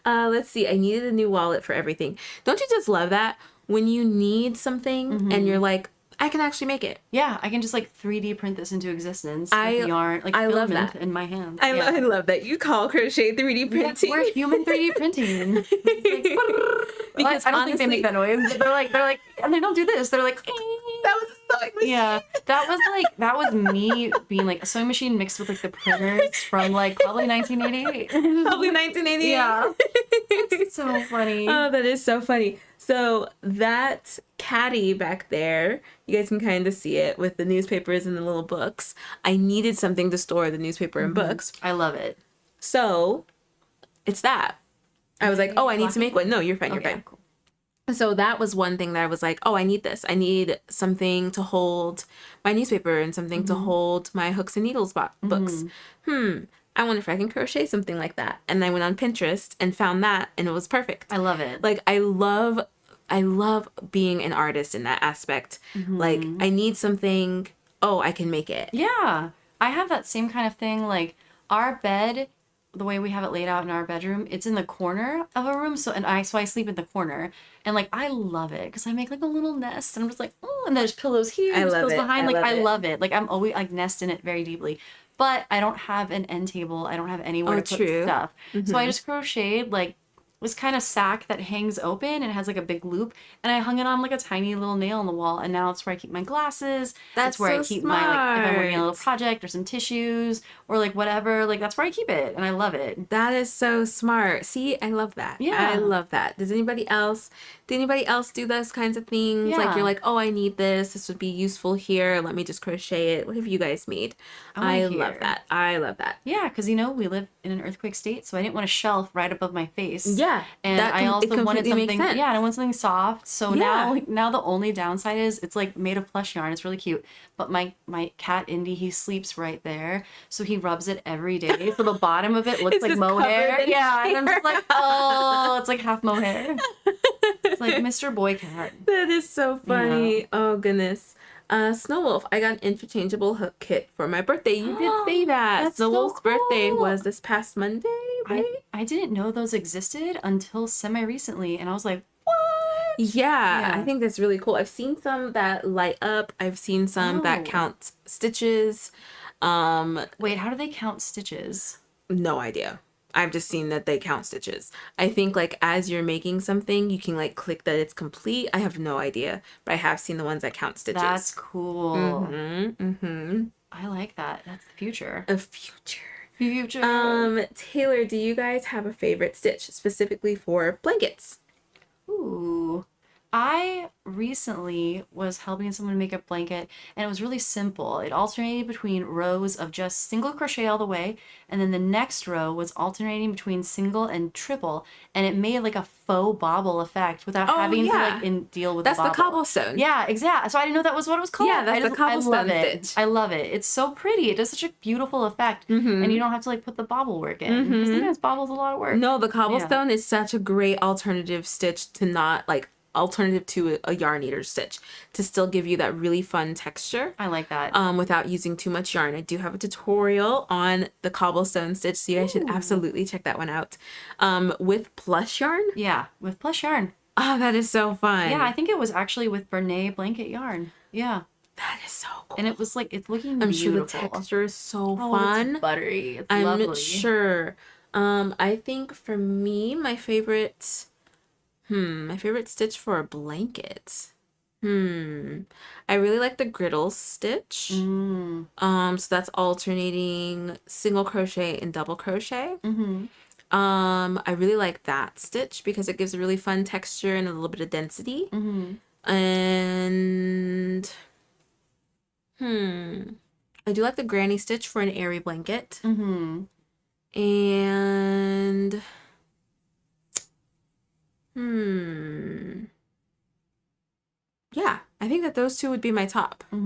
Let's see. I needed a new wallet for everything. Don't you just love that? When you need something and you're like, I can actually make it. Yeah, I can just like 3D print this into existence with yarn, like I love filament that. in my hands. I love that you call crochet 3D printing. We're human 3D printing. Because I don't think they make that noise. They're like, and they don't do this. They're like, that was a sewing machine. Yeah, that was me being like a sewing machine mixed with like the printers from like probably 1988. Probably 1988. Yeah, it's so funny. Oh, that is so funny. So that caddy back there, you guys can kind of see it with the newspapers and the little books. I needed something to store the newspaper and books. I love it. So it's that. I was like, oh, I need to make one. No, you're fine. You're Okay, fine. cool. So that was one thing that I was like, oh, I need this. I need something to hold my newspaper and something to hold my hooks and needles books. I wonder if I can crochet something like that. And I went on Pinterest and found that, and it was perfect. I love it. Like, I love being an artist in that aspect. Like, I need something, oh, I can make it. Yeah. I have that same kind of thing. Like, our bed, the way we have it laid out in our bedroom, it's in the corner of a room. So I sleep in the corner. And like, I love it because I make like a little nest and I'm just like, oh, and there's pillows here, there's pillows behind. Like, I love it. Like, I'm always like nest in it very deeply. But I don't have an end table. I don't have anywhere to put stuff. So I just crocheted like this kind of sack that hangs open and has like a big loop, and I hung it on like a tiny little nail on the wall, and now it's where I keep my glasses. That's where I keep my, like, if I'm working on a little project or some tissues or like whatever, like that's where I keep it, and I love it. That is so smart. See, I love that. Yeah. I love that. Did anybody else do those kinds of things? Yeah. Like, you're like, oh, I need this. This would be useful here. Let me just crochet it. What have you guys made? I love that. I love that. Yeah, because we live in an earthquake state, so I didn't want a shelf right above my face. Yeah. And I also wanted something, sense. I wanted something soft. So now the only downside is it's like made of plush yarn. It's really cute. But my cat Indy, he sleeps right there, so he rubs it every day. So the bottom of it looks like mohair. Yeah, and I'm just like, oh, it's like half mohair. It's like Mr. Boy Cat. That is so funny. Yeah. Oh goodness. Snow Wolf, I got an interchangeable hook kit for my birthday. You did say that. Snow Wolf's birthday was this past Monday, right? I didn't know those existed until semi-recently, and I was like, what? Yeah, I think that's really cool. I've seen some that light up. I've seen some that count stitches. Wait, how do they count stitches? No idea. I've just seen that they count stitches. I think like as you're making something, you can like click that it's complete. I have no idea, but I have seen the ones that count stitches. That's cool. I like that. That's the future. A future. Future. Taylor, do you guys have a favorite stitch specifically for blankets? Ooh. I recently was helping someone make a blanket, and it was really simple. It alternated between rows of just single crochet all the way, and then the next row was alternating between single and triple, and it made like a faux bobble effect without having to like deal with that's the bobble. The cobblestone. Yeah, exactly. So I didn't know that was what it was called. Yeah, that's the cobblestone stitch. I love it. It's so pretty. It does such a beautiful effect, and you don't have to like put the bobble work in because sometimes bobble's a lot of work. No, the cobblestone is such a great alternative stitch to not like alternative to a yarn eater stitch to still give you that really fun texture. I like that. Without using too much yarn. I do have a tutorial on the cobblestone stitch, so you guys should absolutely check that one out. With Plush Yarn? Yeah, with Plush Yarn. Oh, that is so fun. Yeah, I think it was actually with Brene Blanket Yarn. Yeah. That is so cool. And it was like, it's looking I'm beautiful. sure the texture is so fun. It's buttery. It's lovely. I'm sure. I think for me, my favorite stitch for a blanket. I really like the griddle stitch. So that's alternating single crochet and double crochet. I really like that stitch because it gives a really fun texture and a little bit of density. And I do like the granny stitch for an airy blanket. And yeah, I think that those two would be my top. I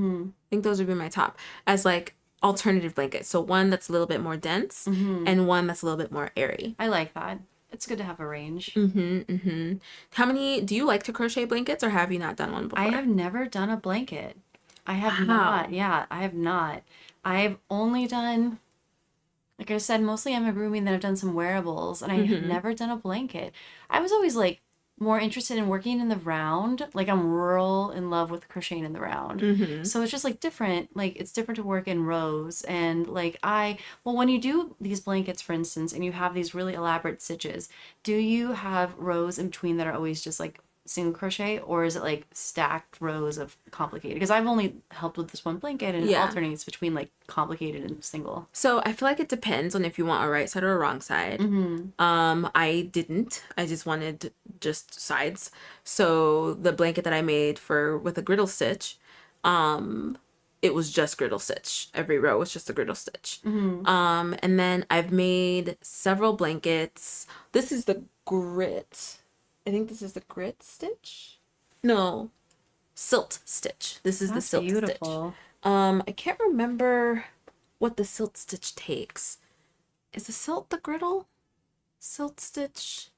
think those would be my top as like alternative blankets. So one that's a little bit more dense and one that's a little bit more airy. I like that. It's good to have a range. How many do you like to crochet blankets, or have you not done one before? I have never done a blanket. I have not. Yeah, I have not. I've only done, like I said, mostly amigurumi, and then I've done some wearables, and I have never done a blanket. I was always like more interested in working in the round. Like I'm real in love with crocheting in the round. So it's just like different. Like it's different to work in rows. And like when you do these blankets, for instance, and you have these really elaborate stitches, do you have rows in between that are always just like single crochet, or is it like stacked rows of complicated? Because I've only helped with this one blanket, and it alternates between like complicated and single. So I feel like it depends on if you want a right side or a wrong side. I didn't. I just wanted just sides. So the blanket that I made with a griddle stitch, it was just griddle stitch. Every row was just a griddle stitch. Mm-hmm. And then I've made several blankets. This is the grit. I think this is the grit stitch. No, silt stitch. This is the silt beautiful. stitch. I can't remember what the silt stitch takes. Is the silt the griddle? Silt stitch.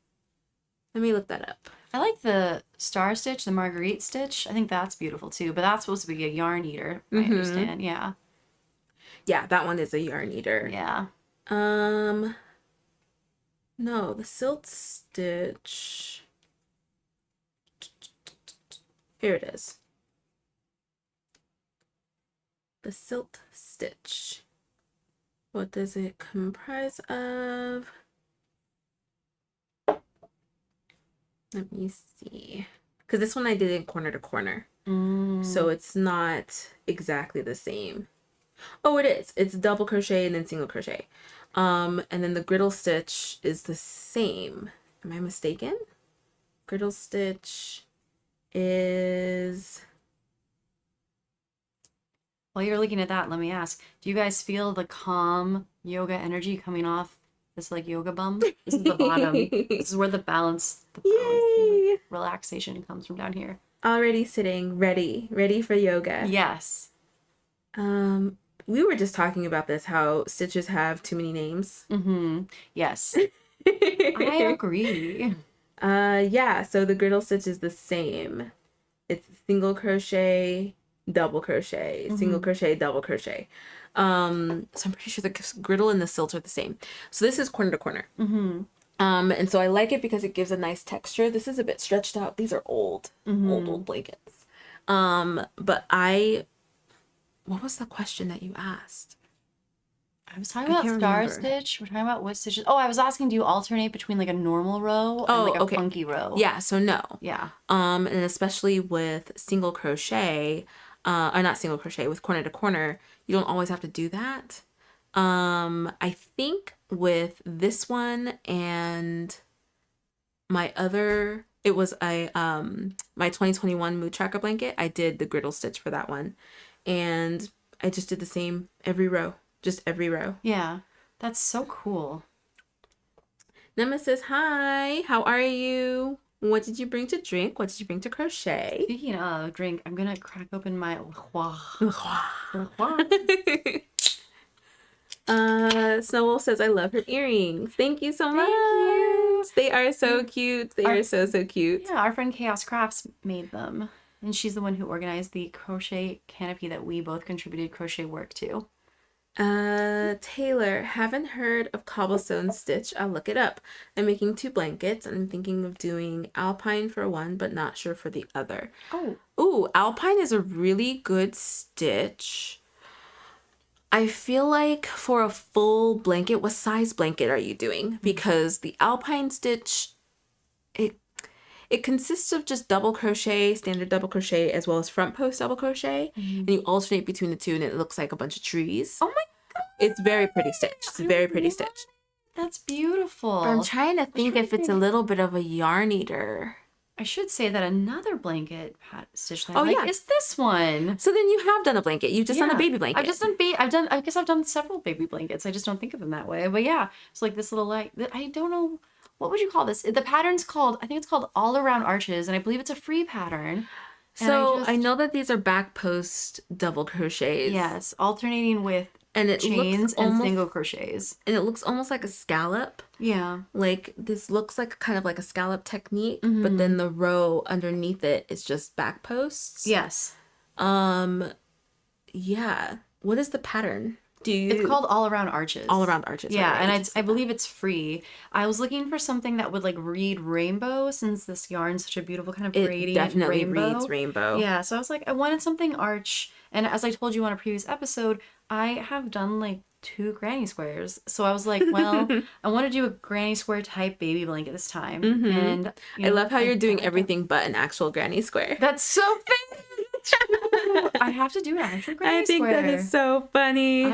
Let me look that up. I like the star stitch, the marguerite stitch. I think that's beautiful too, but that's supposed to be a yarn eater, I understand. Yeah. Yeah, that one is a yarn eater. Yeah. No, the silt stitch. Here it is. The silt stitch. What does it comprise of? Let me see. Because this one I did in corner to corner. So it's not exactly the same. Oh, it is. It's double crochet and then single crochet. And then the griddle stitch is the same. Am I mistaken? Griddle stitch is... While you're looking at that, let me ask, do you guys feel the calm yoga energy coming off this like yoga bum? This is the bottom. This is where the balance Yay! relaxation comes from down here. Already sitting, ready for yoga. Yes. We were just talking about this, how stitches have too many names. Yes. I agree. Yeah, so the griddle stitch is the same. It's single crochet, double crochet, single crochet, double crochet. So I'm pretty sure the griddle and the silt are the same. So this is corner to corner. And so I like it because it gives a nice texture. This is a bit stretched out. These are old blankets. But what was the question that you asked? I was talking about star stitch. We're talking about what stitches. Oh, I was asking, do you alternate between like a normal row and like a funky row? Yeah, so no. Yeah. And especially with single crochet, or not single crochet, with corner to corner, you don't always have to do that. I think with this one and my other, it was my 2021 mood tracker blanket, I did the griddle stitch for that one. And I just did the same every row. Just every row. Yeah. That's so cool. Nemesis, hi. How are you? What did you bring to drink? What did you bring to crochet? Speaking of drink, I'm going to crack open my Snowwolf says, I love her earrings. Thank you so much. you. They are so cute. They are so cute. Yeah, our friend Chaos Crafts made them. And she's the one who organized the crochet canopy that we both contributed crochet work to. Taylor, haven't heard of cobblestone stitch. I'll look it up. I'm making 2 blankets and I'm thinking of doing alpine for one, but not sure for the other. Oh. Ooh, alpine is a really good stitch. I feel like for a full blanket, what size blanket are you doing? Because the alpine stitch, it consists of just double crochet, standard double crochet, as well as front post double crochet. And you alternate between the two and it looks like a bunch of trees. Oh my God. It's very pretty stitch. It's a very pretty stitch. That's beautiful. I'm trying to think if it's a little bit of a yarn eater. I should say that another blanket stitch that Oh, I like yeah. is this one. So then you have done a blanket. You've just done a baby blanket. I've just done I guess I've done several baby blankets. I just don't think of them that way. But yeah, it's like this little I don't know. What would you call this? The pattern's called, I think it's called All Around Arches, and I believe it's a free pattern. So I know that these are back post double crochets. Yes, alternating with and it chains and almost, single crochets. And it looks almost like a scallop. Yeah. Like this looks like kind of like a scallop technique, but then the row underneath it is just back posts. Yes. Yeah. What is the pattern? It's called All Around Arches. All Around Arches. Yeah, right? and I believe it's free. I was looking for something that would like read rainbow, since this yarn's such a beautiful kind of gradient definitely rainbow. reads rainbow. Yeah, so I was like, I wanted something arch, and as I told you on a previous episode, I have done like 2 granny squares. So I was like, well, I want to do a granny square type baby blanket this time. And I love how you're doing everything but an actual granny square. That's so fancy. I have to do an actual granny I think square. that is so funny.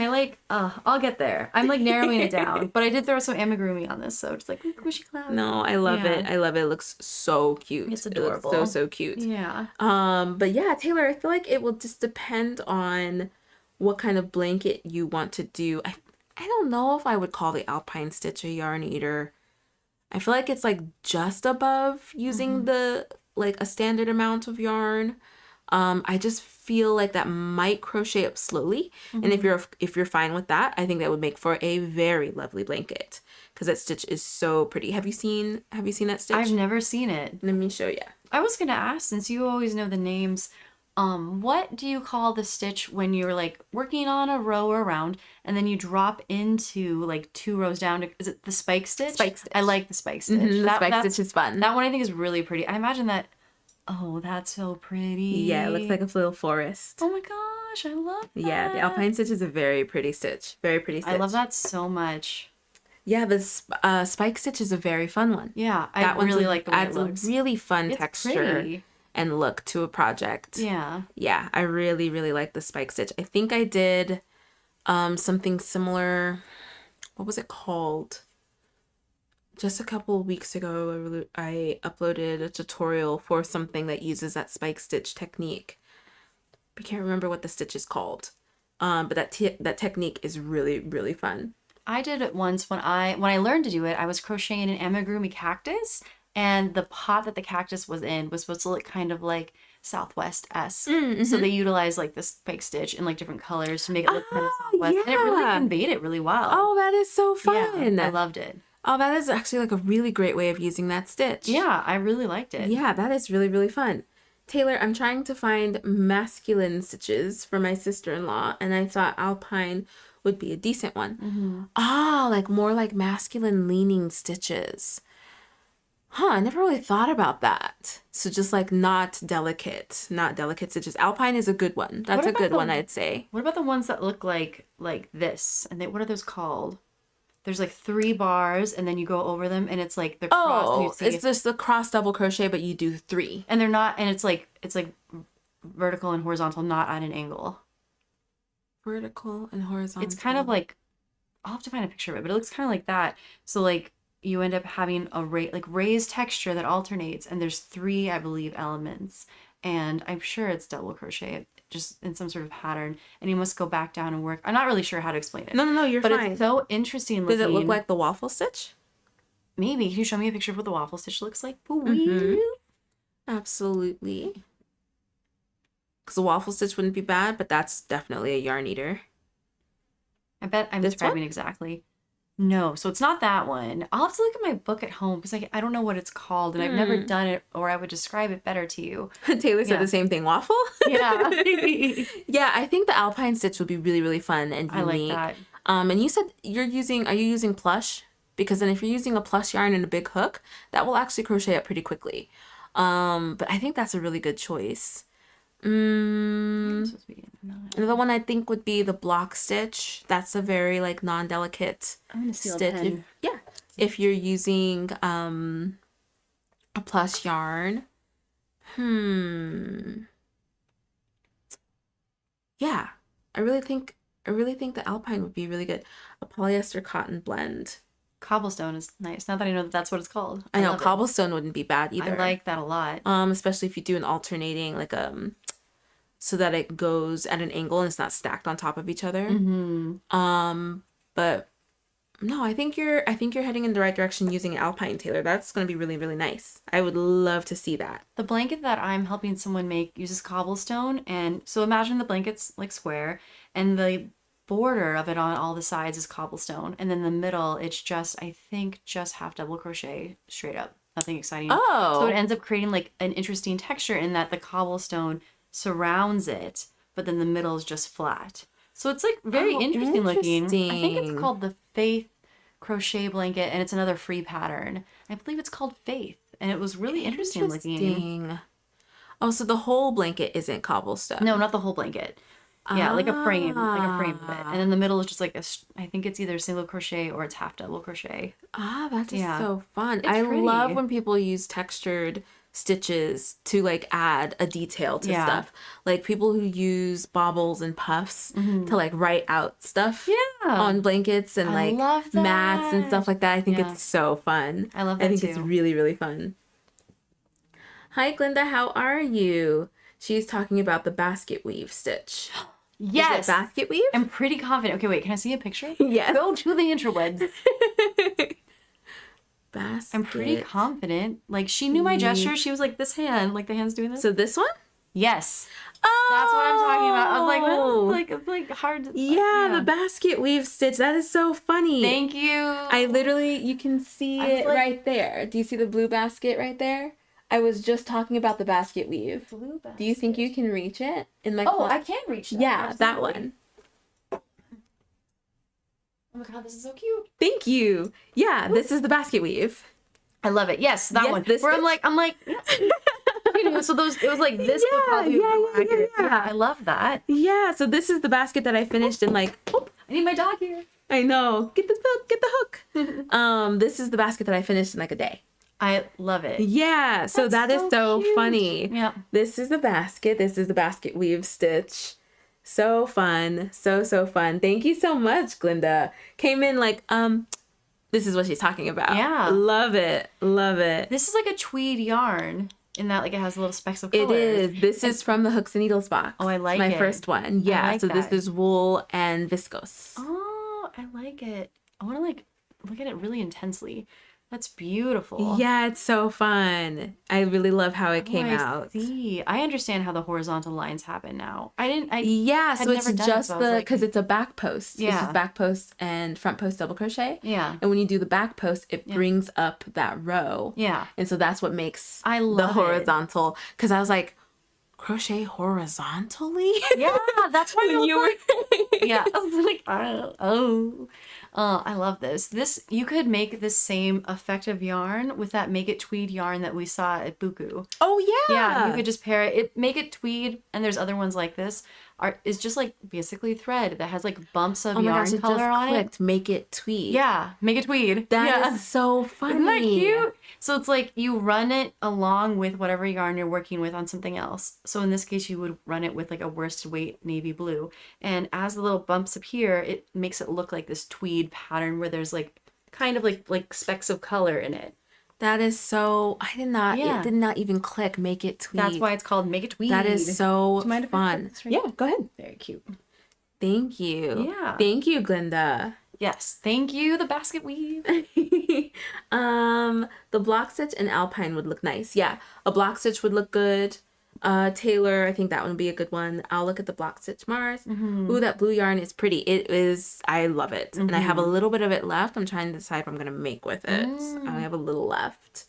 I'll get there. I'm like narrowing it down, but I did throw some amigurumi on this, so it's like squishy cloud. No, I love it. I love it. It looks so cute. It's It looks adorable. so cute. Yeah. But yeah, Taylor, I feel like it will just depend on what kind of blanket you want to do. I don't know if I would call the Alpine Stitch a yarn eater. I feel like it's like just above using the like a standard amount of yarn. I just feel like that might crochet up slowly. And if you're fine with that, I think that would make for a very lovely blanket because that stitch is so pretty. Have you seen that stitch? I've never seen it. Let me show you. I was gonna ask, since you always know the names, what do you call the stitch when you're like working on a row or round and then you drop into like 2 rows down to, is it the spike stitch? Spike stitch. I like the spike stitch. The spike stitch is fun. That one I think is really pretty. I imagine that. Oh, that's so pretty. Yeah, it looks like a little forest. Oh my gosh, I love that. Yeah, the Alpine Stitch is a very pretty stitch. Very pretty stitch. I love that so much. Yeah, the spike stitch is a very fun one. Yeah, That I really one like the way it adds a looks. really fun It's texture pretty. and look to a project. Yeah. Yeah, I really, really like the spike stitch. I think I did something similar. What was it called? Just a couple of weeks ago, I uploaded a tutorial for something that uses that spike stitch technique. I can't remember what the stitch is called. But that technique is really, really fun. I did it once when I learned to do it. I was crocheting an amigurumi cactus, and the pot that the cactus was in was supposed to look kind of like Southwest-esque. So they utilized like this spike stitch in like different colors to make it look kind of Southwest. And it really yeah. conveyed it really well. Oh, that is so fun. Yeah, I loved it. Oh, that is actually like a really great way of using that stitch. Yeah, I really liked it. Yeah, that is really, really fun. Taylor, I'm trying to find masculine stitches for my sister-in-law, and I thought Alpine would be a decent one. Like more like masculine leaning stitches. I never really thought about that. So just like not delicate stitches. Alpine is a good one. That's a good one, I'd say. What about the ones that look like this? And what are those called? There's like 3 bars, and then you go over them, and it's like they're crossed. And you see it's just the cross double crochet, but you do 3. and they're not, and it's like vertical and horizontal, not at an angle. Vertical and horizontal. It's kind of like, I'll have to find a picture of it, but it looks kind of like that. So like you end up having a raised texture that alternates, and there's 3, I believe, elements, and I'm sure it's double crochet just in some sort of pattern, and you must go back down and work. I'm not really sure how to explain it. No, you're but fine. It's so interesting looking. Does it look like the waffle stitch? Maybe. Can you show me a picture of what the waffle stitch looks like? Absolutely. Because the waffle stitch wouldn't be bad, but that's definitely a yarn eater. I bet I'm describing exactly. No, so it's not that one. I'll have to look at my book at home because I don't know what it's called, and I've never done it, or I would describe it better to you. Taylor said the same thing. Waffle? Yeah. Yeah, I think the Alpine stitch would be really, really fun and unique. I like that. And you said are you using plush? Because then if you're using a plush yarn and a big hook, that will actually crochet up pretty quickly. But I think that's a really good choice. Another one I think would be the block stitch. That's a very like non-delicate stitch. If you're using a plush yarn. Yeah, I really think the Alpine would be really good. A polyester cotton blend. Cobblestone is nice. Now that I know that that's what it's called. I know cobblestone wouldn't be bad either. I like that a lot. Especially if you do an alternating like so that it goes at an angle and it's not stacked on top of each other. But no, I think you're heading in the right direction using an Alpine, Taylor. That's going to be really, really nice. I would love to see that. The blanket that I'm helping someone make uses cobblestone, and so imagine the blanket's like square, and the border of it on all the sides is cobblestone, and then the middle it's just half double crochet straight up. Nothing exciting. So it ends up creating like an interesting texture in that the cobblestone surrounds it, but then the middle is just flat. So it's like very interesting looking. I think it's called the Faith crochet blanket, and it's another free pattern. I believe it's called Faith, and it was really interesting looking. Oh, so the whole blanket isn't cobblestone? No, not the whole blanket. Yeah, like a frame of it, and then the middle is just like I think it's either single crochet or it's half double crochet. That is so fun. I love when people use textured stitches to like add a detail to stuff. Like people who use baubles and puffs to like write out stuff on blankets and like mats and stuff like that. I think it's so fun. I love that I think too. it's really, really fun. Hi, Glinda. How are you? She's talking about the basket weave stitch. Yes. Is it basket weave? I'm pretty confident. Okay, wait. Can I see a picture? Yes. Go to the interwebs. Basket. I'm pretty confident. Like, she knew my gesture. She was like, this hand. Like, the hand's doing this. So this one? Yes. Oh! That's what I'm talking about. I was like, it's like hard to... Yeah, the basket weave stitch. That is so funny. Thank you. I literally, you can see it like, right there. Do you see the blue basket right there? I was just talking about the basket weave. Blue basket. Do you think you can reach it? In my I can reach that. Yeah, Absolutely. that one. Oh my god, this is so cute. Thank you. Yeah, this is the basket weave. I love it. Yes, that one. This Where I'm like, you know, so those, it was like this would probably be more accurate. Yeah, I love that. Yeah, so this is the basket that I finished in like, I need my dog here. I know. Get the hook. This is the basket that I finished in like a day. I love it. Yeah, so That's that is so cute. funny. Yeah. This is the basket. This is the basket weave stitch. So fun. So fun. Thank you so much, Glinda. Came in like, this is what she's talking about. Yeah. Love it. Love it. This is like a tweed yarn in that like it has little specks of color. It is. This is from the Hooks and Needles box. Oh, I like My it. first one. Yeah. like So this that. is wool and viscose. Oh, I like it. I want to like look at it really intensely. That's beautiful. Yeah, it's so fun. I really love how it came out. See, I understand how the horizontal lines happen now. Yeah, so it's never done it, just so I was like- because it's a back post. Yeah. It's just back post and front post double crochet. Yeah. And when you do the back post, it brings up that row. Yeah. And so that's what makes I the love it. horizontal. Because I was like, crochet horizontally? Yeah, that's why When you were... yeah. I was like, oh. I love this. You could make this same effective yarn with that Make It Tweed yarn that we saw at Buku. Oh, yeah. Yeah, you could just pair it. Make It Tweed, and there's other ones like this, is just like basically thread that has like bumps of yarn it color just on clicked. it. Make it tweed. Yeah, Make It Tweed. That is so funny. Isn't that cute? So it's like you run it along with whatever yarn you're working with on something else. So in this case, you would run it with like a worsted weight navy blue. And as the little bumps appear, it makes it look like this tweed pattern where there's like kind of like specks of color in it. That is so... Yeah. It did not even click. Make it tweed. That's why it's called Make It Tweed. That is so Do you mind if I fun. put this right Yeah, go ahead. Very cute. Thank you. Yeah. Thank you, Glinda. Yes. Thank you, the basket weave. The block stitch and alpine would look nice. Yeah, a block stitch would look good. Taylor, I think that one would be a good one. I'll look at the block stitch Mars. Ooh, that blue yarn is pretty. It is. I love it. And I have a little bit of it left. I'm trying to decide what I'm gonna make with it. I only have a little left.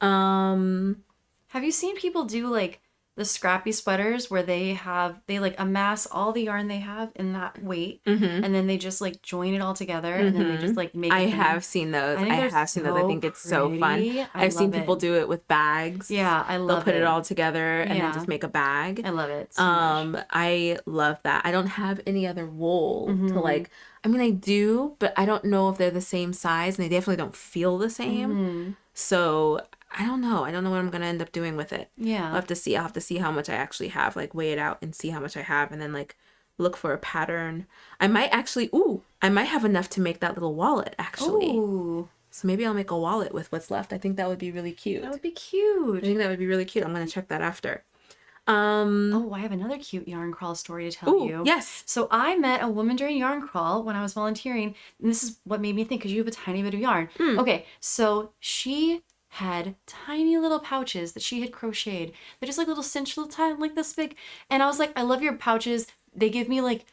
Have you seen people do like the scrappy sweaters where they like amass all the yarn they have in that weight and then they just like join it all together and then they just like make I it have seen those. I have seen those. I think it's so fun. pretty. I've seen love people it. do it with bags. Yeah, I They'll love put it all together and Yeah. then just make a bag. I love it. So much. I love that. I don't have any other wool to like. I mean, I do, but I don't know if they're the same size, and they definitely don't feel the same. So I don't know. I don't know what I'm gonna end up doing with it. Yeah. I'll have to see. I'll have to see how much I actually have. Like weigh it out and see how much I have, and then like look for a pattern. I might actually. I might have enough to make that little wallet actually. Ooh, So maybe I'll make a wallet with what's left. I think that would be really cute. that would be I cute. think that would be really cute. I'm gonna check that after. Oh, I have another cute yarn crawl story to tell you. Yes. So I met a woman during yarn crawl when I was volunteering, and this is what made me think, because you have a tiny bit of yarn. Okay, so she had tiny little pouches that she had crocheted. They're just like little cinched little tiny, like this big. And I was like, I love your pouches. They give me like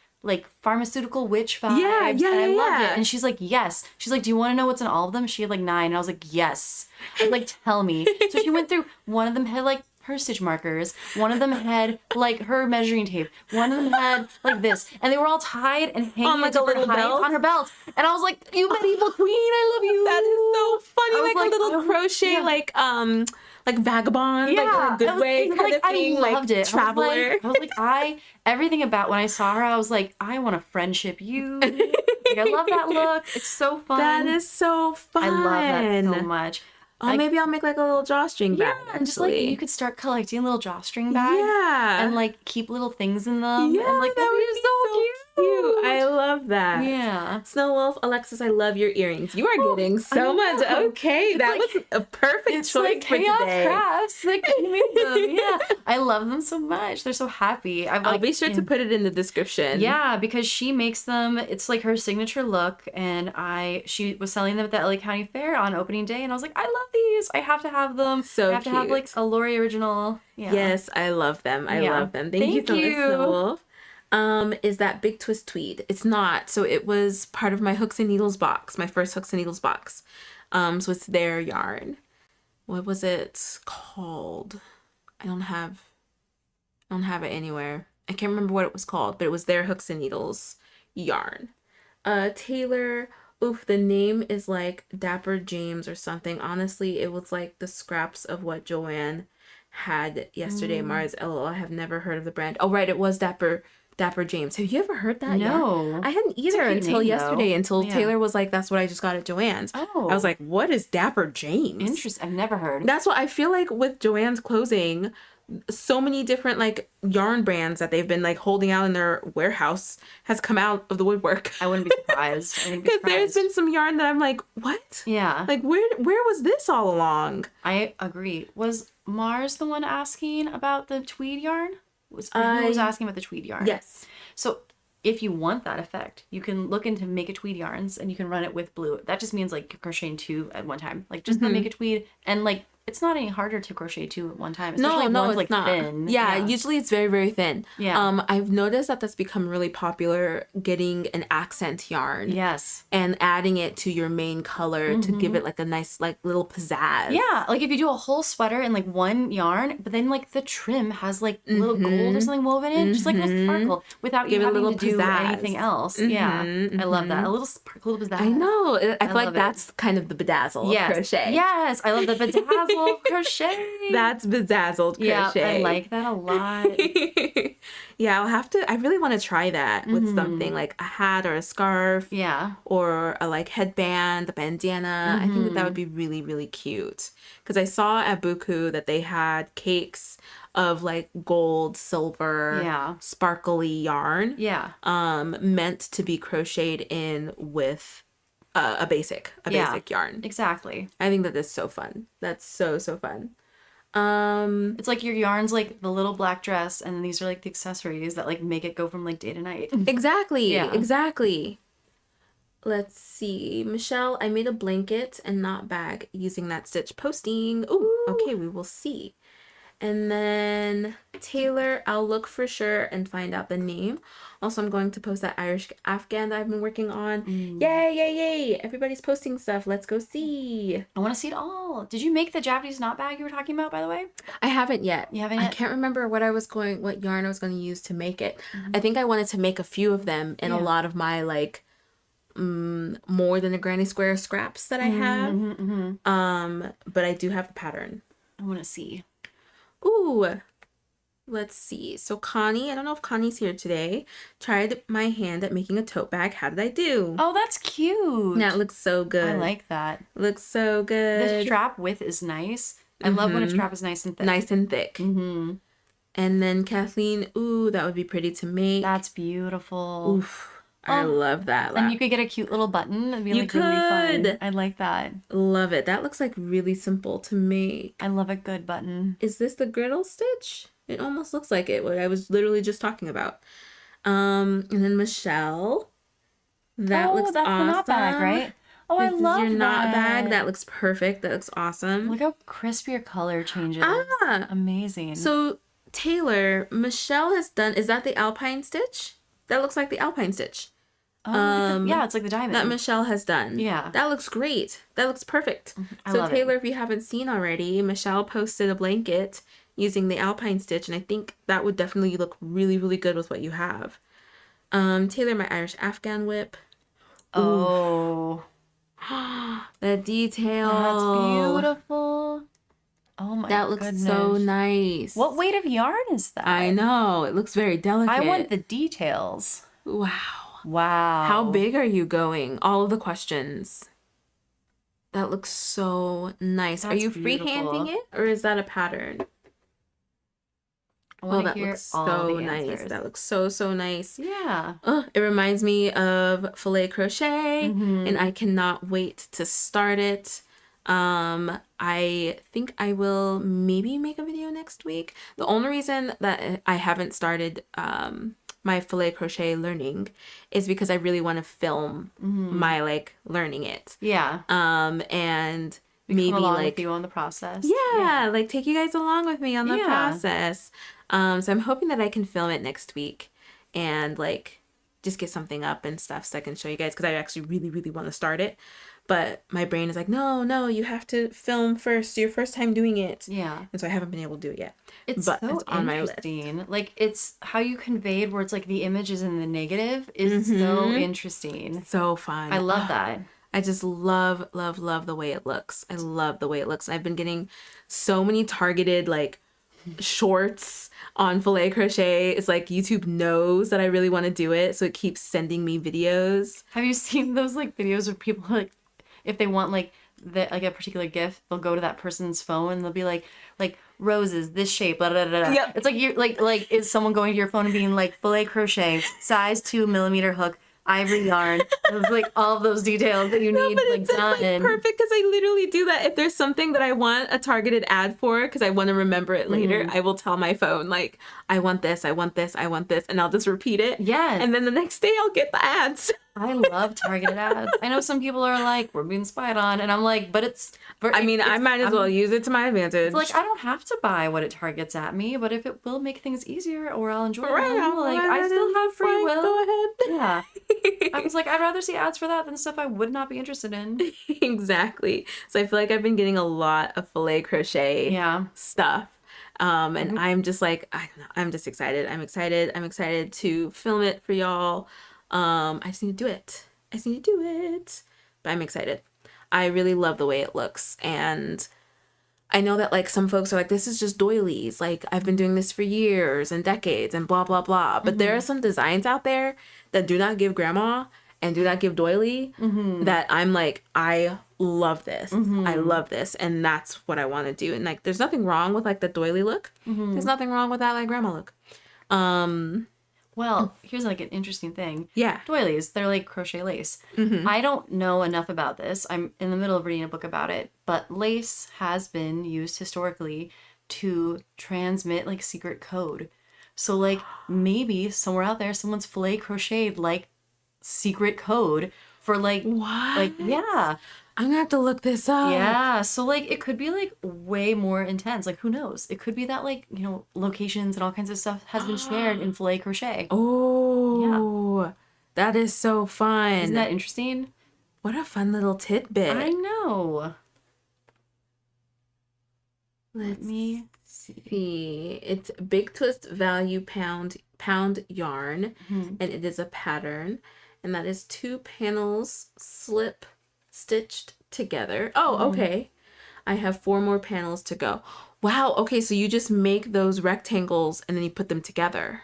pharmaceutical witch vibes. Yeah, and I loved yeah. it. And she's like, yes. She's like, do you want to know what's in all of them? She had like 9. And I was like, yes. I was like, tell me. So she went through. One of them had like her stitch markers. One of them had like her measuring tape. One of them had like this, and they were all tied and hanging On, like, at a different little heights belt? on her belt. And I was like, "You medieval queen, I love you." That is so funny. I was Like a little I- crochet, yeah. like vagabond, like in a I good was- way kind of thing, I loved it. traveler. I was like, everything about when I saw her, I was like, I want to friendship you. Like, I love that look. It's so fun. That is so fun. I love that so much. Oh, maybe I'll make like a little drawstring bag. Yeah, and just like actually. you could start collecting little drawstring bags. Yeah. And like keep little things in them. Yeah, and like that would be so cute. I love that. Yeah. Snow Wolf, Alexis, I love your earrings. You are getting so much. Okay, It's that like- was a perfect It's choice like for chaos today. crafts. Like you made them. Yeah. I love them so much. They're so happy. I'll be sure to put it in the description. Yeah, because she makes them. It's like her signature look, and she was selling them at the LA County Fair on opening day, and I was like, I love these. I have to have them. So I have to have like cute. a Lori original. Yeah. Yes, I love them. I Yeah. love them. Thank you so much, Snow Wolf. Is that Big Twist Tweed? It's not. So it was part of my Hooks and Needles box, my first Hooks and Needles box. So it's their yarn. What was it called? I don't have it anywhere. I can't remember what it was called, but it was their Hooks and Needles yarn. Taylor, oof, the name is like Dapper James or something. Honestly, it was like the scraps of what Joanne had yesterday. Mars, LOL, I have never heard of the brand. Oh, right, it was Dapper James. Have you ever heard that yarn? No. I hadn't either cute until name, yesterday, though. until Yeah. Taylor was like, that's what I just got at Joanne's. Oh. I was like, what is Dapper James? Interesting. I've never heard. That's what I feel like with Joanne's clothing. So many different like yarn brands that they've been like holding out in their warehouse has come out of the woodwork. I wouldn't be surprised. I wouldn't be Because there's surprised. been some yarn that I'm like, what? Yeah. Like where was this all along? I agree. Was Mars the one asking about the tweed yarn? Who was asking about the tweed yarn? Yes. So if you want that effect, you can look into make a tweed yarns and you can run it with blue. That just means like crocheting two at one time. Like just make a tweed, and like it's not any harder to crochet two at one time. Especially if one's it's like not. thin. Yeah, usually it's very, very thin. Yeah. I've noticed that that's become really popular, getting an accent yarn. Yes. And adding it to your main color to give it like a nice like little pizzazz. Yeah, like if you do a whole sweater in like one yarn, but then like the trim has like little gold or something woven in, just like a little sparkle without Give you it a having little to do pizzazz. anything else. Yeah, I love that. A little sparkle, little pizzazz. I know. I feel like love it. that's kind of the bedazzle Yes. of crochet. Yes, I love the bedazzle crochet. That's bedazzled crochet. Yeah, I like that a lot. Yeah, I really want to try that with something like a hat or a scarf. Yeah. Or a like headband, a bandana. I think that would be really, really cute. Because I saw at Buku that they had cakes of like gold, silver, sparkly yarn. Yeah. Meant to be crocheted in with a basic yarn. Exactly. I think that is so fun. That's so fun. It's like your yarn's like the little black dress, and these are like the accessories that like make it go from like day to night. Exactly. Yeah. Exactly. Let's see. Michelle, I made a blanket and knot bag using that stitch posting. Ooh, okay, we will see. And then Taylor, I'll look for sure and find out the name. Also, I'm going to post that Irish Afghan that I've been working on. Yay, yay, yay. Everybody's posting stuff. Let's go see. I want to see it all. Did you make the Japanese knot bag you were talking about, by the way? I haven't yet. You haven't I yet? can't remember what yarn I was going to use to make it. I think I wanted to make a few of them in a lot of my like more than a granny square scraps that I have. But I do have the pattern. I want to see. Ooh, let's see. So Connie, I don't know if Connie's here today, tried my hand at making a tote bag. How did I do? Oh, that's cute. Now it looks so good. I like that. Looks so The good. strap width is nice. I love when a strap is nice and thick. Nice and thick. And then Kathleen, ooh, that would be pretty to make. That's beautiful. Oof. I love that. And you could get a cute little button. It'd be You like really fun. could. I like that. Love it. That looks like really simple to make. I love a good button. Is this the griddle stitch? It almost looks like it, what I was literally just talking about. And then Michelle. That looks that's awesome. the knot bag, right? Oh, I This love is your knot bag. that. That looks perfect. That looks awesome. Look how crisp your color changes. Ah. Amazing. So Taylor, Michelle has done, is that the Alpine stitch? That looks like the Alpine stitch. yeah, it's like the diamond. That Michelle has done. Yeah. That looks great. That looks perfect. I So love Taylor, it. if you haven't seen already, Michelle posted a blanket using the Alpine stitch, and I think that would definitely look really, really good with what you have. Taylor, my Irish Afghan whip. Oh, The detail. that's beautiful. Oh my That looks goodness. so nice. What weight of yarn is that? I know. It looks very delicate. I want the details. Wow. Wow. How big are you going? All of the questions. That looks so nice. Are That's you beautiful. freehanding it or is that a pattern? I Oh, want to that hear looks all so the nice. answers. That looks so, so nice. Yeah. Oh, it reminds me of filet crochet, and I cannot wait to start it. I think I will maybe make a video next week. The only reason that I haven't started my filet crochet learning is because I really want to film my like learning it. Yeah. And We maybe come along like with you on the process. yeah, like take you guys along with me on the Yeah. process. So I'm hoping that I can film it next week and like just get something up and stuff so I can show you guys because I actually really, really want to start it. But my brain is like, no, you have to film first. Your first time doing it. Yeah. And so I haven't been able to do it yet. It's but so it's on my list. interesting. Like it's how you conveyed where it's like the image is in the negative is so interesting. So fun. I love that. I just love the way it looks. I love the way it looks. I've been getting so many targeted like shorts on filet crochet. It's like YouTube knows that I really want to do it, so it keeps sending me videos. Have you seen those like videos where people like if they want like like a particular gift, they'll go to that person's phone and they'll be like roses this shape, blah, blah, blah, blah. Yep. It's like you like is someone going to your phone and being like filet crochet size 2mm hook ivory yarn. It's like all of those details that you need like It's done. like perfect because I literally do that. If there's something that I want a targeted ad for because I want to remember it later, I will tell my phone like I want this, I want this, I want this, and I'll just repeat it. Yes. And then the next day I'll get the ads. I love targeted ads. I know some people are like, we're being spied on, and I'm like, but it's. I mean, I might as well use it to my advantage. It's like I don't have to buy what it targets at me, but if it will make things easier or I'll enjoy Right, them, I'll like go I ahead still and, have free like, will. Go ahead. Yeah. I was like, I'd rather see ads for that than stuff I would not be interested in. Exactly. So I feel like I've been getting a lot of filet crochet stuff. And I'm just like, I don't know, I'm just excited. I'm excited to film it for y'all. I just need to do it. But I'm excited. I really love the way it looks. And I know that like some folks are like, this is just doilies. Like I've been doing this for years and decades and blah, blah, blah. But there are some designs out there that do not give grandma and do not give doily that I'm like, I love this. I love this. And that's what I want to do. And like, there's nothing wrong with like the doily look. There's nothing wrong with that like grandma look. Well, here's like an interesting thing. Yeah. Doilies, they're like crochet lace. I don't know enough about this. I'm in the middle of reading a book about it, but lace has been used historically to transmit like secret code. So like maybe somewhere out there, someone's filet crocheted like secret code for like, What? like, yeah. I'm gonna have to look this up. Yeah, so like it could be like way more intense. Like who knows? It could be that like, you know, locations and all kinds of stuff has been shared in filet crochet. Oh, that is so fun. Isn't that interesting? What a fun little tidbit. I know. Let me see. It's Big Twist Value Pound yarn, and it is a pattern, and that is 2 panels slip stitched together. Oh, okay. I have 4 more panels to go. Wow. Okay, so you just make those rectangles and then you put them together.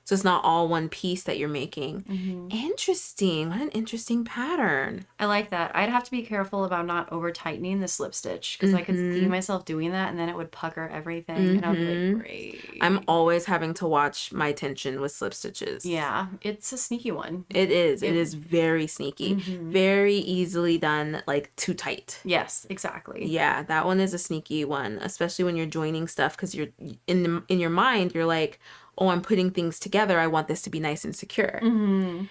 So it's not all one piece that you're making. Interesting. What an interesting pattern. I like that. I'd have to be careful about not over tightening the slip stitch because I could see myself doing that and then it would pucker everything and I'd be like, great. I'm always having to watch my tension with slip stitches. Yeah, it's a sneaky one. It is. It is very sneaky. Very easily done, like too tight. Yes, exactly. Yeah, that one is a sneaky one, especially when you're joining stuff because you're in your mind, you're like, oh, I'm putting things together. I want this to be nice and secure. And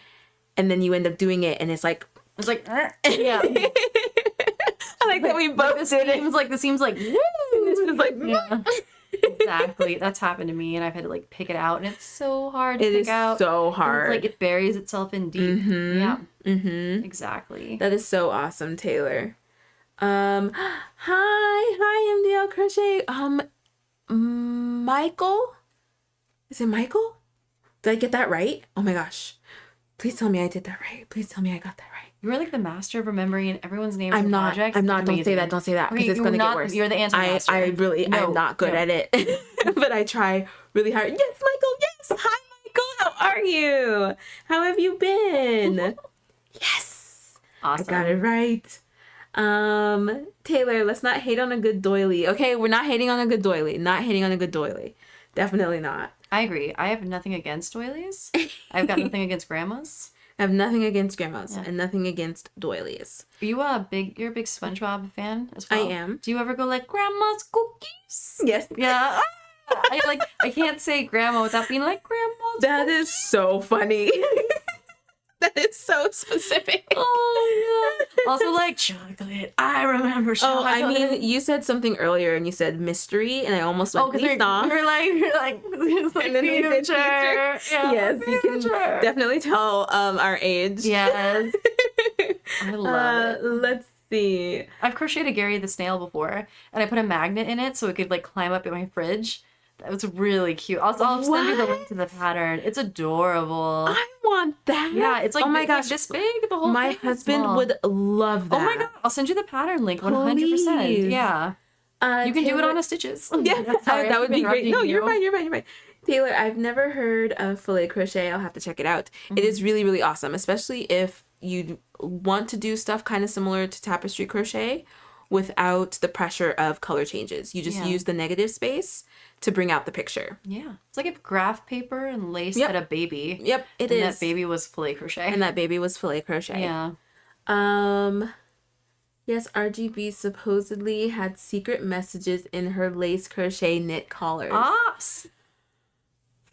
then you end up doing it and it's like, yeah. I like that we both did it. The seam's like, woo! It's just like, yeah. Exactly. That's happened to me and I've had to like pick it out and it's so hard to It pick is out. so It's hard. like it buries itself in deep. Yeah. Exactly. That is so awesome, Taylor. Hi, MDL Crochet. Michael? Is it Michael? Did I get that right? Oh my gosh. Please tell me I did that right. Please tell me I got that right. You're like the master of remembering everyone's names I'm and not. projects. I'm not. It's Don't say amazing. that. Don't say that because Okay, it's going to you're get not- worse. you're the answer master. I'm not good at it. But I try really hard. Yes, Michael. Yes. Hi, Michael. How are you? How have you been? Yes. Awesome. I got it right. Taylor, let's not hate on a good doily. Okay, we're not hating on a good doily. Not hating on a good doily. Definitely not. I agree. I have nothing against doilies. I've got nothing against grandmas. I have nothing against grandmas and nothing against doilies. You're a big SpongeBob fan as well? I am. Do you ever go like grandma's cookies? Yes. Yeah. I can't say grandma without being like grandma's That cookies. is so funny. That is so specific. Oh yeah. Also like chocolate. I remember chocolate. Oh, I mean, you said something earlier and you said mystery, and I almost went, because you're like and then we did future. Yeah, Yes, you can definitely tell our age. Yes. I love it. Let's see. I've crocheted Gary the snail before, and I put a magnet in it so it could like climb up in my fridge. That was really cute. I'll send you the link to the pattern. It's adorable. I want that. Yeah, it's like, oh my it's gosh, like this big. The whole my thing husband small. would love that. Oh my god, I'll send you the pattern link 100%. Please. Yeah. You can do it on a stitches. Yeah, Sorry, that would be great. No, you. you're fine. Taylor, I've never heard of filet crochet. I'll have to check it out. It is really, really awesome, especially if you want to do stuff kind of similar to tapestry crochet without the pressure of color changes. You just use the negative space to bring out the picture. Yeah. It's like if graph paper and lace had a baby. Yep, it is. And that baby was filet crochet. And that baby was filet crochet. Yeah. Yes, RGB supposedly had secret messages in her lace crochet knit collars.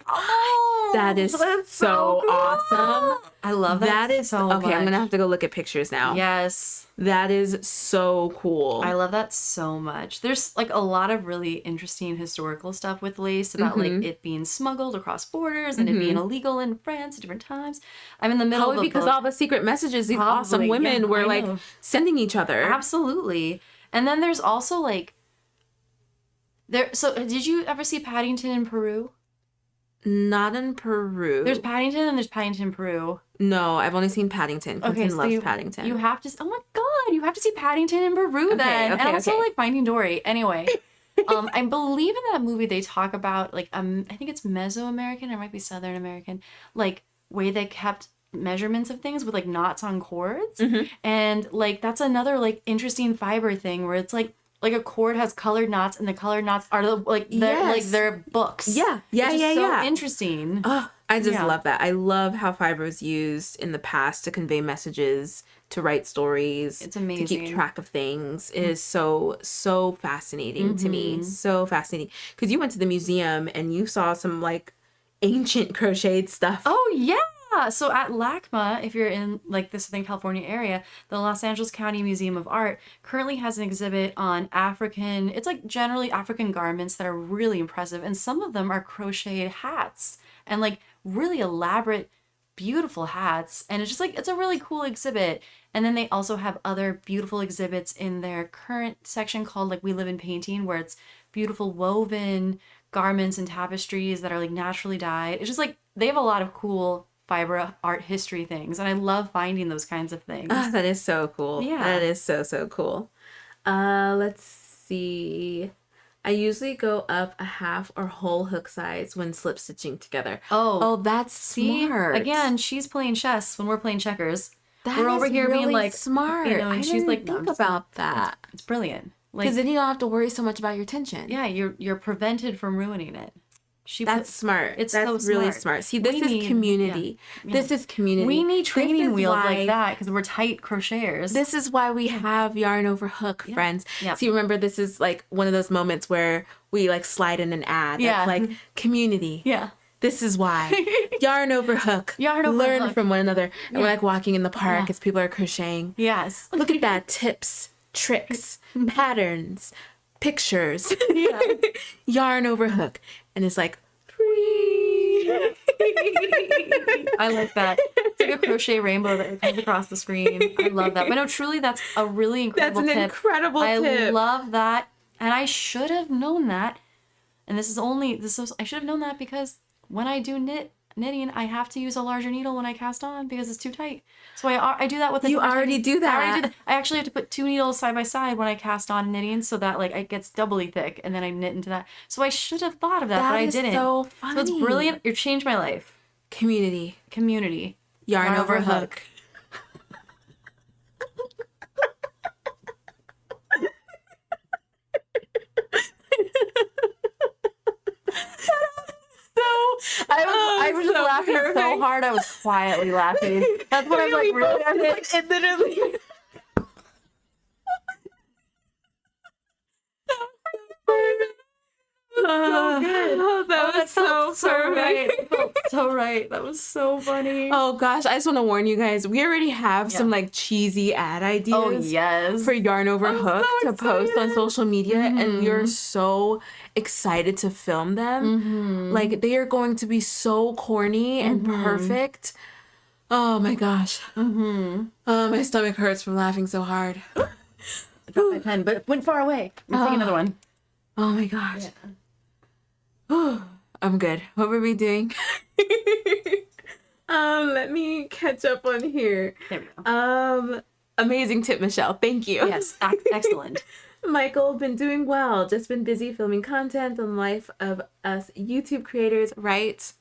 Oh, that is so cool. Awesome. I love that. That is so okay. much. I'm gonna have to go look at pictures now. Yes, that is so cool. I love that so much. There's like a lot of really interesting historical stuff with lace about like it being smuggled across borders and it being illegal in France at different times. I'm in the middle of because book. all the secret messages these awesome women were like sending each other. Absolutely. And then there's also like there. So did you ever see Paddington in Peru? Not in Peru. There's Paddington and there's Paddington in Peru. No, I've only seen Paddington. Quentin loves Paddington. You have to. Oh my god, you have to see Paddington in Peru then. And also like Finding Dory. Anyway, I believe in that movie they talk about like I think it's Mesoamerican or it might be Southern American, like way they kept measurements of things with like knots on cords, and like that's another like interesting fiber thing where it's like a cord has colored knots and the colored knots are like they're books. Yeah. So interesting. Oh, I just love that. I love how fiber was used in the past to convey messages, to write stories. It's amazing. To keep track of things. It is so fascinating to me. So fascinating. Because you went to the museum and you saw some like ancient crocheted stuff. Oh yeah. So at LACMA, if you're in like the Southern California area, the Los Angeles County Museum of Art currently has an exhibit on it's like generally African garments that are really impressive. And some of them are crocheted hats and like really elaborate, beautiful hats. And it's just like, it's a really cool exhibit. And then they also have other beautiful exhibits in their current section called like We Live in Painting, where it's beautiful woven garments and tapestries that are like naturally dyed. It's just like, they have a lot of cool fiber art history things, and I love finding those kinds of things. Oh, that is so cool. Yeah, that is so cool. Let's see. I usually go up a half or whole hook size when slip stitching together. Oh, that's smart. Again, she's playing chess when we're playing checkers. We're over here really being like smart. You know, and she's like, think about that. It's brilliant. Because then you don't have to worry so much about your tension. Yeah, you're prevented from ruining it. That's smart. That's so really smart. See, this is community. Yeah. This is community. We need training wheels like that because we're tight crocheters. This is why we have yarn over hook, friends. Yeah. See, remember, this is like one of those moments where we like slide in an ad. That's like community. Yeah. This is why. Yarn over hook. Learn from one another. And we're like walking in the park as people are crocheting. Yes. Look at that. Tips, tricks, patterns, pictures. Yeah. Yarn over hook. And it's like, free. I like that. It's like a crochet rainbow that comes across the screen. I love that. But no, truly, that's a really incredible tip. That's an incredible tip. I love that. And I should have known that. And I should have known that because when I do knitting, I have to use a larger needle when I cast on because it's too tight. So I do that with You already do that. I actually have to put 2 needles side by side when I cast on knitting so that like it gets doubly thick and then I knit into that. So I should have thought of that, but I didn't. So funny. So it's brilliant. You changed my life. Community. Yarn over hook. I was just so laughing so perfect. hard. I was quietly laughing. That's what I was like, really? I was like, It literally. so good. Oh, that was so felt so perfect. right. It felt so right. That was so funny. Oh gosh, I just want to warn you guys. We already have Yeah. some like cheesy ad ideas. Oh, yes. For Yarn Over I'm Hook so to post on excited. social media, and we are so excited to film them. Like they are going to be so corny and perfect. Oh my gosh. My stomach hurts from laughing so hard. I dropped my pen, but it went far away. Let's take another one. Oh my gosh. I'm good. What were we doing? Let me catch up on here. There we go. Amazing tip, Michelle. Thank you. Yes, excellent. Michael, been doing well. Just been busy filming content on the life of us YouTube creators, right?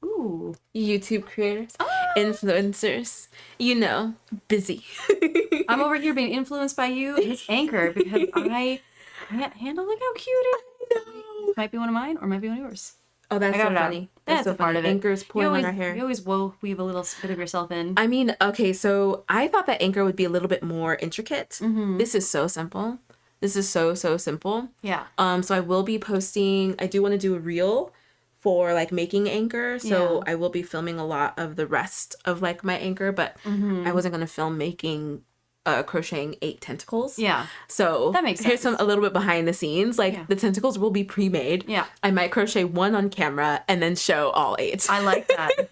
Ooh. YouTube creators, influencers, you know, busy. I'm over here being influenced by you and this anchor because I can't handle look how cute it is. This might be one of mine or might be one of yours. Oh, that's I got so it out. funny. That's so a part funny. of it. Anchor's pulling on our hair. You always weave a little bit of yourself in. I mean, okay, so I thought that Anchor would be a little bit more intricate. This is so simple. This is so simple. Yeah. So I will be posting, I do want to do a reel for like making Anchor. So I will be filming a lot of the rest of like my Anchor, but I wasn't going to film making crocheting 8 tentacles. Yeah. So that makes here's sense. a little bit behind the scenes. Like the tentacles will be pre-made. Yeah. I might crochet 1 on camera and then show all 8. I like that.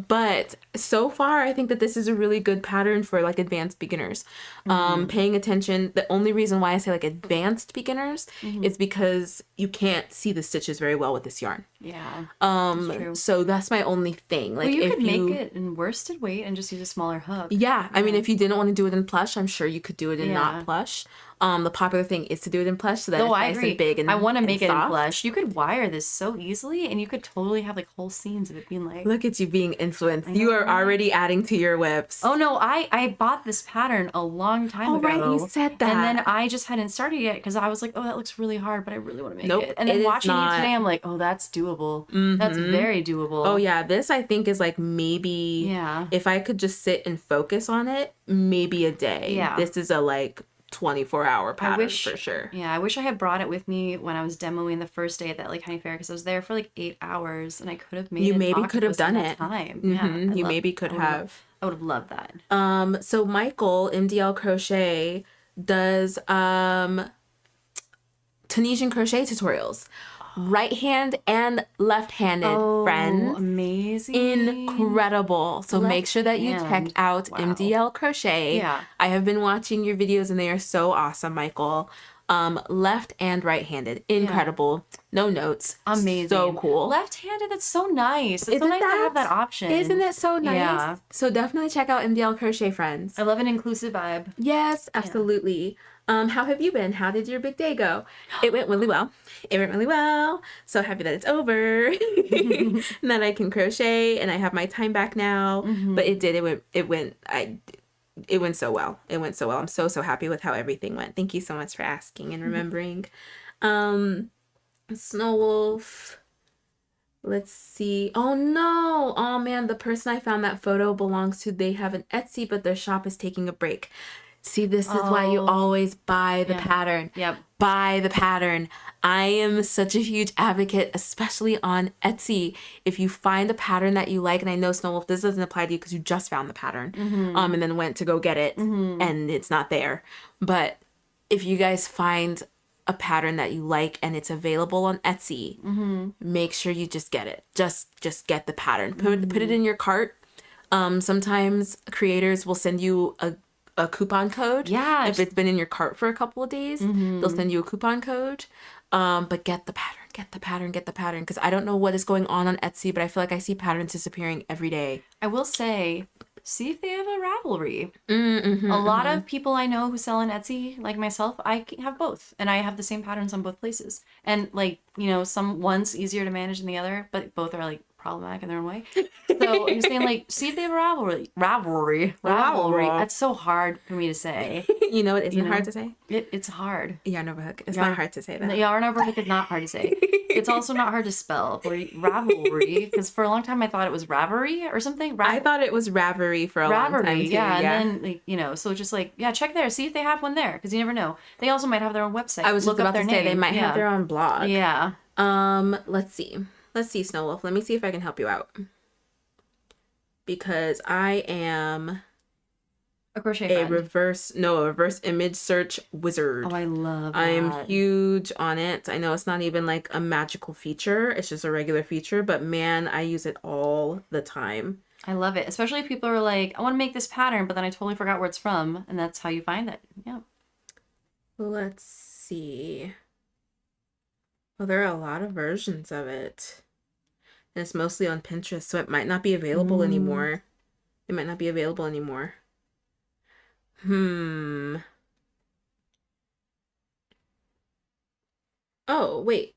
But so far I think that this is a really good pattern for like advanced beginners. Paying attention. The only reason why I say like advanced beginners is because you can't see the stitches very well with this yarn. Yeah. That's true. So that's my only thing. Like Well, you if could make it in worsted weight and just use a smaller hook. Yeah, I mean, if you didn't want to do it in plush, I'm sure you could do it in not plush. The popular thing is to do it in plush so that it's I nice agree. and big and I want to make it in soft. plush. You could wire this so easily, and you could totally have like whole scenes of it being like. Look at you being influenced. You are already adding to your whips. Oh no, I bought this pattern a long time ago. Right, you said that. And then I just hadn't started yet because I was like, oh, that looks really hard, but I really want to make Nope, it. And it then is watching not. you today, I'm like, oh, that's doable. That's very doable. Oh yeah, this I think is like maybe if I could just sit and focus on it, maybe a day. Yeah. This is a like 24-hour pattern for sure. Yeah, I wish I had brought it with me when I was demoing the first day at that Lake County Fair because I was there for like 8 hours and I could have made You an maybe could have octopus done in that it. time. You maybe could have. I would have loved that. So Michael, MDL Crochet, does Tunisian crochet tutorials. Right hand and left handed, friends. Amazing. Incredible. So make sure that you check Left-hand. out Wow. MDL Crochet. Yeah. I have been watching your videos and they are so awesome, Michael. Left and right handed. Incredible. No notes. Amazing. So cool. Left-handed, that's so nice. It's so Isn't nice to have that option. Isn't it so nice? Yeah. So definitely check out MDL Crochet, friends. I love an inclusive vibe. Yes, absolutely. How have you been? How did your big day go? It went really well. It went really well. So happy that it's over. And that I can crochet and I have my time back now. But it went so well. It went so well. I'm so happy with how everything went. Thank you so much for asking and remembering. Snow Wolf. Let's see. Oh no. Oh man, the person I found that photo belongs to, they have an Etsy, but their shop is taking a break. See, this is why you always buy the pattern. Yep. Buy the pattern. I am such a huge advocate, especially on Etsy. If you find a pattern that you like, and I know Snow Wolf, this doesn't apply to you because you just found the pattern, and then went to go get it, and it's not there. But if you guys find a pattern that you like and it's available on Etsy, make sure you just get it. Just get the pattern. Put it in your cart. Sometimes creators will send you a coupon code. Yeah. If it's been in your cart for a couple of days, they'll send you a coupon code. But get the pattern. Because I don't know what is going on Etsy, but I feel like I see patterns disappearing every day. I will say, see if they have a Ravelry. A lot of people I know who sell on Etsy, like myself, I have both. And I have the same patterns on both places. And like, you know, one's easier to manage than the other, but both are like problematic in their own way. So I'm saying, like, see if they have rivalry. That's so hard for me to say. You know, it isn't hard to say. It's hard. Yarn over hook. It's not hard to say that. Yarn over hook is not hard to say. It's also not hard to spell. Ravelry, because for a long time I thought it was Ravery or something. I thought it was Ravery for a long time too. Yeah, and then, like, you know, so just like, yeah, check there, see if they have one there, because you never know. They also might have their own website. I was just about to say they might have their own blog. Yeah. Let's see, Snow Wolf. Let me see if I can help you out, because I am a crochet a reverse image search wizard. Oh, I love that. I'm huge on it. I know it's not even like a magical feature. It's just a regular feature, but man, I use it all the time. I love it. Especially if people are like, I want to make this pattern, but then I totally forgot where it's from. And that's how you find it. Yeah. Let's see. Well, there are a lot of versions of it. And it's mostly on Pinterest, so it might not be available anymore. It might not be available anymore. Oh, wait.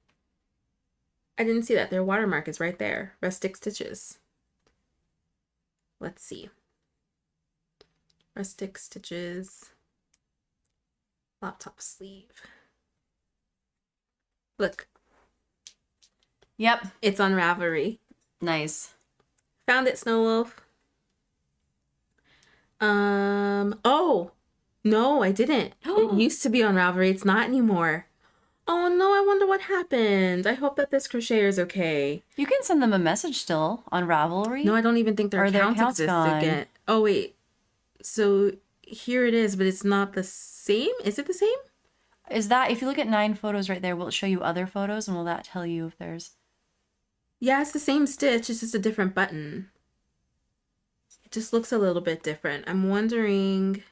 I didn't see that. Their watermark is right there. Rustic Stitches. Let's see. Rustic Stitches. Laptop sleeve. Look. Yep. It's on Ravelry. Nice. Found it, Snow Wolf. Oh, no, I didn't. It used to be on Ravelry. It's not anymore. Oh, no, I wonder what happened. I hope that this crocheter is okay. You can send them a message still on Ravelry. No, I don't even think their account exists again. Oh, wait. So here it is, but it's not the same? Is it the same? Is that, if you look at 9 photos right there, will it show you other photos, and will that tell you if there's... Yeah, it's the same stitch. It's just a different button. It just looks a little bit different. I'm wondering...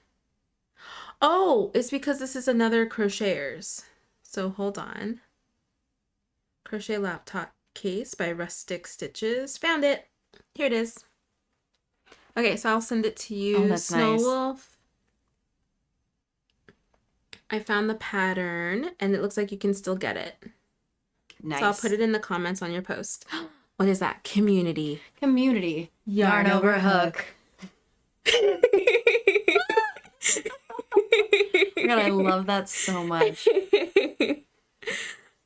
Oh, it's because this is another crocheters. So hold on. Crochet laptop case by Rustic Stitches. Found it. Here it is. Okay, so I'll send it to you, oh, that's Snow nice. Wolf. I found the pattern, and it looks like you can still get it. Nice. So I'll put it in the comments on your post. What is that? Community. Community. Yarn over hook. God, I love that so much.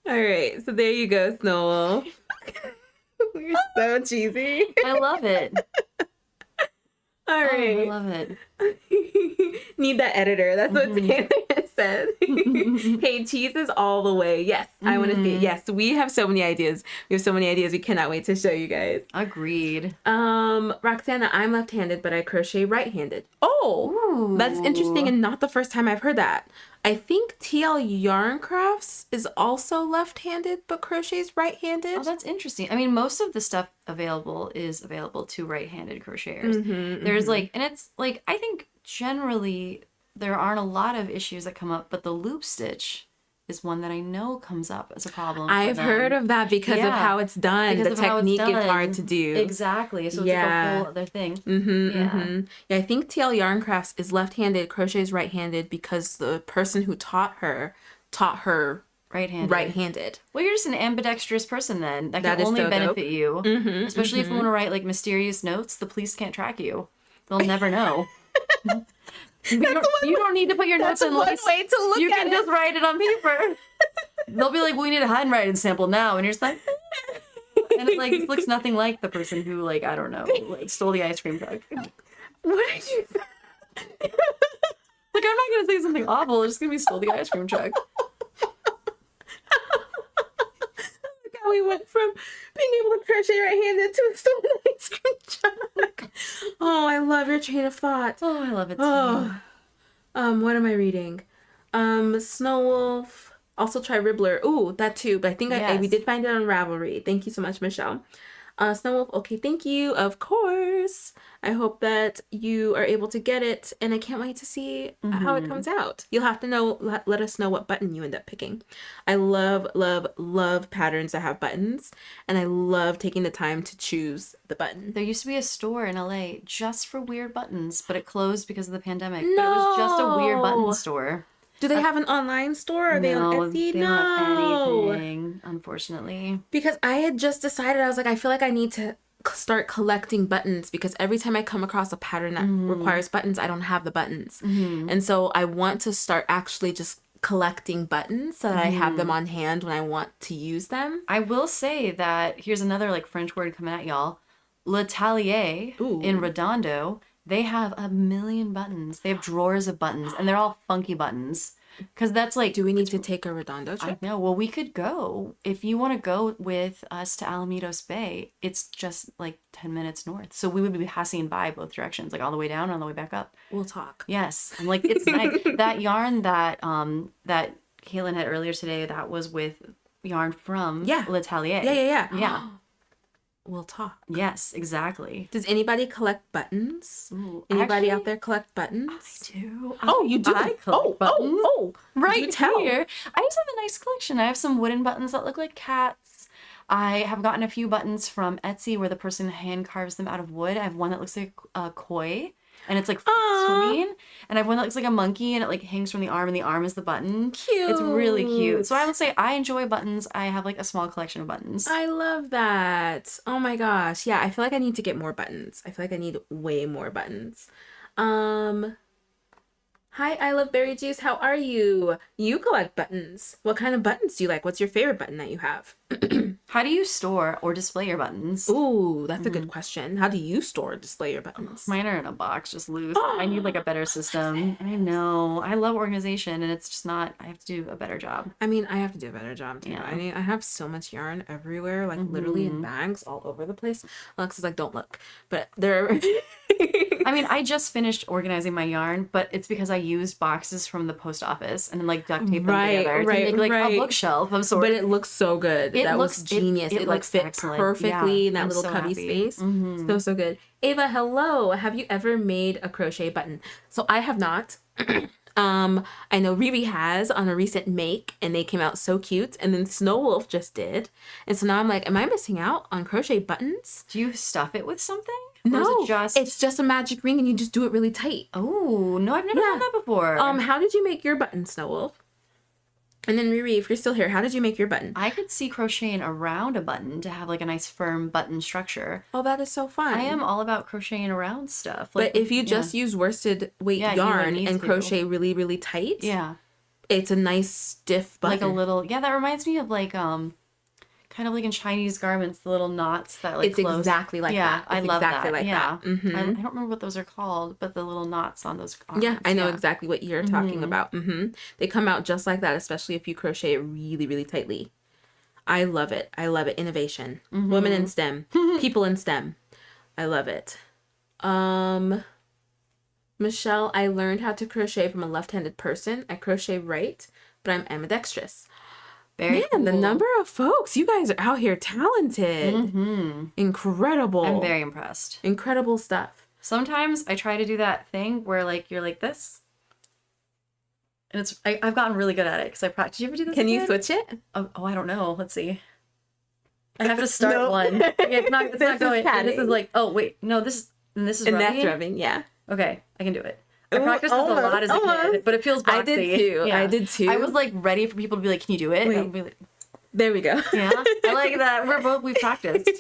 All right, so there you go, Snow Wolf. You're so cheesy. I love it. All right. Oh, I love it. Need that editor. That's what Taylor said. Hey, cheese is all the way. Yes, I want to see it. Yes, we have so many ideas. We have so many ideas. We cannot wait to show you guys. Agreed. Roxana, I'm left-handed, but I crochet right-handed. Oh, ooh, that's interesting, and not the first time I've heard that. I think TL Yarn Crafts is also left-handed, but crochets right-handed. Oh, that's interesting. I mean, most of the stuff available is available to right-handed crocheters. There's like, and it's like, I think generally there aren't a lot of issues that come up, but the loop stitch is one that I know comes up as a problem. I've heard of that because of how it's done. The technique is hard to do. Exactly. So it's like a whole other thing. Yeah, I think TL Yarn Crafts is left-handed, crochets right-handed because the person who taught her right-handed. Well, you're just an ambidextrous person then. That is can only so benefit dope. you. Especially if you want to write like mysterious notes, the police can't track you. They'll never know. You don't need to put your notes in. That's one way to look at it. You can just write it on paper. They'll be like, well, we need a handwriting sample now. And you're just like... And it like looks nothing like the person who, like, I don't know, like stole the ice cream truck. What did you say? Like, I'm not going to say something awful. It's just going to be stole the ice cream truck. Look how we went from being able to crochet right-handed to a stolen ice cream truck. Oh, I love your train of thought. Oh, I love it too. What am I reading? Snow Wolf. Also try Ribbler. Ooh, that too. But I think we did find it on Ravelry. Thank you so much, Michelle. Snow Wolf. Okay, thank you. Of course. I hope that you are able to get it, and I can't wait to see how it comes out. You'll have to let us know what button you end up picking. I love, love, love patterns that have buttons, and I love taking the time to choose the button. There used to be a store in LA just for weird buttons, but it closed because of the pandemic. No! But it was just a weird button store. Do they have an online store? Are they on No, Etsy? they don't have No. anything, unfortunately. Because I had just decided, I was like, I feel like I need to start collecting buttons, because every time I come across a pattern that requires buttons, I don't have the buttons. And so I want to start actually just collecting buttons so that I have them on hand when I want to use them. I will say that here's another like French word coming at y'all. L'Atelier in Redondo, they have a million buttons. They have drawers of buttons, and they're all funky buttons. Because that's like... Do we need to take a Redondo trip? I know. Well, we could go. If you want to go with us to Alamitos Bay, it's just like 10 minutes north. So we would be passing by both directions, like all the way down and on the way back up. We'll talk. Yes. I'm like, it's nice. That yarn that that Caitlin had earlier today, that was with yarn from L'Atelier. Yeah. We'll talk. Yes, exactly. Does anybody collect buttons? Ooh, Anybody actually, out there collect buttons? I do. Oh, you do? I collect buttons. Right Do tell. here. I just have a nice collection. I have some wooden buttons that look like cats. I have gotten a few buttons from Etsy where the person hand carves them out of wood. I have one that looks like a koi, and it's like swimming. And I have one that looks like a monkey, and it like hangs from the arm, and the arm is the button. Cute. It's really cute. So I would say I enjoy buttons. I have like a small collection of buttons. I love that. Oh my gosh. Yeah, I feel like I need to get more buttons. I feel like I need way more buttons. Hi, I love berry juice. How are you? You collect buttons. What kind of buttons do you like? What's your favorite button that you have? How do you store or display your buttons? Ooh, that's a good question. How do you store or display your buttons? Mine are in a box, just loose. I need like a better system. I know. I love organization, and it's just not. I have to do a better job. I mean, I have to do a better job too. Yeah. I have so much yarn everywhere, like literally in bags all over the place. Alexis is like, don't look. But there I mean, I just finished organizing my yarn, but it's because I used boxes from the post office and then like duct tape them together to make like a bookshelf of sorts. But it looks so good. That looks genius. It like fit excellent. perfectly in that I'm little so cubby happy. space. So good. Ava, hello. Have you ever made a crochet button? So I have not. I know Riri has on a recent make, and they came out so cute. And then Snow Wolf just did. And so now I'm like, am I missing out on crochet buttons? Do you stuff it with something? No, or is it's just a magic ring, and you just do it really tight. Oh, no, I've never done that before. How did you make your button, Snow Wolf? And then Riri, if you're still here, how did you make your button? I could see crocheting around a button to have like a nice firm button structure. Oh, that is so fun. I am all about crocheting around stuff. But if you just use worsted weight yarn and crochet really, really tight, it's a nice stiff button. Like a little, that reminds me of like kind of like in Chinese garments, the little knots that like close. Exactly like that. I love exactly that. Like that. I don't remember what those are called, but the little knots on those garments. Yeah, I know exactly what you're talking about. They come out just like that, especially if you crochet it really, really tightly. I love it. I love it. Innovation. Women in STEM. People in STEM. I love it. Michelle, I learned how to crochet from a left-handed person. I crochet right, but I'm ambidextrous. Very cool. The number of folks. You guys are out here talented. Incredible. I'm very impressed. Incredible stuff. Sometimes I try to do that thing where like you're like this. And I've gotten really good at it because I practiced. Did you ever do this? Can you switch it? Oh, I don't know. Let's see. I have to start one. It's not going. This is like, oh wait, no, this is rubbing. That's rubbing, yeah. Okay, I can do it. I practiced this a lot as a kid, but it feels boxy. I did too. Yeah. I did too. I was like ready for people to be like, "Can you do it?" Wait. And I'd be like, there we go. yeah, I like that. We've practiced.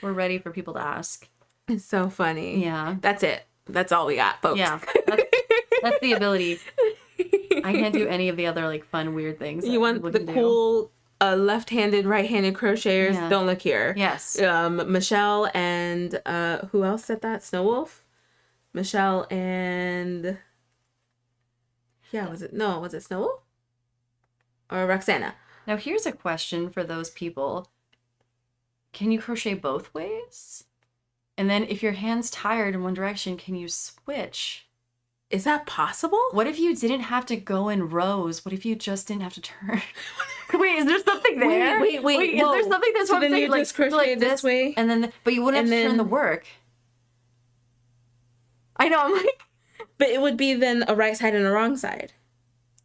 We're ready for people to ask. It's so funny. Yeah, that's it. That's all we got, folks. Yeah, that's the ability. I can't do any of the other like fun weird things. You want the cool left-handed, right-handed crocheters? Yeah. Don't look here. Yes. Michelle and who else said that? Snow Wolf. Michelle and was it Snow Wolf or Roxana? Now here's a question for those people. Can you crochet both ways? And then if your hand's tired in one direction, can you switch? Is that possible? What if you didn't have to go in rows? What if you just didn't have to turn? Wait, is there something there? Wait. Is there something that's so then you like, just crochet like this way? And then, but you wouldn't have to turn the work. I know, I'm like... But it would be then a right side and a wrong side.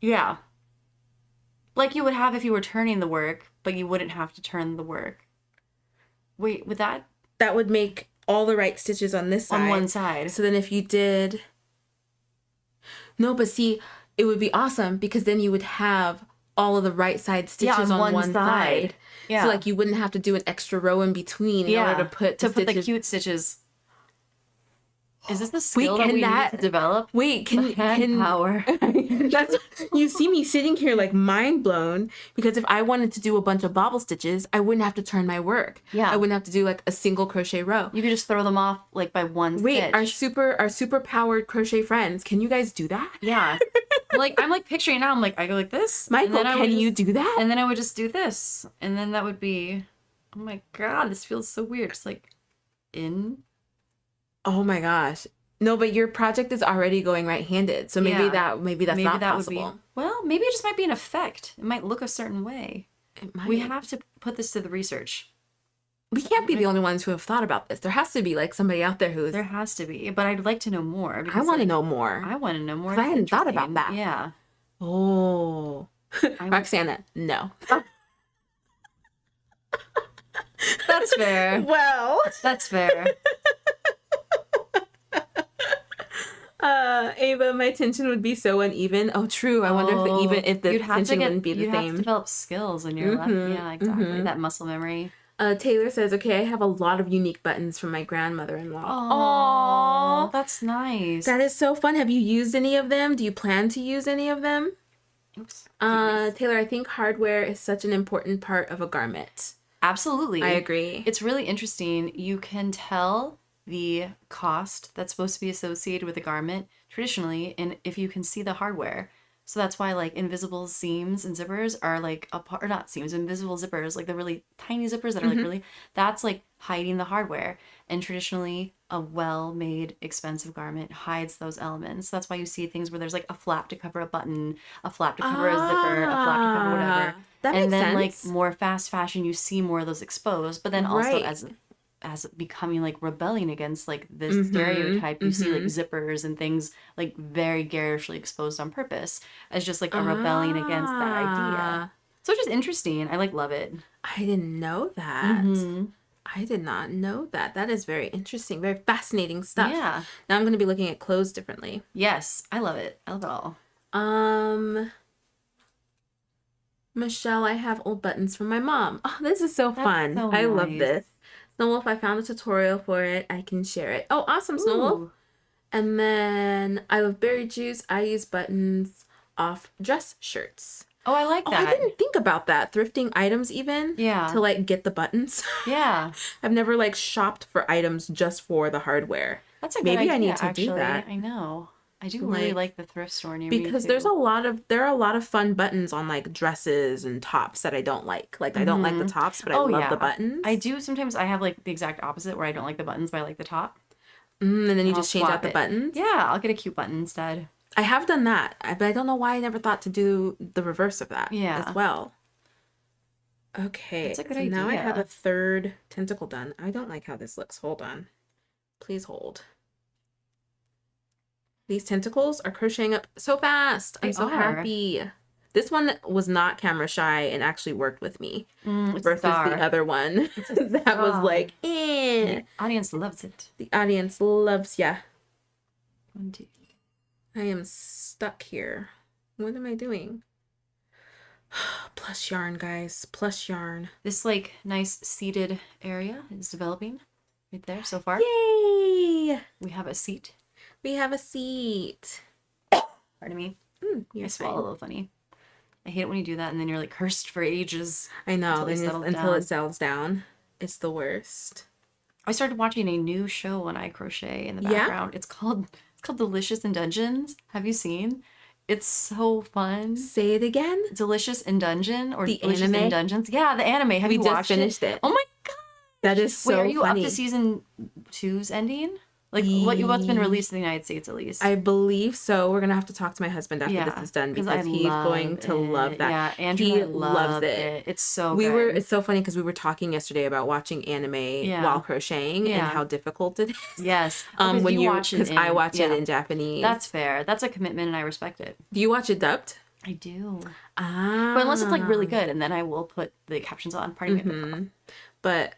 Yeah. Like you would have if you were turning the work, but you wouldn't have to turn the work. Wait, would that... That would make all the right stitches on this side. On one side. So then if you did... No, but see, it would be awesome because then you would have all of the right side stitches on one side. Yeah. So like you wouldn't have to do an extra row in between in order to put the cute stitches. Is this the skill that we need to develop? Wait, can power? That's, you see me sitting here like mind blown because if I wanted to do a bunch of bobble stitches, I wouldn't have to turn my work. Yeah. I wouldn't have to do like a single crochet row. You could just throw them off like by one Wait, stitch. our super powered crochet friends, can you guys do that? Yeah. Like I'm like picturing it now. I'm like I go like this. Michael, can you do that? And then I would just do this, and then that would be. Oh my god, this feels so weird. It's like in. Oh my gosh. No, but your project is already going right-handed. So maybe that's not possible. Well, maybe it just might be an effect. It might look a certain way. It might. We have to put this to the research. We can't be the only ones who have thought about this. There has to be like somebody out there who's... There has to be, but I'd like to know more. I want to know more. I want to know more. 'Cause I hadn't thought about that. Yeah. Oh. Roxana, no. That's fair. Well. That's fair. Ava, my tension would be so uneven. Oh, true. I wonder if the tension wouldn't be the same. You'd have to develop skills in your left. Yeah, exactly. That muscle memory. Taylor says, okay, I have a lot of unique buttons from my grandmother-in-law. Oh, that's nice. That is so fun. Have you used any of them? Do you plan to use any of them? Oops. Taylor, I think hardware is such an important part of a garment. Absolutely. I agree. It's really interesting. You can tell the cost that's supposed to be associated with a garment traditionally, and if you can see the hardware. So that's why like invisible seams and zippers are like or not seams, invisible zippers, like the really tiny zippers that are like really, that's like hiding the hardware. And traditionally a well-made expensive garment hides those elements. That's why you see things where there's like a flap to cover a button, a flap to cover a zipper, a flap to cover whatever. That makes and then sense. like more fast fashion, you see more of those exposed, but then also as becoming like rebelling against like this stereotype, you see like zippers and things like very garishly exposed on purpose as just like a rebelling against that idea. So it's just interesting. I like love it. I didn't know that. I did not know that. That is very interesting. Very fascinating stuff. Yeah. Now I'm going to be looking at clothes differently. Yes. I love it. I love it all. Michelle, I have old buttons from my mom. Oh, this is so fun. So I love nice. this. Snow Wolf, I found a tutorial for it. I can share it. Oh, awesome, Snow Wolf. And then I love berry juice. I use buttons off dress shirts. Oh, I like that. I didn't think about that. Thrifting items even. Yeah. To like get the buttons. Yeah. I've never like shopped for items just for the hardware. That's a good Maybe idea, I need to actually. do that. I know. I do really like the thrift store near me because too. there are a lot of fun buttons on like dresses and tops that I don't like. Like I don't like the tops, but I love the buttons. I do sometimes. I have like the exact opposite where I don't like the buttons, but I like the top. And then you just change out the buttons. Yeah, I'll get a cute button instead. I have done that, but I don't know why I never thought to do the reverse of that as well. Okay, That's a good so now I idea. have a third tentacle done. I don't like how this looks. Hold on. Please hold. These tentacles are crocheting up so fast. I'm so happy. This one was not camera shy and actually worked with me versus the other one that was like, eh. The audience loves it. The audience loves ya. 1, 2. I am stuck here. What am I doing? Plush yarn, guys. Plush yarn. This like nice seated area is developing right there so far. Yay! We have a seat. We have a seat. Pardon me. You're I swallow a little funny. I hate it when you do that and then you're like cursed for ages. I know. Until it down. settles down. It's the worst. I started watching a new show when I crochet in the background. It's called Delicious in Dungeons. Have you seen? It's so fun. Say it again. Delicious in Dungeon or The Delicious anime? in Dungeons. Yeah, the anime. Have you just watched finished it? Oh my god. That is so Wait, are you funny. up to season 2's ending? Like what's been released in the United States at least? I believe so. We're gonna have to talk to my husband after this is done because he's going to love that. Yeah, Andrew he loves it. It's so good. good. It's so funny because we were talking yesterday about watching anime while crocheting and how difficult it is. Yes. When you watch it, because I watch it in Japanese. That's fair. That's a commitment and I respect it. Do you watch it dubbed? I do. Ah. But unless it's like really good, and then I will put the captions on. Pardon me. But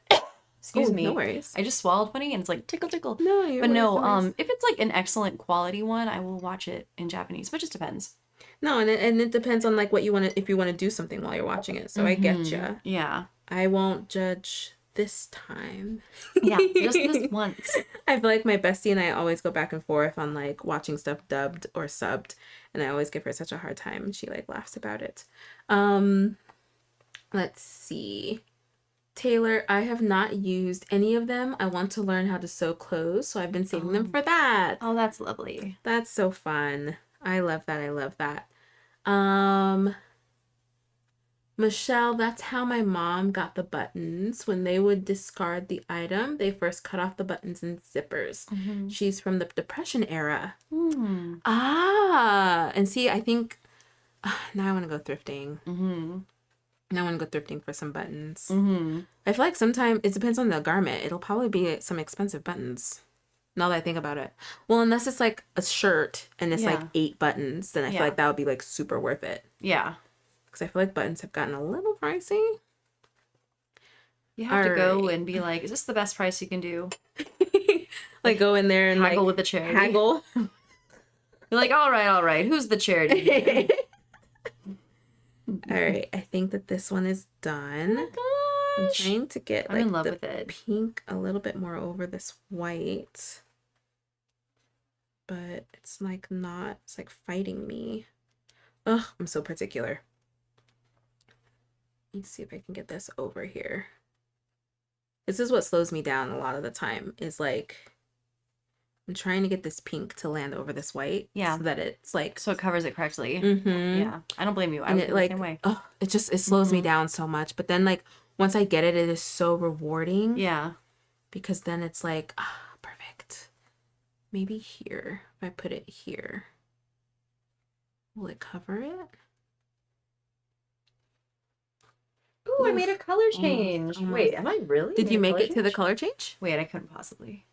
excuse me. No worries. I just swallowed funny, and it's like tickle tickle. No, but no. If it's like an excellent quality one, I will watch it in Japanese. But it just depends. No, and it depends on like what you want to, if you want to do something while you're watching it. So I get ya. Yeah. I won't judge this time. Yeah, just this once. I feel like my bestie and I always go back and forth on like watching stuff dubbed or subbed, and I always give her such a hard time, and she like laughs about it. Let's see. Taylor, I have not used any of them. I want to learn how to sew clothes, so I've been saving them for that. Oh, that's lovely. That's so fun. I love that. I love that. Michelle, that's how my mom got the buttons. When they would discard the item, they first cut off the buttons and zippers. She's from the Depression era. Ah, and see, I think now I want to go thrifting. Now I want to go thrifting for some buttons. I feel like sometimes it depends on the garment. It'll probably be some expensive buttons. Now that I think about it. Well, unless it's like a shirt and it's like 8 buttons, then I feel like that would be like super worth it. Yeah. Because I feel like buttons have gotten a little pricey. You have to go and be like, is this the best price you can do? Like go in there and haggle like with the charity. Haggle. You're like, all right. Who's the charity? All right. I think that this one is done. Oh my gosh. I'm trying to get I'm like in love the with it. pink a little bit more over this white. But it's like not, it's like fighting me. Ugh, I'm so particular. Let's see if I can get this over here. This is what slows me down a lot of the time, is like I'm trying to get this pink to land over this white. Yeah. So that it's like, So it covers it correctly. Yeah. I don't blame you. I and would it feel like, the same way. oh, it slows me down so much. But then like once I get it, it is so rewarding. Yeah. Because then it's like, perfect. Maybe here, if I put it here, will it cover it? Ooh, I made a color change. Wait, am I really? Did you make it to the color change? Wait, I couldn't possibly.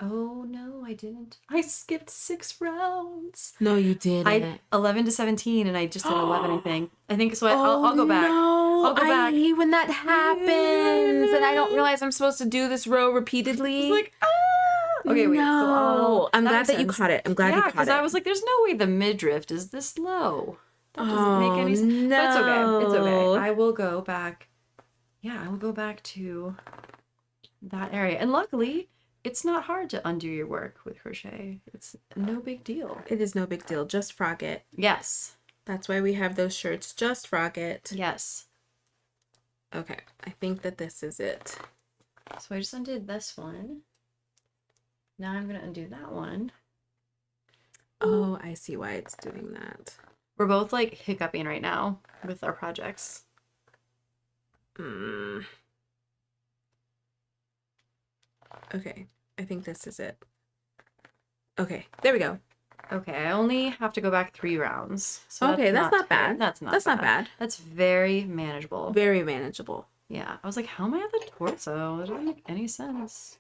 Oh, no, I didn't. I skipped 6 rounds. No, you didn't. 11 to 17, and I just did 11, I think. I think so. I'll go back. No. I'll go back. I hate when that happens, and I don't realize I'm supposed to do this row repeatedly. It's like, okay, wait. No. So I'm glad that you caught it. I'm glad you caught it. because I was like, there's no way the midriff is this low. That doesn't make any sense. No. But it's okay. It's okay. I will go back. Yeah, I will go back to that area. And luckily, it's not hard to undo your work with crochet. It's no big deal. It is no big deal. Just frog it. Yes. That's why we have those shirts. Just frog it. Yes. Okay. I think that this is it. So I just undid this one. Now I'm going to undo that one. Oh, I see why it's doing that. We're both like hiccuping right now with our projects. Okay, I think this is it. Okay, there we go. Okay, I only have to go back 3 rounds. So Okay, that's not bad. That's not bad. That's very manageable. Very manageable. Yeah, I was like, how am I at the torso? It doesn't make any sense.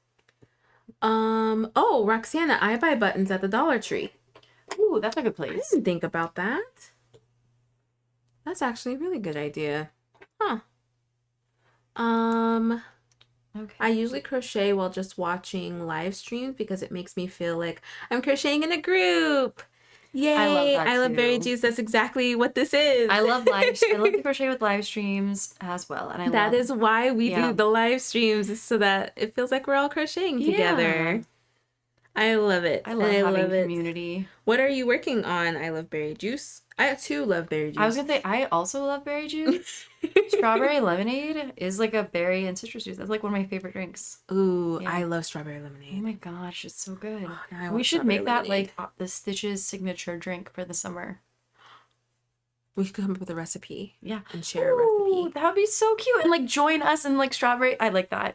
Oh, Roxana, I buy buttons at the Dollar Tree. Ooh, that's a good I place. didn't think about that. That's actually a really good idea. Huh. Okay. I usually crochet while just watching live streams because it makes me feel like I'm crocheting in a group. Yay! I love that I love Berry too. Juice. That's exactly what this is. I love to crochet with live streams as well, and That is why we Yeah. do the live streams, is so that it feels like we're all crocheting together. I love it. I love having community. What are you working on? I love berry juice. I too love berry juice. I was gonna say I also love berry juice. Strawberry lemonade is like a berry and citrus juice. That's like one of my favorite drinks. Ooh, Yeah. I love strawberry Oh lemonade. my gosh, it's so good. Oh, now I We want should make strawberry that lemonade. like the Stitches signature drink for the summer. We could come up with a recipe. Yeah. And share a Ooh, recipe. that would be so cute. And like join us in like strawberry. I like that.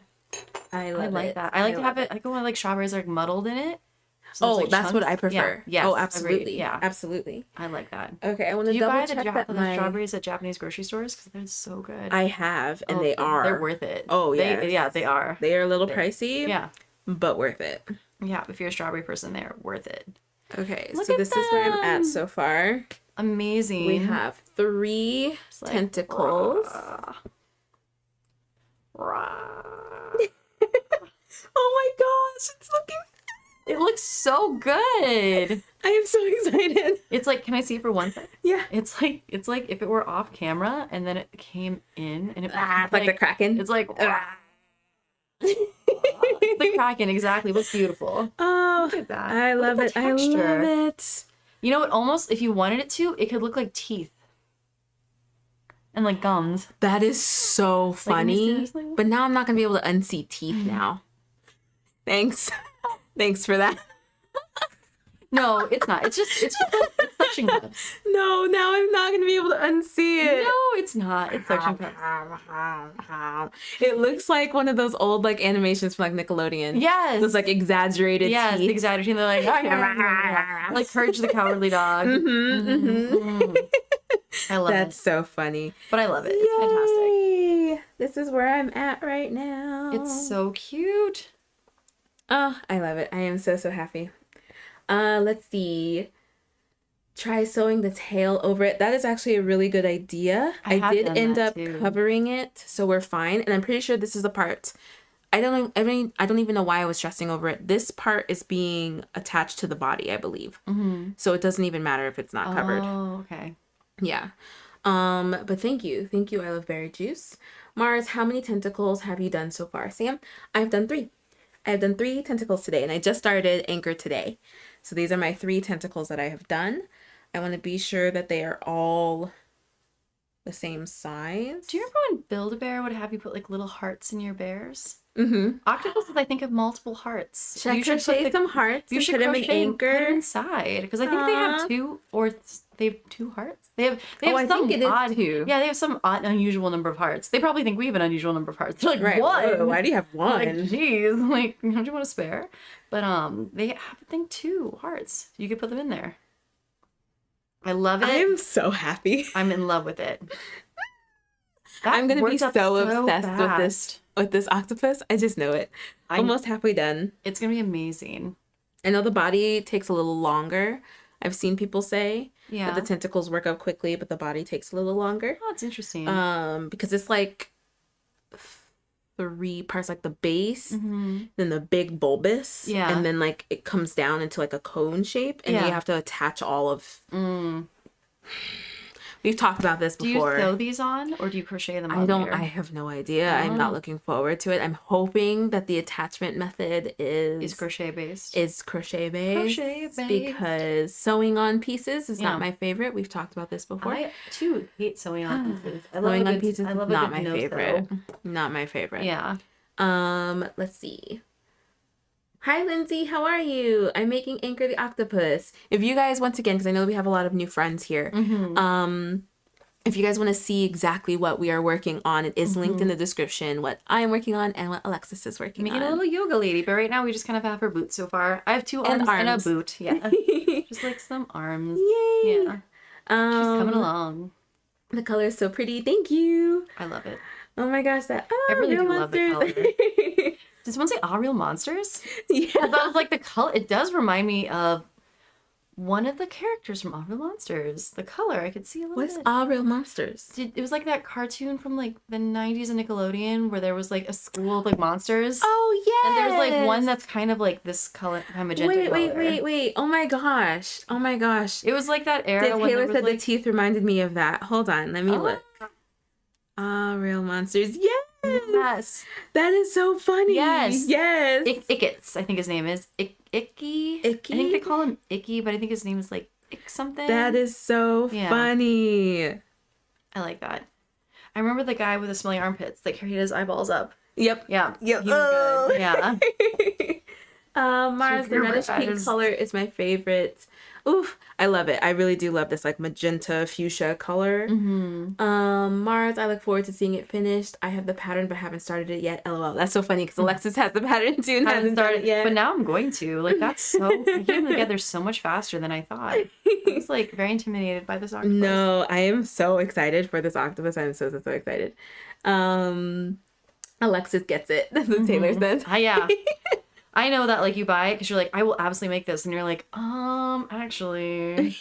I I like it. that. I like to have love it. I like when like strawberries are like muddled in it. So there's, Oh, like, that's what chunks. I prefer. Yeah. Oh, Yes, absolutely. agreed. Yeah. Absolutely. I like that. Okay, I want Do to you double buy check the that my... strawberries at Japanese grocery stores? Because they're so good. I have, and Oh, they are. They're worth it. Oh, yeah. yes. Yeah, they are. They are a little pricey. Yeah. But worth it. Yeah, if you're a strawberry person, they're worth it. Okay, Look so at this is where I'm at them. so far. Amazing. We have 3 It's like, tentacles. rah. Rah. Oh my gosh, it's looking... It looks so good. I am so excited. It's like, can I see it for 1 second? Yeah. It's like if it were off camera and then it came in and it It's like the Kraken. It's like it's the Kraken, exactly. What's beautiful. Oh, Look at that. I love it. I love it. You know, it almost, if you wanted it to, it could look like teeth. And like gums. That is so funny. Like, but now I'm not going to be able to unsee teeth now. Thanks. Thanks for that. No, it's not. It's just like it's suction cups. No, now I'm not going to be able to unsee it. No, it's not. It's suction cups. It looks like one of those old like animations from like Nickelodeon. Yes. Those like exaggerated Yes, teeth. exaggerated. They're like, like Courage the Cowardly Dog. I love That's it. so funny. But I love it. It's fantastic. Yay! This is where I'm at right now. It's so cute. Oh, I love it. I am so happy. Let's see. Try sewing the tail over it. That is actually a really good idea. I did end up covering it, so we're fine. And I'm pretty sure this is the part. I don't even know why I was stressing over it. This part is being attached to the body, I believe. Mm-hmm. So it doesn't even matter if it's not covered. Oh, okay. Yeah. But thank you. Thank you, I Love Berry Juice. Mars, how many tentacles have you done so far? Sam, I've done 3. I've done 3 tentacles today, and I just started Anchor today. So these are my 3 tentacles that I have done. I want to be sure that they are all the same size. Do you remember when Build-A-Bear would have you put like little hearts in your bears? Mm-hmm. Octopuses, I think, have multiple hearts. Should I crochet some hearts? You should put them in crochet Anchor? Put them inside, because I think they have 2 or they have 2 hearts. They have I some think it is odd, 2. Yeah, they have some odd, unusual number of hearts. They probably think we have an unusual number of hearts. They're like, Right. what? Whoa, why do you have 1? Like, geez, like, don't you want to spare? But they have, I think, 2 hearts. You could put them in there. I love it. I'm so happy. I'm in love with it. I'm gonna be so obsessed with this octopus. I just know it. Almost halfway done. It's gonna be amazing. I know the body takes a little longer. I've seen people say that the tentacles work up quickly, but the body takes a little longer. Oh, it's interesting. Because it's like 3 parts, like the base, then the big bulbous, and then like it comes down into like a cone shape, and you have to attach all of. We've talked about this before. Do you sew these on, or do you crochet them on later? I have no idea. I'm not looking forward to it. I'm hoping that the attachment method is crochet based. Crochet based. Because sewing on pieces is not my favorite. We've talked about this before. I too hate sewing on pieces. Sewing on pieces is not my favorite. Not my favorite. Yeah. Let's see. Hi, Lindsay. How are you? I'm making Anchor the Octopus. If you guys, once again, because I know we have a lot of new friends here, if you guys want to see exactly what we are working on, it is linked in the description, what I am working on and what Alexis is working on. Making a little yoga lady, but right now we just kind of have her boots so far. I have 2 arms and a boot. Yeah. Just like some arms. Yay! Yeah. She's coming along. The color is so pretty. Thank you. I love it. Oh my gosh, that I really do love the color. Monsters. Did someone say Real Monsters? Yeah. I thought it was like the color. It does remind me of one of the characters from Real Monsters. The color, I could see a little bit. What's Real Monsters? It was like that cartoon from like the 90s in Nickelodeon where there was like a school of like monsters. Oh, yes. And there's like one that's kind of like this color, kind of magenta color. Wait. Oh my gosh. It was like that era when Taylor said the teeth reminded me of that. Hold on, let me look. Real Monsters. Yes. That is so funny. Yes. Ickets, I think his name is. Icky. Icky? I think they call him Icky, but I think his name is like Ick something. That is so funny. I like that. I remember the guy with the smelly armpits that carried his eyeballs up. Yep. Yeah. He was good. Yeah. Mars, the reddish pink color is my favorite. Oof, I love it. I really do love this like magenta fuchsia color. Mars, I look forward to seeing it finished. I have the pattern but haven't started it yet. LOL. That's so funny because Alexis has the pattern too and hasn't started yet. But now I'm going to. Like that's so we came together so much faster than I thought. I was like very intimidated by this octopus. No, I am so excited for this octopus. I'm so excited. Alexis gets it. That's what Taylor says. Yeah. I know that like you buy it because you're like, I will absolutely make this, and you're like, actually,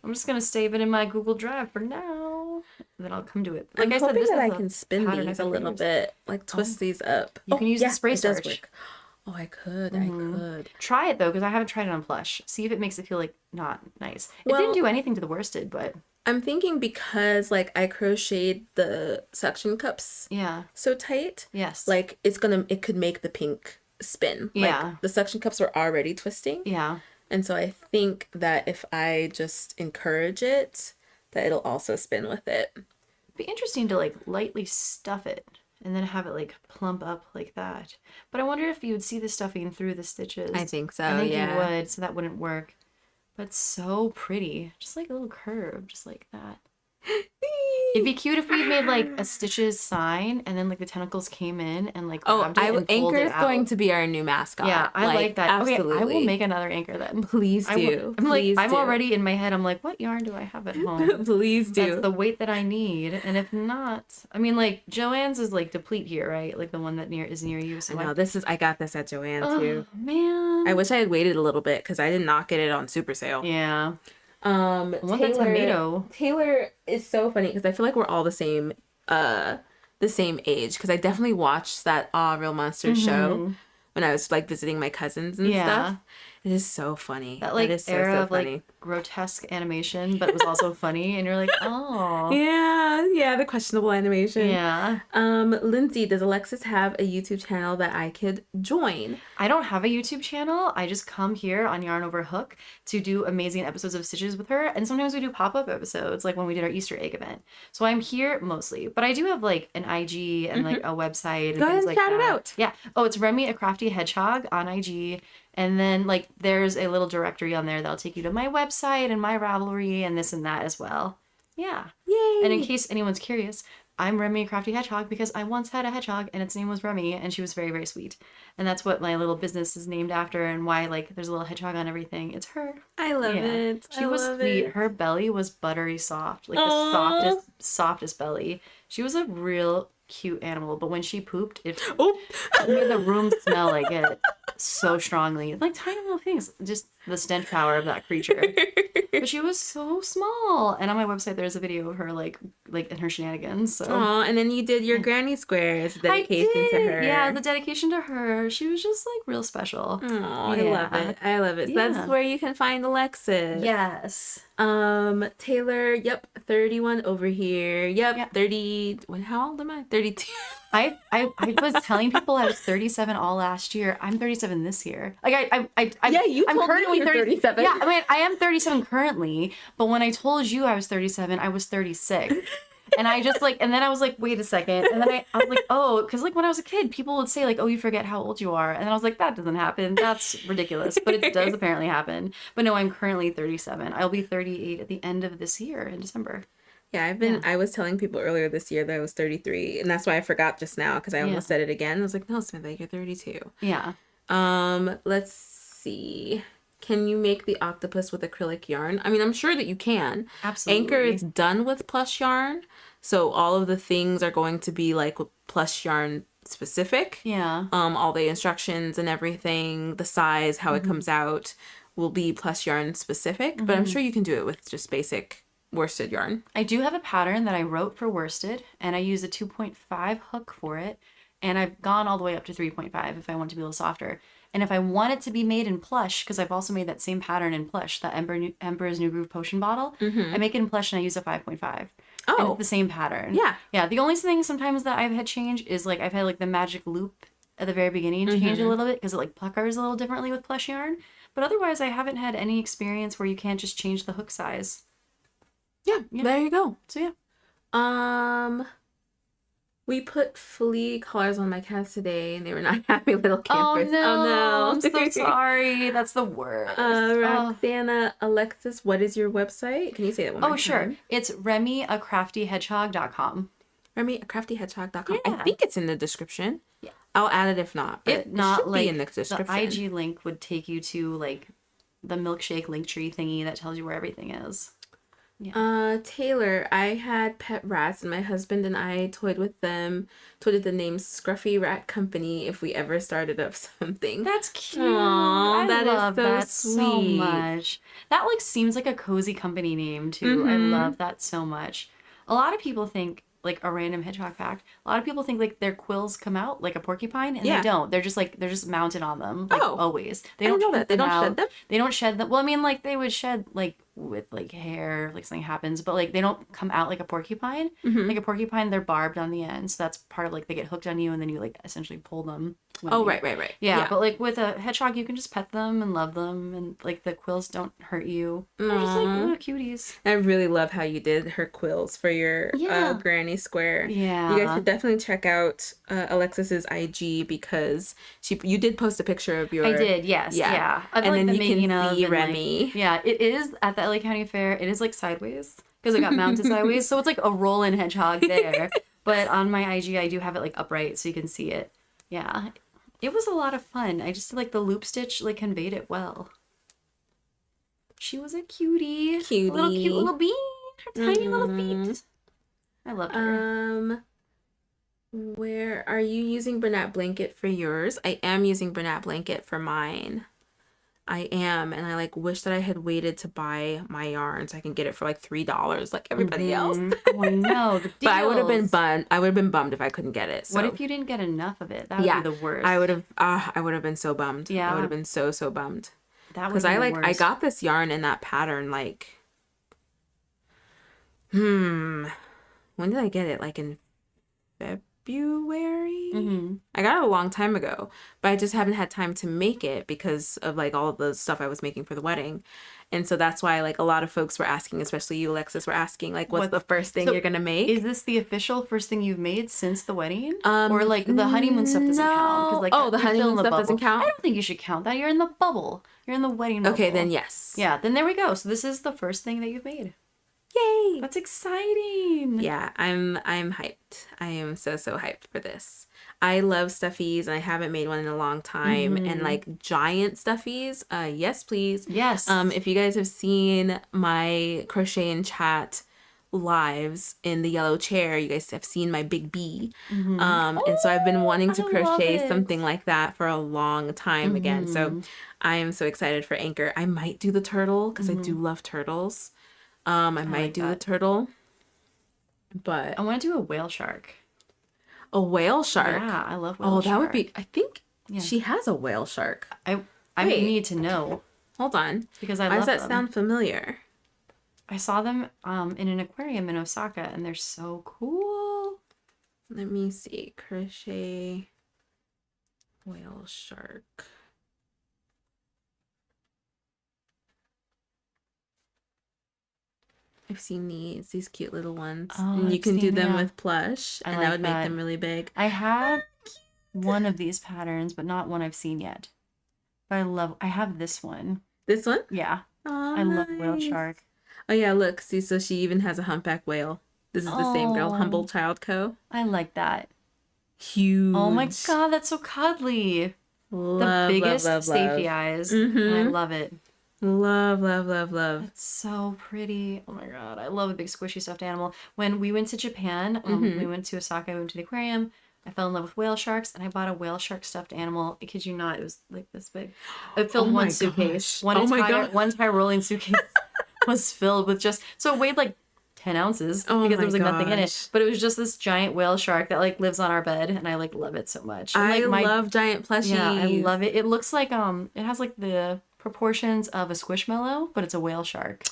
I'm just gonna save it in my Google Drive for now. And then I'll come to it. Like I'm hoping that I can spin these a little bit, like twist these up. You can use the spray starch. It does work. Oh, I could. Mhm. I could. Try it though, because I haven't tried it on plush. See if it makes it feel like not nice. It Well, didn't do anything to the worsted, but I'm thinking because like I crocheted the suction cups yeah. so tight, Yes. like it could make the pink spin. Yeah. Like the suction cups were already twisting. Yeah. And so I think that if I just encourage it, that it'll also spin with it. It'd be interesting to like lightly stuff it and then have it like plump up like that. But I wonder if you would see the stuffing through the stitches. I think so, I think yeah. you would, so that wouldn't work. But it's so pretty. Just like a little curve, just like that. It'd be cute if we made like a stitches sign and then like the tentacles came in and like grabbed it and Anchor pulled it is out. going to be our new mascot. Yeah, I like that. Absolutely. Okay, I will make another anchor then. Please do. I'm already in my head. I'm like, what yarn do I have at home? Please do. That's the weight that I need. And if not, I mean, like Joann's is like deplete here, right? Like the one that is near you. So I know I got this at Joann too. Man, I wish I had waited a little bit because I did not get it on super sale. Yeah. I want that tomato. Taylor is so funny because I feel like we're all the same age because I definitely watched that Real Monsters show when I was like visiting my cousins and stuff. It is so funny. That like is so, era so of funny. like grotesque animation, but it was also funny, and you're like, oh. Yeah, the questionable animation. Yeah. Lindsay, does Alexis have a YouTube channel that I could join? I don't have a YouTube channel. I just come here on Yarn Over Hook to do amazing episodes of Stitches with her, and sometimes we do pop-up episodes, like when we did our Easter egg event. So I'm here mostly, but I do have like an IG and like a website and Go ahead things and like shout that. it out. Yeah. Oh, it's Remy a Crafty Hedgehog on IG. And then, like, there's a little directory on there that'll take you to my website and my Ravelry and this and that as well. Yeah. Yay! And in case anyone's curious, I'm Remy Crafty Hedgehog because I once had a hedgehog and its name was Remy and she was very, very sweet. And that's what my little business is named after and why, like, there's a little hedgehog on everything. It's her. I love it. She was sweet. Her belly was buttery soft. Like, the softest belly. She was a real cute animal, but when she pooped, it made the room smell like it so strongly. Like tiny little things, just the stench power of that creature. But she was so small. And on my website, there's a video of her like in her shenanigans. So. Aw, and then you did your granny squares dedication to her. Yeah, the dedication to her. She was just like real special. Oh, I love it. I love it. So that's where you can find Alexis. Yes. Taylor, 31 over here. Yep. 30. How old am I? 32. I was telling people I was 37 all last year. I'm 37 this year. Like I'm currently 37. Yeah, I mean I am 37 currently, but when I told you I was 37, I was 36. And I just like, and then I was like, wait a second. And then I was like, oh, because like when I was a kid, people would say like, oh, you forget how old you are. And then I was like, that doesn't happen. That's ridiculous. But it does apparently happen. But no, I'm currently 37. I'll be 38 at the end of this year in December. Yeah, I was telling people earlier this year that I was 33. And that's why I forgot just now because I almost said it again. I was like, no, Samantha, you're 32. Yeah. Let's see. Can you make the octopus with acrylic yarn? I mean, I'm sure that you can. Absolutely. Anchor is done with Plush Yarn. So all of the things are going to be like Plush Yarn specific. Yeah. All the instructions and everything, the size, how it comes out will be Plush Yarn specific. But I'm sure you can do it with just basic worsted yarn. I do have a pattern that I wrote for worsted and I use a 2.5 hook for it. And I've gone all the way up to 3.5 if I want to be a little softer. And if I want it to be made in plush, because I've also made that same pattern in plush, that Emperor's New Groove potion bottle, I make it in plush and I use a 5.5. Oh. And it's the same pattern. Yeah. Yeah. The only thing sometimes that I've had change is like I've had like the magic loop at the very beginning change a little bit because it like puckers a little differently with plush yarn. But otherwise, I haven't had any experience where you can't just change the hook size. Yeah. There you go. So yeah. We put flea collars on my cats today, and they were not happy little campers. Oh no! I'm so sorry. That's the worst. Roxana, Alexis, what is your website? Can you say that one more time? Oh, sure. It's remyacraftyhedgehog.com. remyacraftyhedgehog.com. Yeah. I think it's in the description. Yeah. I'll add it if not. But If not, it should like be in the description. the IG link would take you to like the milkshake link tree thingy that tells you where everything is. Yeah. Taylor, I had pet rats and my husband and I toyed with them, toyed the name Scruffy Rat Company if we ever started up something. That's cute. Aww, I love so that sweet. so much. That like seems like a cozy company name too. I love that so much. A lot of people think like a random hedgehog pack, a lot of people think like their quills come out like a porcupine, and Yeah. they don't. They're just mounted on them, like Oh. always. They I don't didn't know that. They them don't shed out. them? They don't shed them. Well, I mean, like they would shed like with like hair, like something happens, but like they don't come out like a porcupine. Mhm. Like a porcupine, they're barbed on the end, so that's part of like they get hooked on you, and then you like essentially pull them. when Oh, you- right. Yeah, but like with a hedgehog, you can just pet them and love them, and like the quills don't hurt you. They're just like Aw. little cuties. I really love how you did her quills for your Yeah. granny square. Yeah. You guys should definitely check out Alexis's IG because you did post a picture of your. I did, yes. Yeah. Yeah. Of, And like, then the you can making of see and, like- Remy. yeah, it is at the LA County Fair. It is like sideways because it got mounted sideways. So it's like a rolling hedgehog there. But on my IG, I do have it like upright so you can see it. Yeah. It was a lot of fun. I just like the loop stitch like conveyed it well. She was a cutie. Cutie. Little cute little bean. Her tiny little Mhm. feet. I loved her. Where are you using Bernat blanket for yours? I am using Bernat blanket for mine. I am, and I like wish that I had waited to buy my yarn so I can get it for like $3 like everybody else. Oh, I know. The But I would have been deals. bummed. I would have been bummed if I couldn't get it. So. What if you didn't get enough of it? That would Yeah, be the worst. I would have been so bummed. Yeah. I would have been so bummed. That would Because be I the like I worst. got this yarn in that pattern like when did I get it? Like in February? Mm-hmm. I got it a long time ago, but I just haven't had time to make it because of like all the stuff I was making for the wedding. And so that's why like a lot of folks were asking, especially you, Alexis, were asking like, what's What- the first thing so you're gonna make? Is this the official first thing you've made since the wedding? Or like the honeymoon stuff doesn't count? 'Cause, like, Oh, the you're still honeymoon in the stuff doesn't bubble. count? I don't think you should count that. You're in the bubble. You're in the wedding bubble. Okay, then yes. Yeah, then there we go. So this is the first thing that you've made. Yay! That's exciting. Yeah, I'm hyped. I am so hyped for this. I love stuffies and I haven't made one in a long time. And like giant stuffies, yes please. Yes. If you guys have seen my crochet and chat lives in the yellow chair, you guys have seen my big bee. And so I've been wanting to I love crochet it. something like that for a long time again. So I am so excited for Anchor. I might do the turtle because I do love turtles. I might like do the that. turtle, but I want to do a whale shark. a whale shark. Yeah, I love whale Oh, shark. that would be. I think Yeah. she has a whale shark. I Wait. need to know Hold on. because I Why love does that them. sound familiar? I saw them in an aquarium in Osaka, and they're so cool. Let me see. Crochet whale shark. I've seen these cute little ones. Oh, and you I've can do seen, them yeah. with plush, I and like that would make that. them really big. I have one of these patterns, but not one I've seen yet. But I have this one. This one? Yeah, Oh, I love whale nice. shark. Oh yeah, look. See, so she even has a humpback whale. This is the same girl, Oh. Humble Child Co. I like that. Huge. Oh my god, that's so cuddly. Love, The biggest love, love, safety love. eyes. And I Mhm. love it. Love, love, love, love. It's so pretty. Oh my god, I love a big squishy stuffed animal. When we went to Japan, we went to Osaka, we went to the aquarium. I fell in love with whale sharks, and I bought a whale shark stuffed animal. I kid you not, it was like this big. It filled Oh my one suitcase. gosh. One Oh my entire God. one entire rolling suitcase was filled with just so it weighed like 10 ounces Oh because my there was like nothing in it. gosh. But it was just this giant whale shark that like lives on our bed, and I like love it so much. And, I like, love giant plushies. yeah, I love it. It looks like it has like the proportions of a squishmallow, but it's a whale shark.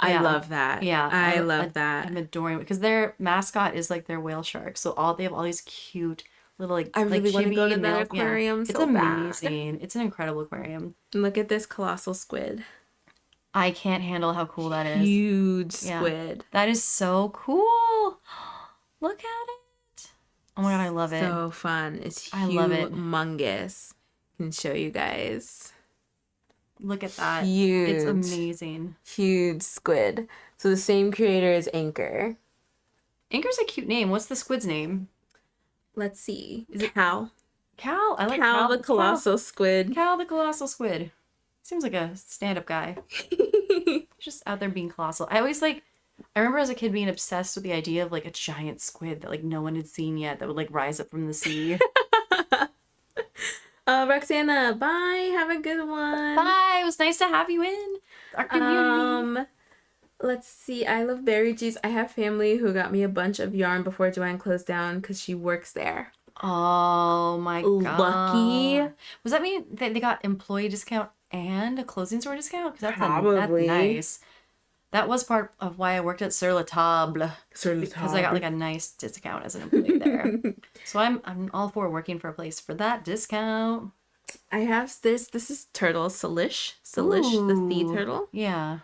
I Yeah. love that. Yeah, I love that. I'm adoring it because their mascot is like their whale shark. So they have all these cute little like I really like want to go chibi to that male- aquarium It's so bad. amazing. It's an incredible aquarium. Look at this colossal squid. I can't handle how cool that is. Huge Yeah. squid. That is so cool. Look at it. Oh my god, I love it. So fun. It's I love it. humongous. I can show you guys. Look at that. Huge. It's amazing. Huge squid. So the same creator as Anchor. Anchor's a cute name. What's the squid's name? Let's see. Is it Cal? Cal. I like Cal the colossal squid. Cal the colossal squid. Seems like a stand-up guy. Just out there being colossal. I remember as a kid being obsessed with the idea of like a giant squid that like no one had seen yet that would like rise up from the sea. Roxana, bye. Have a good one. Bye. It was nice to have you in our community. let's see. I love berry juice. I have family who got me a bunch of yarn before Joanne closed down because she works there. Oh my Lucky. God. Was that mean that they got employee discount and a clothing store discount? Because that's Probably. nice. That was part of why I worked at Sur La Table. Because I got like a nice discount as an employee there. So I'm all for working for a place for that discount. I have this. This is turtle Salish. Salish, the sea turtle. Yeah.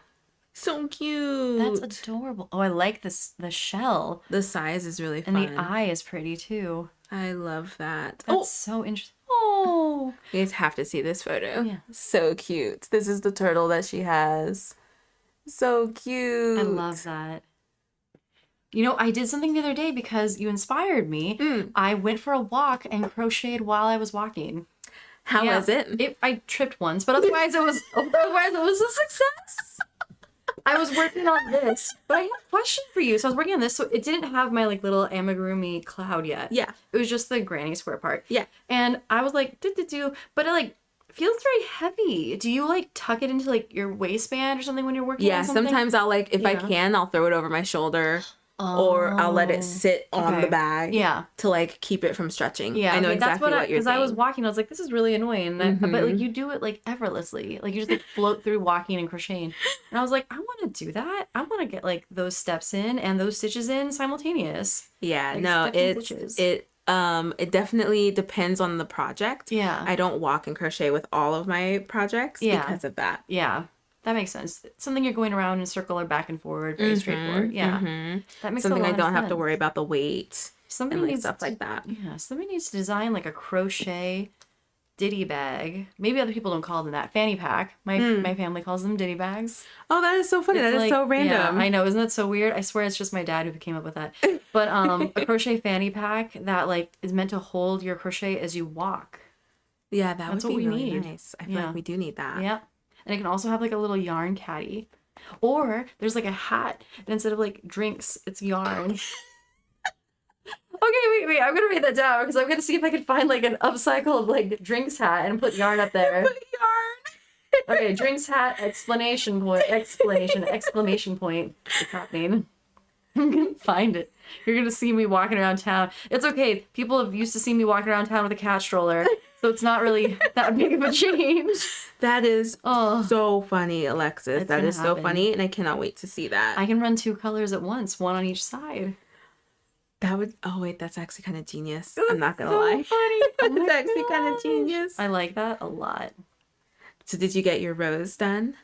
So cute. That's adorable. Oh, I like this, the shell. The size is really fun. And the eye is pretty too. I love that. That's so interesting. Oh. You guys have to see this photo. Yeah. So cute. This is the turtle that she has. So cute. I love that. You know, I did something the other day because you inspired me. I went for a walk and crocheted while I was walking. How was it? I tripped once, but otherwise it was a success. I was working on this, but I have a question for you. So I was working on this, so it didn't have my like little amigurumi cloud yet. Yeah. It was just the granny square part. Yeah. And I was like, but it like feels very heavy. Do you like tuck it into like your waistband or something when you're working on something? Sometimes I'll like, if I can, I'll throw it over my shoulder. Or I'll let it sit on the bag to like keep it from stretching. I know exactly what you're saying. Because I was walking, I was like, this is really annoying. But like you do it like effortlessly. Like you just like float through walking and crocheting. And I was like, I want to do that. I want to get like those steps in and those stitches in simultaneous. Yeah, like, no, it definitely depends on the project. Yeah. I don't walk and crochet with all of my projects because of that. Yeah. That makes sense. Something you're going around in a circle or back and forward, very straightforward. Yeah, that makes something a lot I don't of have sense. to worry about the weight. Somebody and like needs stuff like that. Yeah, somebody needs to design like a crochet ditty bag. Maybe other people don't call them that. Fanny pack. My family calls them ditty bags. Oh, that is so funny. That is so random. Yeah, I know. Isn't that so weird? I swear it's just my dad who came up with that. But a crochet fanny pack that like is meant to hold your crochet as you walk. Yeah, that's what we really need. nice. I feel like we do need that. Yeah. And it can also have like a little yarn caddy. Or there's like a hat, and instead of like drinks, it's yarn. Okay, wait. I'm gonna write that down because I'm gonna see if I can find like an upcycled like drinks hat and put yarn up there. Put yarn. Okay, drinks hat, exclamation point. It's happening. I'm gonna find it. You're gonna see me walking around town. It's okay. People have used to see me walking around town with a cat stroller. So it's not really that big of a change. That is so funny, Alexis. That is so funny, and I cannot wait to see that. I can run 2 colors at once, one on each side. That would. Oh wait, that's actually kind of genius. I'm not gonna lie. Funny. It's actually kind of genius. I like that a lot. So did you get your rows done?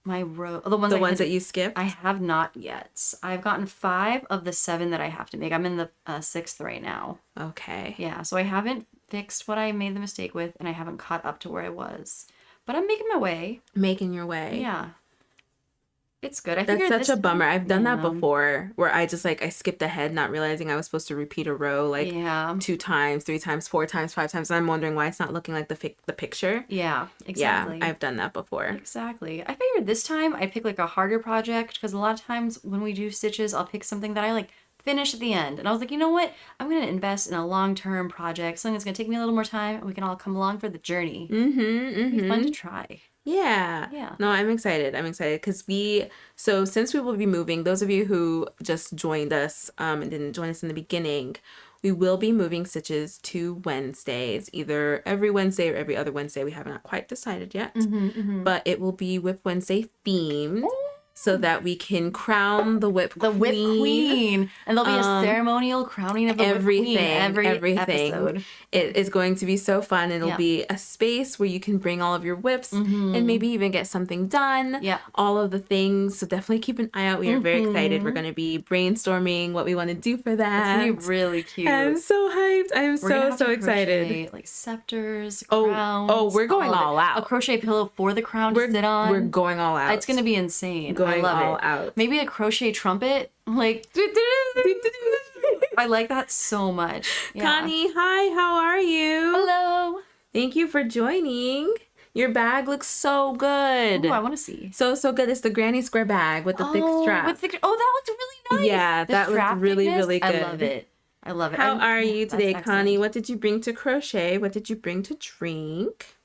My row, the ones that you skipped. I have not yet. I've gotten 5 of the 7 that I have to make. I'm in the 6th right now. Okay. Yeah, so I haven't fixed what I made the mistake with, and I haven't caught up to where I was. But I'm making my way. Making your way. Yeah. It's good. That's such a bummer. I've done that before where I just like I skipped ahead not realizing I was supposed to repeat a row like 2 times, 3 times, 4 times, 5 times. And I'm wondering why it's not looking like the picture. Yeah, exactly. Yeah, I've done that before. Exactly. I figured this time I'd pick like a harder project because a lot of times when we do stitches, I'll pick something that I like finish at the end. And I was like, you know what? I'm going to invest in a long-term project, something that's going to take me a little more time and we can all come along for the journey. It'd be fun to try. Yeah. No, I'm excited. Because since we will be moving, those of you who just joined us and didn't join us in the beginning, we will be moving stitches to Wednesdays, either every Wednesday or every other Wednesday. We have not quite decided yet, but it will be Whip Wednesday themed. So that we can crown the whip queen. And there'll be a ceremonial crowning of the whip queen every episode. It is going to be so fun. It'll be a space where you can bring all of your whips and maybe even get something done. Yeah. All of the things. So definitely keep an eye out. We are very excited. We're going to be brainstorming what we want to do for that. It's going to be really cute. I'm so hyped. I'm so excited. Crochet, like scepters, crowns. Oh, we're going all out. A crochet pillow for the crown to sit on. We're going all out. It's going to be insane. I love all it. Out. Maybe a crochet trumpet. Like, I like that so much. Yeah. Connie, hi, how are you? Hello. Thank you for joining. Your bag looks so good. Oh, I want to see. So good. It's the granny square bag with the thick strap. That looks really nice. Yeah, that looks really, really good. I love it. How are you today, Connie? What did you bring to crochet? What did you bring to drink?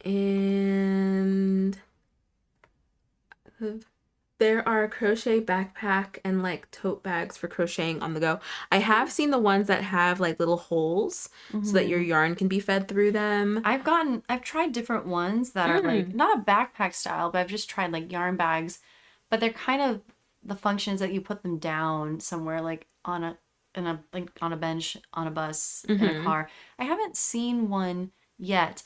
And There are crochet backpack and like tote bags for crocheting on the go. I have seen the ones that have like little holes so that your yarn can be fed through them. I've tried different ones that are like not a backpack style, but I've just tried like yarn bags, but they're kind of the functions that you put them down somewhere like on a like on a bench, on a bus, in a car. I haven't seen one yet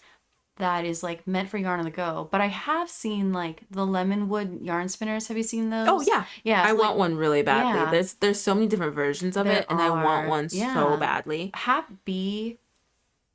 that is like meant for yarn on the go, but I have seen like the lemon wood yarn spinners. Have you seen those? Oh yeah. Yeah. I So, want one really badly. Yeah. There's so many different versions of it and I want one so badly. Happy,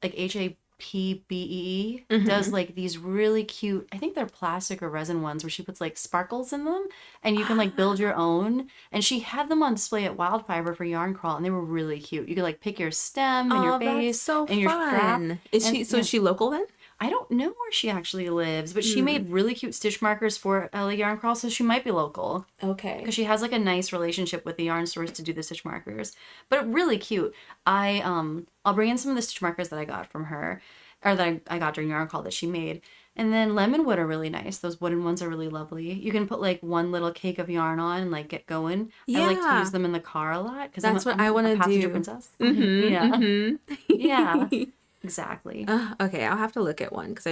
like HAPBEE, does like these really cute, I think they're plastic or resin ones where she puts like sparkles in them and you can like build your own. And she had them on display at Wildfiber for Yarn Crawl and they were really cute. You could like pick your stem and your base and your strap. Is And, is she local then? I don't know where she actually lives, but she made really cute stitch markers for LA Yarn Crawl, so she might be local. Okay. Because she has like a nice relationship with the yarn stores to do the stitch markers. But really cute. I'll bring in some of the stitch markers that I got from her, or that I got during Yarn Crawl that she made. And then lemon wood are really nice. Those wooden ones are really lovely. You can put like one little cake of yarn on and like get going. I like to use them in the car a lot because that's what I want to do. Princess. Yeah. Exactly. Okay, I'll have to look at one because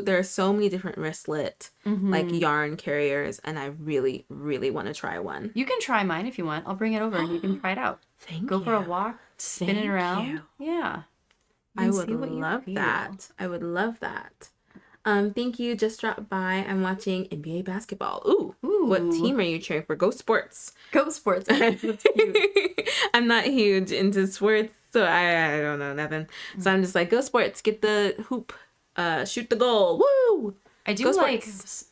there are so many different wristlet like yarn carriers and I really, really want to try one. You can try mine if you want. I'll bring it over and you can try it out. Go for a walk, spin it around. Yeah. I would love that. I would love that. Thank you. Just dropped by. I'm watching NBA basketball. Ooh. What team are you cheering for? Go Sports. Go Sports. That's cute. I'm not huge into sports, so I don't know nothing. So I'm just like, go Sports. Get the hoop. Shoot the goal. Woo! I do like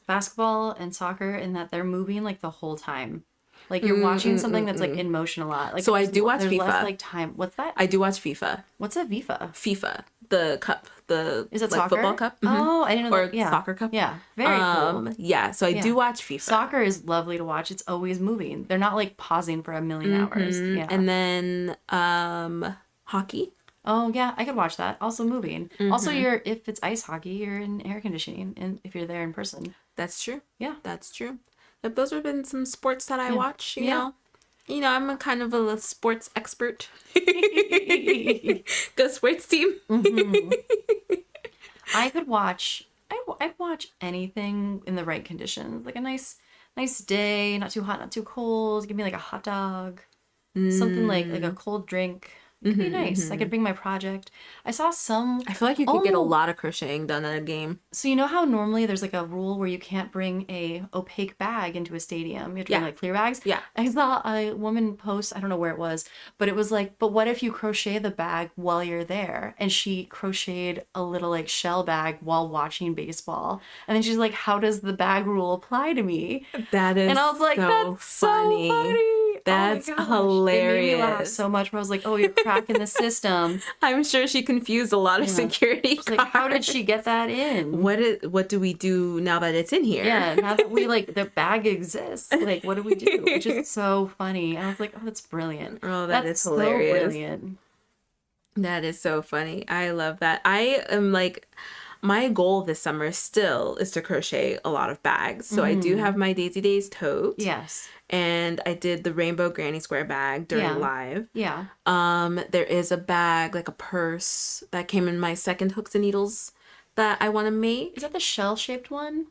basketball and soccer in that they're moving like the whole time. Like you're watching something that's like in motion a lot. Like so I do watch there's FIFA. Less, like time. What's that? I do watch FIFA. What's a FIFA? FIFA, the cup, is it like soccer? Football cup? Oh, I didn't know. Or soccer cup? Yeah, very cool. Yeah, so I do watch FIFA. Soccer is lovely to watch. It's always moving. They're not like pausing for a million hours. Yeah, and then hockey. Oh yeah, I could watch that. Also moving. Also, if it's ice hockey, you're in air conditioning, and if you're there in person. That's true. Yeah, that's true. But those have been some sports that I watch. You know. I'm a kind of a sports expert. Go Sports team. I could watch. I'd watch anything in the right conditions, like a nice day, not too hot, not too cold. Give me like a hot dog, something like a cold drink. It could be nice. I could bring my project. I saw some. I feel like you could get a lot of crocheting done at a game. So you know how normally there's like a rule where you can't bring a opaque bag into a stadium. You have to bring like clear bags. Yeah. I saw a woman post. I don't know where it was, but it was like, but what if you crochet the bag while you're there? And she crocheted a little like shell bag while watching baseball. And then she's like, how does the bag rule apply to me? That is. And I was like, that's funny. So funny. That's It hilarious. made me laugh so much. Where I was like, oh, you're cracking the system. I'm sure she confused a lot of security guards. Like, how did she get that in? What do we do now that it's in here? Yeah, now that we like the bag exists, like what do we do? Which is so funny. I was like, oh, that's brilliant. Oh, that's hilarious. So brilliant. That is so funny. I love that. I am like, my goal this summer still is to crochet a lot of bags. So I do have my Daisy Days tote. Yes. And I did the rainbow granny square bag during live. Yeah. There is a bag, like a purse, that came in my second Hooks and Needles that I want to make. Is that the shell-shaped one?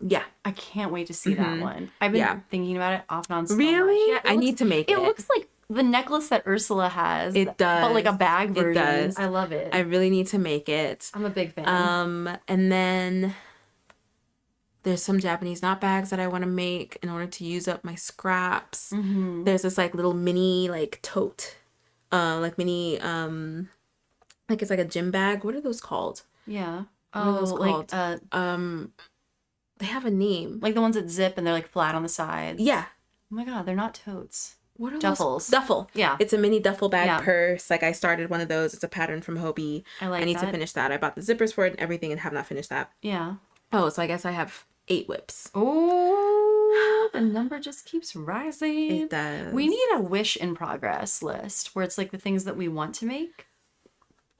Yeah. I can't wait to see that one. I've been thinking about it off and on so really? much. Yeah, I need to make it. It looks like the necklace that Ursula has. It does. But like a bag version. It does. I love it. I really need to make it. I'm a big fan. And then there's some Japanese knot bags that I want to make in order to use up my scraps. There's this like little mini like tote, like mini like it's like a gym bag. What are those called? Yeah. What are those called? Like they have a name. like the ones that zip and they're like flat on the sides. Yeah. Oh my god, they're not totes. What are Duffels? Duffel. Yeah. It's a mini duffel bag purse. Like I started one of those. It's a pattern from Hobie. I need to finish that. I bought the zippers for it and everything and have not finished that. Yeah. Oh, so I guess I have 8 whips. Oh, the number just keeps rising. It does. We need a wish in progress list where it's like the things that we want to make.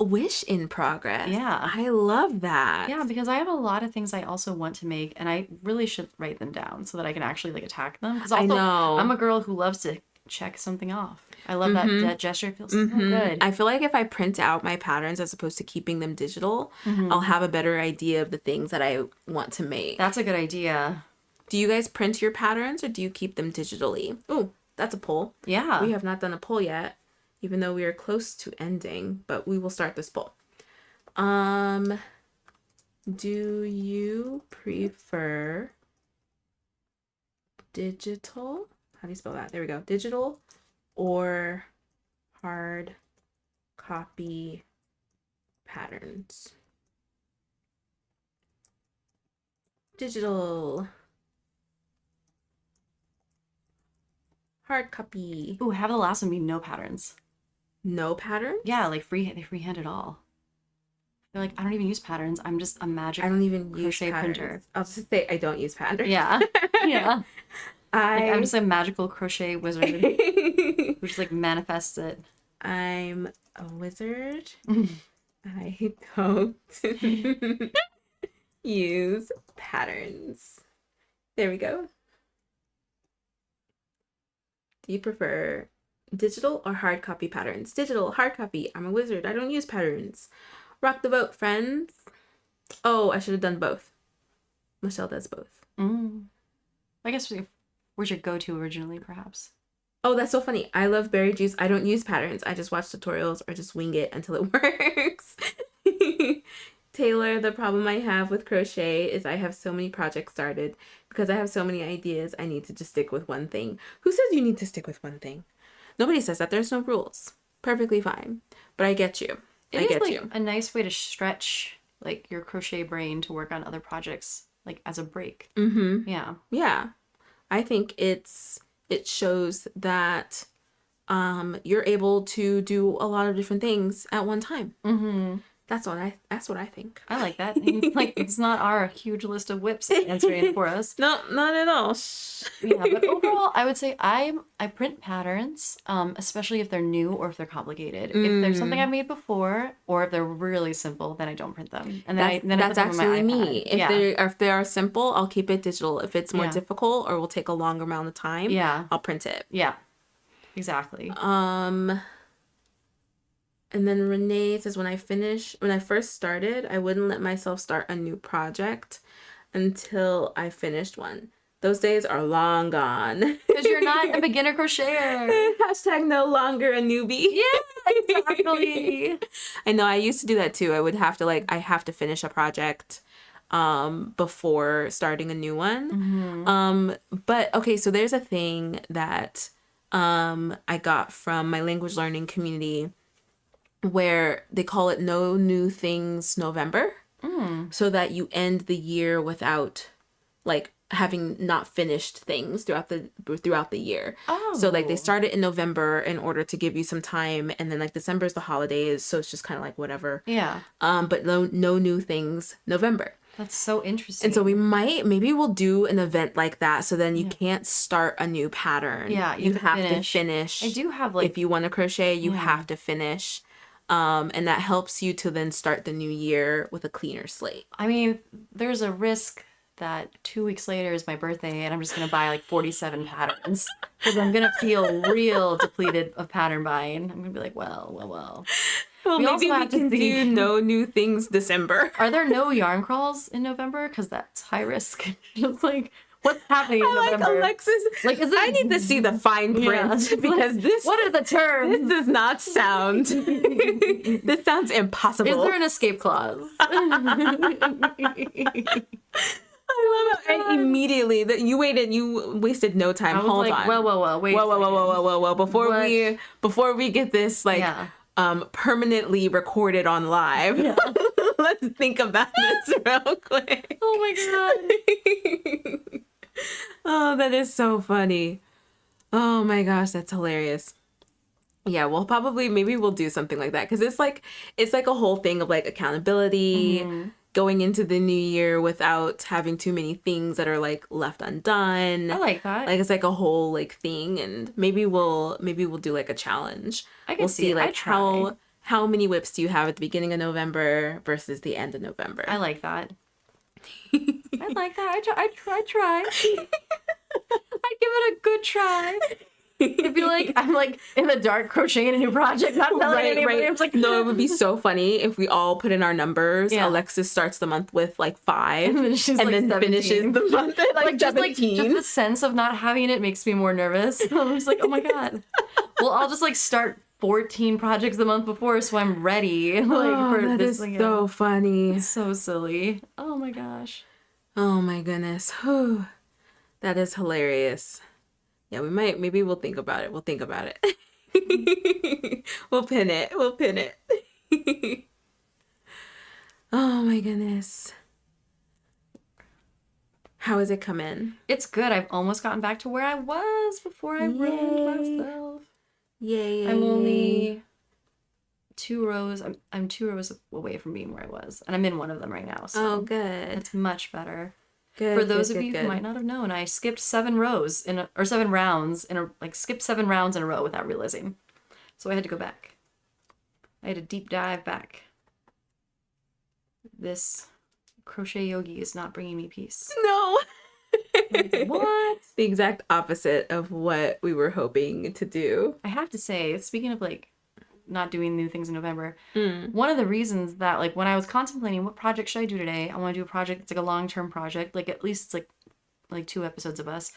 wish in progress. Yeah. I love that. Yeah, because I have a lot of things I also want to make, and I really should write them down so that I can actually like attack them. Because also, I know. I'm a girl who loves to check something off. I love that gesture. It feels so good. I feel like if I print out my patterns as opposed to keeping them digital, I'll have a better idea of the things that I want to make. That's a good idea. Do you guys print your patterns or do you keep them digitally? Oh, that's a poll. Yeah. We have not done a poll yet, even though we are close to ending, but we will start this poll. Do you prefer digital? How do you spell that? There we go. Digital or hard copy patterns? Digital. Hard copy. Ooh, have the last one be no patterns. No pattern? Yeah, like they freehand it all. They're like, I don't even use patterns. I'm just a magic I don't even use crochet patterns. printer. I'll just say I don't use patterns. Yeah. Yeah. Like, I'm just a magical crochet wizard who just like manifests it. I'm a wizard. I don't use patterns. There we go. Do you prefer digital or hard copy patterns? Digital, hard copy. I'm a wizard. I don't use patterns. Rock the vote, friends. Oh, I should have done both. Michelle does both. I guess where's your go-to originally, perhaps? Oh, that's so funny. I love berry juice. I don't use patterns. I just watch tutorials or just wing it until it works. Taylor, the problem I have with crochet is I have so many projects started. Because I have so many ideas, I need to just stick with one thing. Who says you need to stick with one thing? Nobody says that. There's no rules. Perfectly fine. But I get you. I get you. A nice way to stretch like your crochet brain to work on other projects like as a break. Yeah. Yeah. I think it shows that you're able to do a lot of different things at one time. That's what I think. I like that. It's like it's not our huge list of whips answering for us. No, not at all. Yeah, but overall, I would say I print patterns, especially if they're new or if they're complicated. If there's something I've made before, or if they're really simple, then I don't print them. And then that's I put them on my actually me. iPad. If they are simple, I'll keep it digital. If it's more difficult or will take a longer amount of time, I'll print it. Yeah, exactly. And then Renee says, when I first started, I wouldn't let myself start a new project until I finished one. Those days are long gone. Because you're not a beginner crocheter. Hashtag no longer a newbie. Yeah, exactly. I know, I used to do that too. I have to finish a project before starting a new one. But okay, so there's a thing that I got from my language learning community where they call it No New Things November, so that you end the year without like having not finished things throughout the year. So like they start it in November in order to give you some time, and then like December's the holidays, so it's just kind of like whatever. Yeah. But no new things November. That's so interesting. And so maybe we'll do an event like that, so then you can't start a new pattern. Yeah, you have to finish. I do have like, if you want to crochet, you have to finish. And that helps you to then start the new year with a cleaner slate. I mean, there's a risk that 2 weeks later is my birthday and I'm just going to buy like 47 patterns because I'm going to feel real depleted of pattern buying. I'm going to be like, well. Well, maybe we can do no new things December. Are there no yarn crawls in November? Because that's high risk. Just like, what's happening in November? Like Alexis. Like, I need to see the fine print because this. What are the terms? This does not sound. This sounds impossible. Is there an escape clause? I love it. And immediately that you wasted no time. Hold on. Whoa, wait. Whoa. Before we get this permanently recorded on live. Yeah. Let's think about this real quick. Oh my god. Oh, that is so funny. Oh my gosh, that's hilarious. Yeah, well, maybe we'll do something like that because it's like a whole thing of like accountability, going into the new year without having too many things that are like left undone. I like that. Like it's like a whole like thing, and maybe we'll do like a challenge. I can see like how many whips do you have at the beginning of November versus the end of November? I like that. I like that. I try. I'd give it a good try. It'd be like I'm like in the dark crocheting a new project, not telling anybody. I'm like, no, it would be so funny if we all put in our numbers. Yeah. Alexis starts the month with like 5, and then she's and like then 17. finishes the month at like just 17. the sense of not having it makes me more nervous. I'm just like, oh my god. Well, I'll just like start 14 projects the month before, so I'm ready. That is so funny. It's so silly. Oh my gosh. Oh my goodness. Whew. That is hilarious. Yeah, maybe we'll think about it. We'll think about it. We'll pin it. Oh my goodness. How has it come in? It's good. I've almost gotten back to where I was before I ruined myself. Yay. I'm only 2 rows. I'm 2 rows away from being where I was. And I'm in one of them right now. So oh, good. it's much better. Good. For those of you who might not have known, I skipped 7 rows or 7 rounds skipped 7 rounds in a row without realizing. So I had to go back. I had a deep dive back. This crochet yogi is not bringing me peace. No. What? The exact opposite of what we were hoping to do. I have to say, speaking of like not doing new things in November, one of the reasons that like when I was contemplating what project should I do today, I want to do a project that's like a long-term project, like at least it's like 2 episodes of us.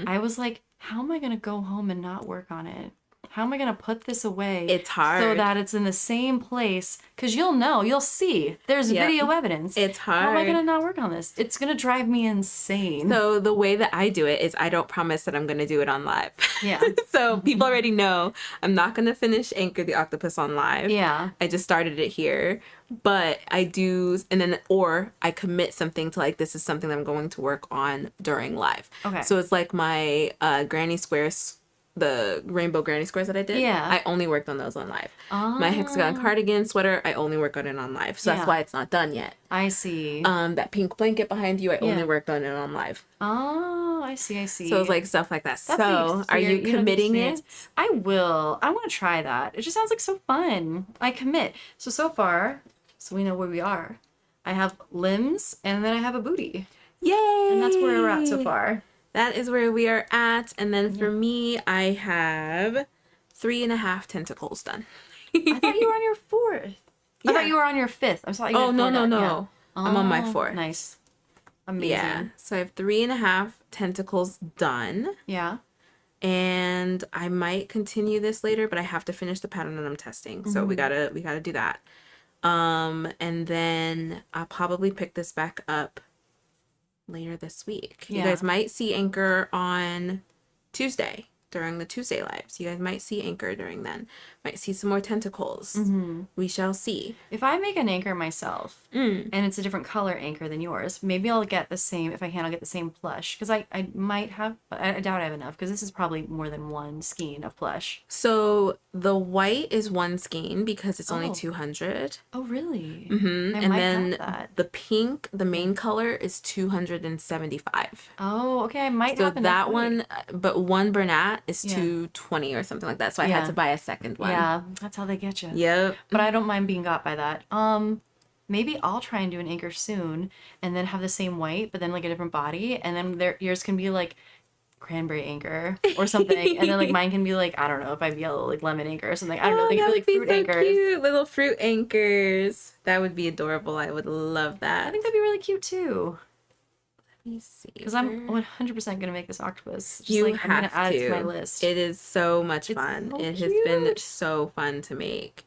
I was like, how am I gonna go home and not work on it? How am I gonna put this away? It's hard. So that it's in the same place, because you'll see. There's video evidence. It's hard. How am I gonna not work on this? It's gonna drive me insane. So the way that I do it is I don't promise that I'm gonna do it on live. Yeah. So people already know I'm not gonna finish Anchor the Octopus on live. Yeah. I just started it here. But I do, or I commit something to like, this is something that I'm going to work on during live. Okay. So it's like my granny squares, the rainbow granny squares that I did. Yeah. I only worked on those on live. Oh. My hexagon cardigan sweater, I only work on it on live. So that's why it's not done yet. I see. That pink blanket behind you, I only worked on it on live. Oh, I see. So it's like stuff like that. That's so are you committing it? I will. I want to try that. It just sounds like so fun. I commit. So far, so we know where we are. I have limbs and then I have a booty. Yay! And that's where we're at so far. That is where we are at. And then for me, I have 3.5 tentacles done. I thought you were on your 4th. I thought you were on your 5th. I'm sorry. Oh, no. Yeah. I'm on my 4th. Nice. Amazing. Yeah. So I have 3.5 tentacles done. Yeah. And I might continue this later, but I have to finish the pattern that I'm testing. So we gotta do that. And then I'll probably pick this back up later this week. You guys might see Anchor on Tuesday during the Tuesday lives. You guys might see Anchor during then. Might see some more tentacles. We shall see. If I make an anchor myself and it's a different color anchor than yours, maybe I'll get the same. If I can, I'll get the same plush, because I might have, but I doubt I have enough, because this is probably more than one skein of plush. So the white is 1 skein because it's only 200. Oh, really? And then the pink, the main color, is 275. Oh, okay. I might So have enough that white. one, but one Bernat is 220 or something like that. So I had to buy a second one. Yeah, that's how they get you. Yep. But I don't mind being got by that. Maybe I'll try and do an anchor soon, and then have the same white, but then like a different body, and then yours can be like cranberry anchor or something, and then like mine can be like, I don't know, if I have yellow, like lemon anchor or something. I don't know. They could be like fruit anchors. Cute. Little fruit anchors. That would be adorable. I would love that. I think that'd be really cute too. Let me see. Because I'm 100% gonna make this octopus. Just You like, have I'm gonna add it to my to. list. It is so much It's fun. so It has been cute. so fun to make.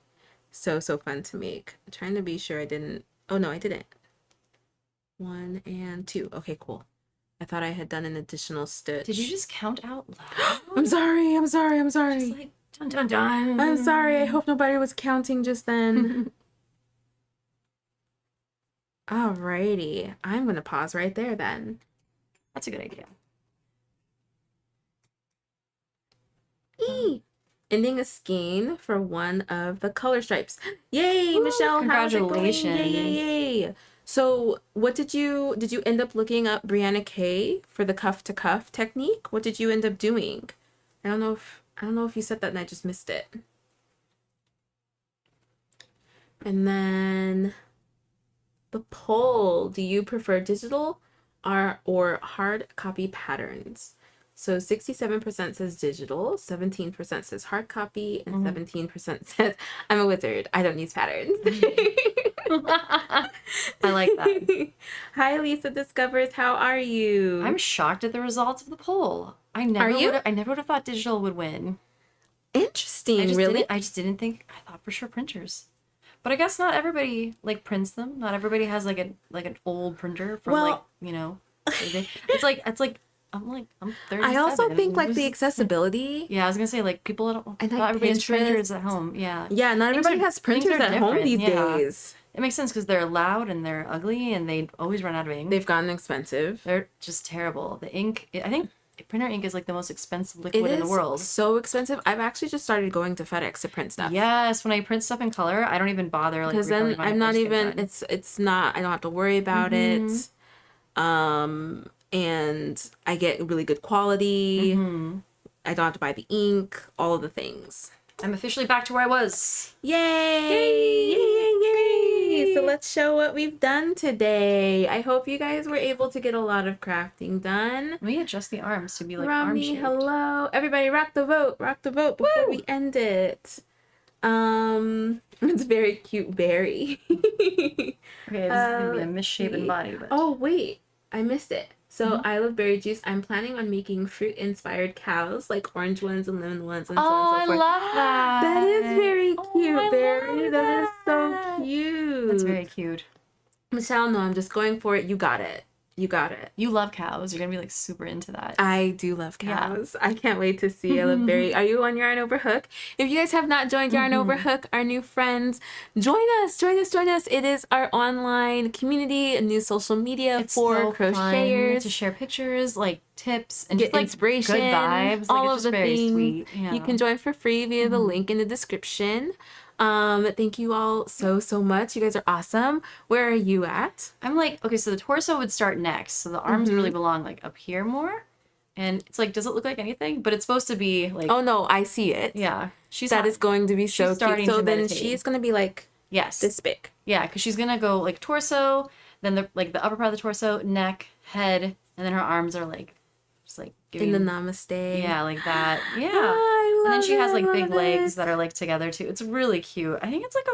So fun to make. I'm trying to be sure I didn't. Oh no, I didn't. 1 and 2. Okay, cool. I thought I had done an additional stitch. Did you just count out loud? I'm sorry. Just like dun dun dun. I'm sorry. I hope nobody was counting just then. Alrighty. I'm going to pause right there then. That's a good idea. Ending a skein for one of the color stripes. Yay, Michelle. Congratulations. How's it going? Yay. So what did you end up looking up Brianna Kay for the cuff to cuff technique? What did you end up doing? I don't know if you said that and I just missed it. And then the poll, do you prefer digital or hard copy patterns? So 67% says digital, 17% says hard copy, and 17% says I'm a wizard. I don't use patterns. I like that. Hi, Lisa Discovers. How are you? I'm shocked at the results of the poll. I never would have thought digital would win. Interesting. Really? I just didn't think. I thought for sure printers. But I guess not everybody like prints them. Not everybody has like an old printer from it's like I'm 37. I also think like the accessibility. Yeah, I was gonna say like people don't. And like not everybody has Pinterest. printers at home. Yeah. Yeah, not everybody has printers at home these days. It makes sense because they're loud and they're ugly and they always run out of ink. They've gotten expensive. They're just terrible. The ink, I think printer ink is like the most expensive liquid in the world. So expensive. I've actually just started going to FedEx to print stuff. Yes, when I print stuff in color, I don't even bother like because then I'm not even. It's not. I don't have to worry about it. And I get really good quality. I don't have to buy the ink. All of the things. I'm officially back to where I was. Yay! Yay! Yay! Yay! So let's show what we've done today. I hope you guys were able to get a lot of crafting done. Let me adjust the arms to be like Romney, arm-shaped. hello. Everybody rock the vote. Rock the vote before we end it. It's very cute berry. Okay, this is gonna be a misshapen body, but oh wait, I missed it. So I love berry juice. I'm planning on making fruit-inspired cows, like orange ones and lemon ones and so on and so forth. I love that. That is very cute, I Berry. love That is so that. cute. That's very cute. Michelle, no, I'm just going for it. You got it. You got it. You love cows. You're gonna be like super into that. I do love cows. Yeah. I can't wait to see. I love Berry. Are you on Yarn Over Hook? If you guys have not joined Yarn Over Hook, our new friends, join us. Join us. Join us. It is our online community, a new social media for so crocheters fun to share pictures, like tips, and get just like inspiration, good vibes. all like, of it's the just very things. Sweet. Yeah. You can join for free via the link in the description. Thank you all so much. You guys are awesome. Where are you at? I'm like, okay, so the torso would start next. So the arms really belong like up here more. And it's like, does it look like anything? But it's supposed to be like, oh no, I see it. yeah. That is going to be so cute. So then she's going to be like this big. Yeah, because she's going to go like torso, then the upper part of the torso, neck, head, and then her arms are like, just like giving. In the namaste. Yeah, like that. Yeah. I love And then she has like big it. legs that are like together too. It's really cute. I think it's like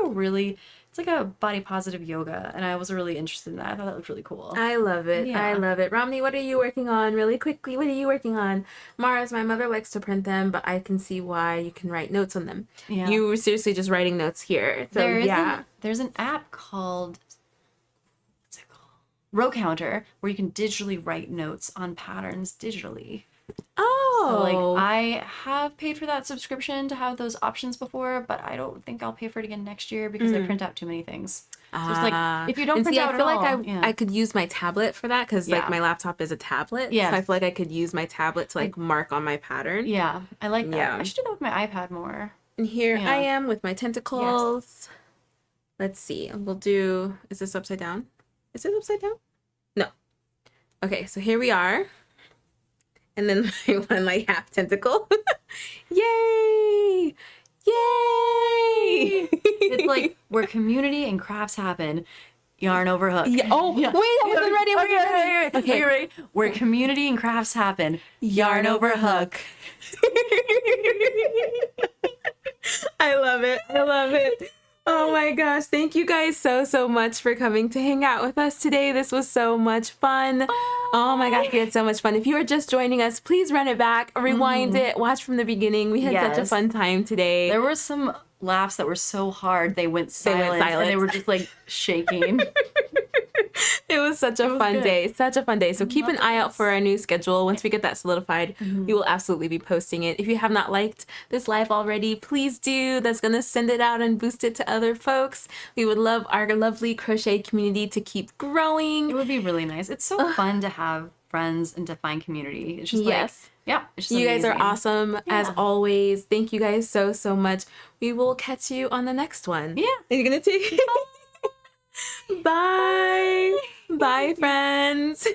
a body positive yoga, and I was really interested in that. I thought that looked really cool. I love it. Yeah. I love it. Romney, what are you working on? Really quickly, what are you working on? Mars, my mother likes to print them, but I can see why you can write notes on them. Yeah. You were seriously just writing notes here. So There's an app called, what's it called? Row Counter, where you can digitally write notes on patterns digitally. Oh. So like I have paid for that subscription to have those options before, but I don't think I'll pay for it again next year because I print out too many things. So it's like if you don't print out I feel at all, like I could use my tablet for that because like my laptop is a tablet. Yeah. So I feel like I could use my tablet to like mark on my pattern. Yeah, I like that. Yeah. I should do that with my iPad more. And here I am with my tentacles. Yes. Let's see. We'll do. Is this upside down? Is it upside down? No. Okay, so here we are. And then my one like half tentacle. Yay! Yay! It's like where community and crafts happen. Yarn over hook. Yeah. Oh, wait, I wasn't ready. Okay, you ready? Where community and crafts happen. Yarn over hook. I love it. I love it. Oh my gosh. Thank you guys so much for coming to hang out with us today. This was so much fun. Oh my gosh, we had so much fun. If you are just joining us, please run it back, rewind it, watch from the beginning. We had such a fun time today. There were some laughs that were so hard they went silent. And they were just like shaking. It was such a fun day. Such a fun day. So keep an eye out for our new schedule. Once we get that solidified, we will absolutely be posting it. If you have not liked this live already, please do. That's going to send it out and boost it to other folks. We would love our lovely crochet community to keep growing. It would be really nice. It's so fun to have friends and to find community. It's just like, yeah. It's just you amazing. guys are awesome as always. Thank you guys so much. We will catch you on the next one. Yeah. Are you going to take Bye. Bye, friends.